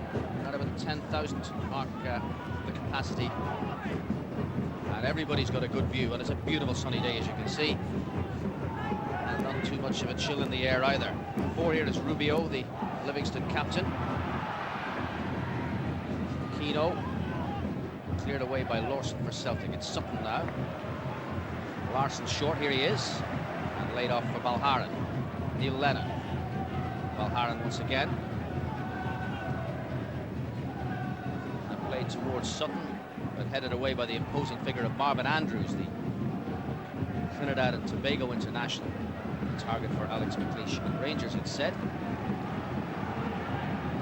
at about 10,000 mark the capacity. And everybody's got a good view, and it's a beautiful sunny day, as you can see. And not too much of a chill in the air either. Four here is Rubio, the Livingston captain. Keno cleared away by Lawson for Celtic. It's Sutton now. Larson short, here he is, and laid off for Balharan. Neil Lennon. Balharan once again. And played towards Sutton, but headed away by the imposing figure of Marvin Andrews, the Trinidad and Tobago international. Target for Alex McLeish. And Rangers, it said.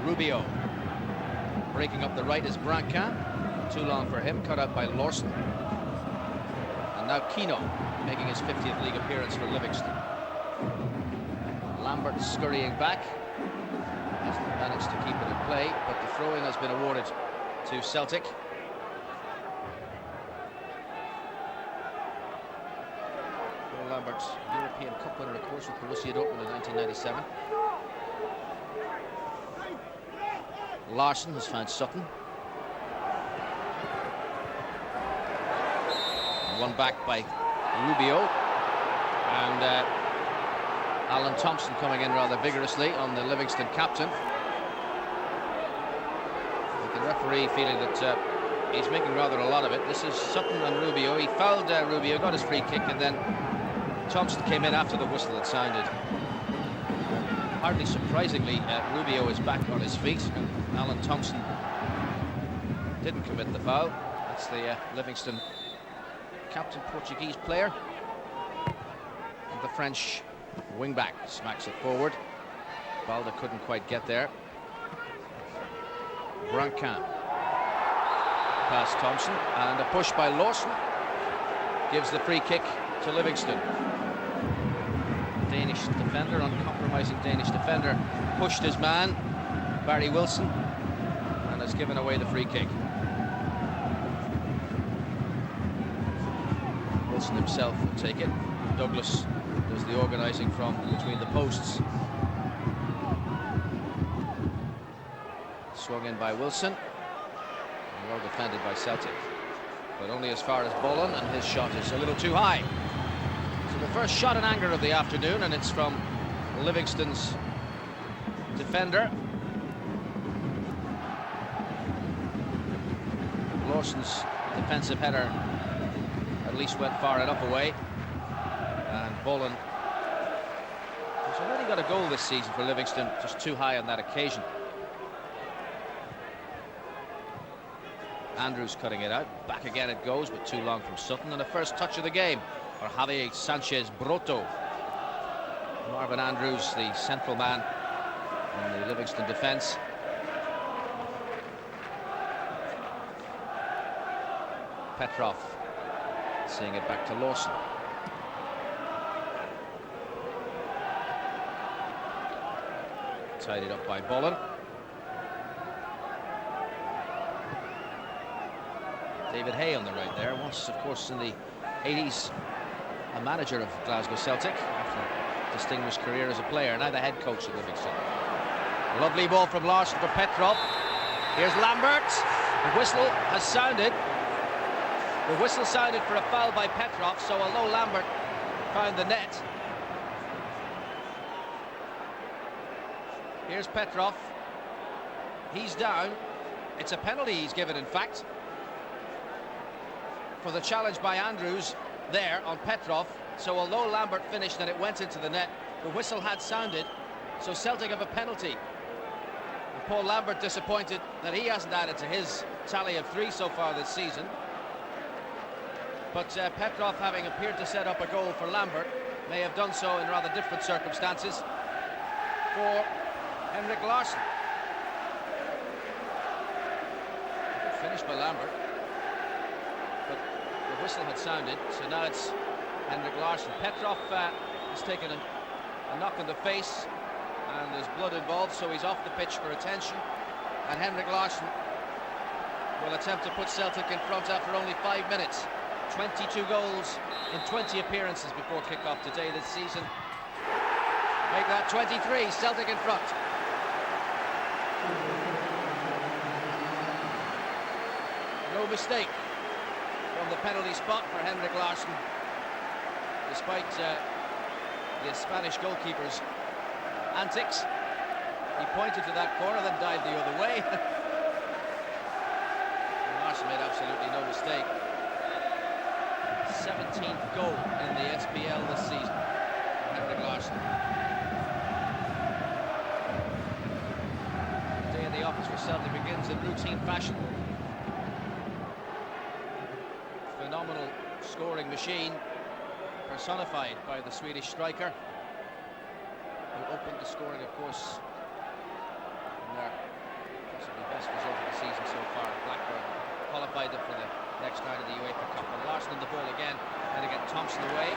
Rubio breaking up the right is Brancan. Too long for him, cut out by Lawson. And now Keno making his 50th league appearance for Livingston. Lambert scurrying back. Hasn't managed to keep it in play, but the throw-in has been awarded to Celtic. Paul Lambert, European Cup winner, of course, with Borussia Dortmund in 1997. Larson has found Sutton. One back by Rubio. And Alan Thompson coming in rather vigorously on the Livingston captain. With the referee feeling that he's making rather a lot of it. This is Sutton and Rubio. He fouled Rubio, got his free kick, and then Thompson came in after the whistle had sounded. Hardly surprisingly, Rubio is back on his feet, and Alan Thompson didn't commit the foul. That's the Livingston captain, Portuguese player. And the French wing-back smacks it forward. Balda couldn't quite get there. Brancan. Past Thompson, and a push by Lawson. Gives the free kick to Livingston. Danish defender, uncompromising Danish defender, pushed his man, Barry Wilson, and has given away the free kick. Wilson himself will take it. Douglas does the organising from between the posts. Swung in by Wilson, and well defended by Celtic, but only as far as Bollan, and his shot is a little too high. So the first shot in anger of the afternoon, and it's from Livingston's defender. Lawson's defensive header at least went far enough away, and Bollan has already got a goal this season for Livingston, just too high on that occasion. Andrews cutting it out, back again it goes, but too long from Sutton, and the first touch of the game for Javier Sanchez Broto. Marvin Andrews, the central man in the Livingston defence. Petrov seeing it back to Lawson. Tidied up by Bollan. David Hay on the right there, once of course in the 80s a manager of Glasgow Celtic after a distinguished career as a player, now the head coach of Livingston. Lovely ball from Larson for Petrov. Here's Lambert. The whistle has sounded. The whistle sounded for a foul by Petrov, so although Lambert found the net, here's Petrov. He's down. It's a penalty he's given, in fact, for the challenge by Andrews there on Petrov. So although Lambert finished and it went into the net, the whistle had sounded, So Celtic have a penalty. And Paul Lambert disappointed that he hasn't added to his tally of 3 so far this season. But Petrov, having appeared to set up a goal for Lambert, may have done so in rather different circumstances for Henrik Larsson. Good finish by Lambert, but the whistle had sounded, so now it's Henrik Larsson. Petrov has taken a knock in the face, and there's blood involved, so he's off the pitch for attention. And Henrik Larsson will attempt to put Celtic in front after only 5 minutes. 22 goals in 20 appearances before kick-off today this season. Make that 23, Celtic in front. No mistake from the penalty spot for Henrik Larsson, despite the Spanish goalkeeper's antics. He pointed to that corner, then dived the other way. Larsson made absolutely no mistake. 17th goal in the SPL this season for Henrik Larsson. The day in the office for Celtic begins in routine fashion. Phenomenal scoring machine, personified by the Swedish striker, who opened the scoring, of course, in their possibly best result of the season so far. Blackburn qualified them for the next round of the UEFA Cup. And Larsson on the ball again, and to get Thompson away.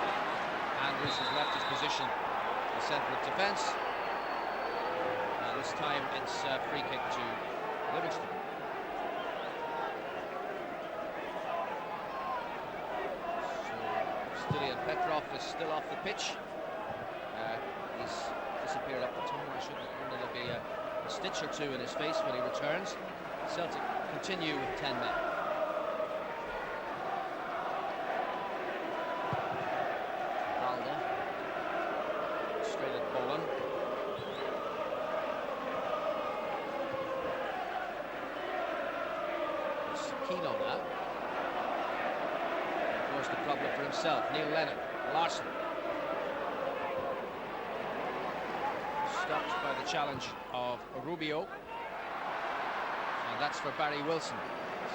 Andrews has left his position in centre of defence. This time it's a free kick to Livingston. So Stilian Petrov is still off the pitch. He's disappeared up the tunnel. I shouldn't wonder there'll be a stitch or two in his face when he returns. Celtic continue with 10 men. Straight at Boland. He's keen on that. Of course, the problem for himself. Neil Lennon, Larsson. Stopped by the challenge of Rubio. And that's for Barry Wilson.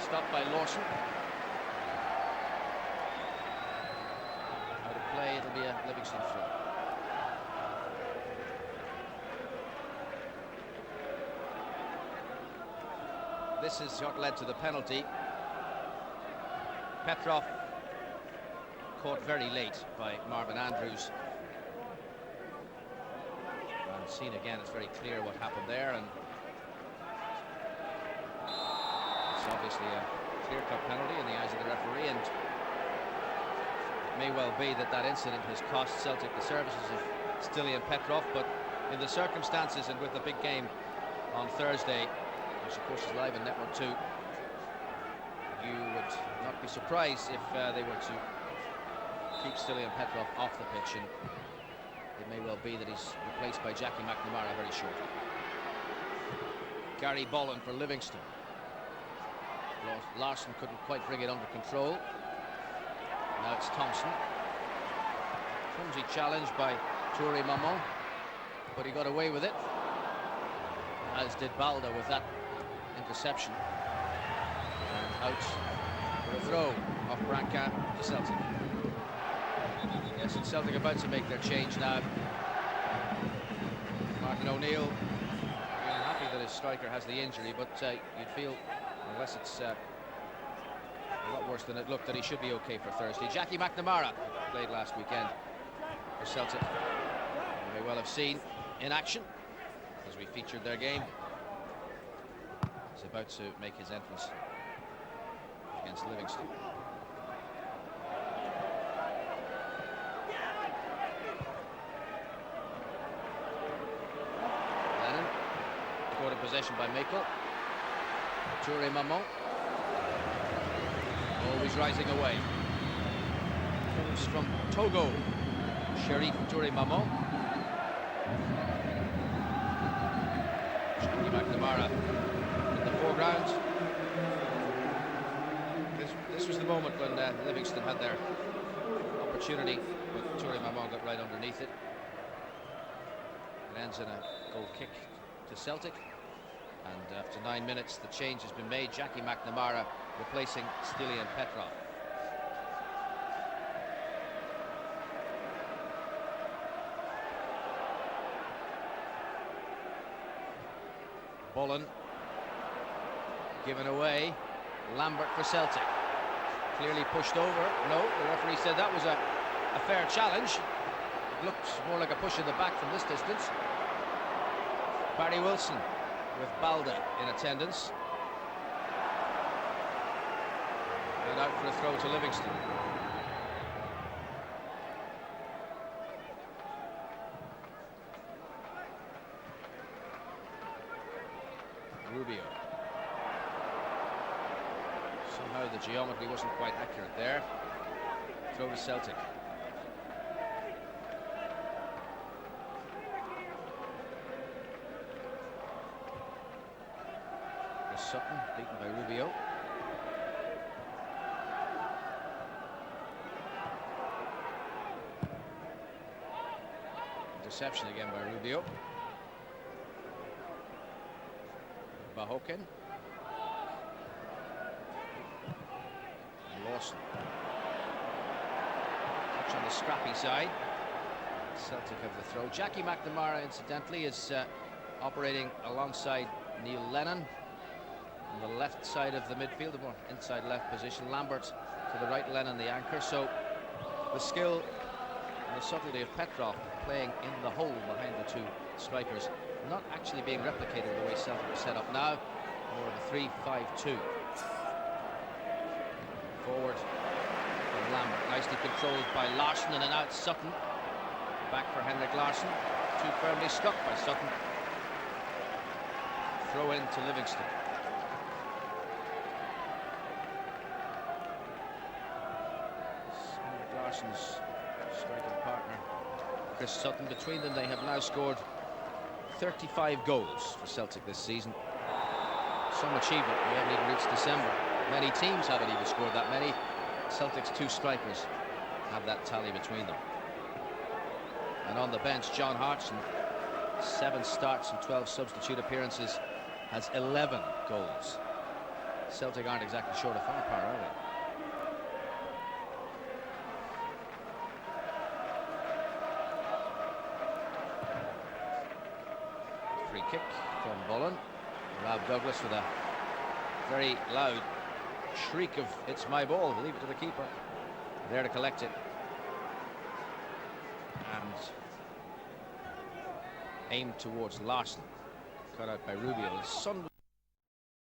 Stopped by Lawson. Out of play, it'll be a Livingston throw. This is what led to the penalty. Petrov caught very late by Marvin Andrews. And seen again, it's very clear what happened there, and it's obviously a clear-cut penalty in the eyes of the referee, and it may well be that that incident has cost Celtic the services of Stilian Petrov, but in the circumstances and with the big game on Thursday, which of course is live on Network 2, you would not be surprised if they were to keep Stilian Petrov off the pitch, and it may well be that he's replaced by Jackie McNamara very shortly. Gary Boland for Livingston. Larsson couldn't quite bring it under control. Now it's Thompson. Clumsy challenge by Toure Mamon, but he got away with it, as did Balda with that interception. And out for a throw off Branca to Celtic. Yes, it's Celtic about to make their change now. Martin O'Neill happy that his striker has the injury, but you'd feel, unless it's a lot worse than it looked, that he should be okay for Thursday. Jackie McNamara played last weekend for Celtic. You may well have seen in action as we featured their game. He's about to make his entrance against Livingston. Lennon caught in possession by Michael. Toure Mamon always rising away. Comes from Togo. Sharif Toure Mamon. Jackie McNamara in the foreground. This was the moment when Livingston had their opportunity, but Toure Mamon got right underneath it. It ends in a goal kick to Celtic. And after 9 minutes, the change has been made. Jackie McNamara replacing Stilian Petrov. Bullen given away. Lambert for Celtic. Clearly pushed over. No, the referee said that was a fair challenge. It looked more like a push in the back from this distance. Barry Wilson with Balda in attendance. And out for a throw to Livingston. Rubio. Somehow the geometry wasn't quite accurate there. Throw to Celtic. Chris Sutton beaten by Rubio. Interception again by Rubio. Bahoken. And Lawson. Touch on the scrappy side. Celtic have the throw. Jackie McNamara, incidentally, is operating alongside Neil Lennon on the left side of the midfield, the more inside left position. Lambert to the right, Lennon the anchor. So the skill and the subtlety of Petrov playing in the hole behind the two strikers not actually being replicated the way Celtic are set up now. More of a 3-5-2. Forward from Lambert, nicely controlled by Larsson, and then out Sutton. Back for Henrik Larsson. Too firmly stuck by Sutton. Throw in to Livingston. Henrik Larsson's striking partner, Chris Sutton. Between them, they have now scored 35 goals for Celtic this season. Some achievement. We haven't even reached December. Many teams haven't even scored that many. Celtic's two strikers have that tally between them. And on the bench, John Hartson, 7 starts and 12 substitute appearances, has 11 goals. Celtic aren't exactly short of firepower, are they? Free kick from Bullen. Rob Douglas with a very loud shriek of "It's my ball," leave it to the keeper. There to collect it. And aimed towards Larsson. Cut out by Rubio. His son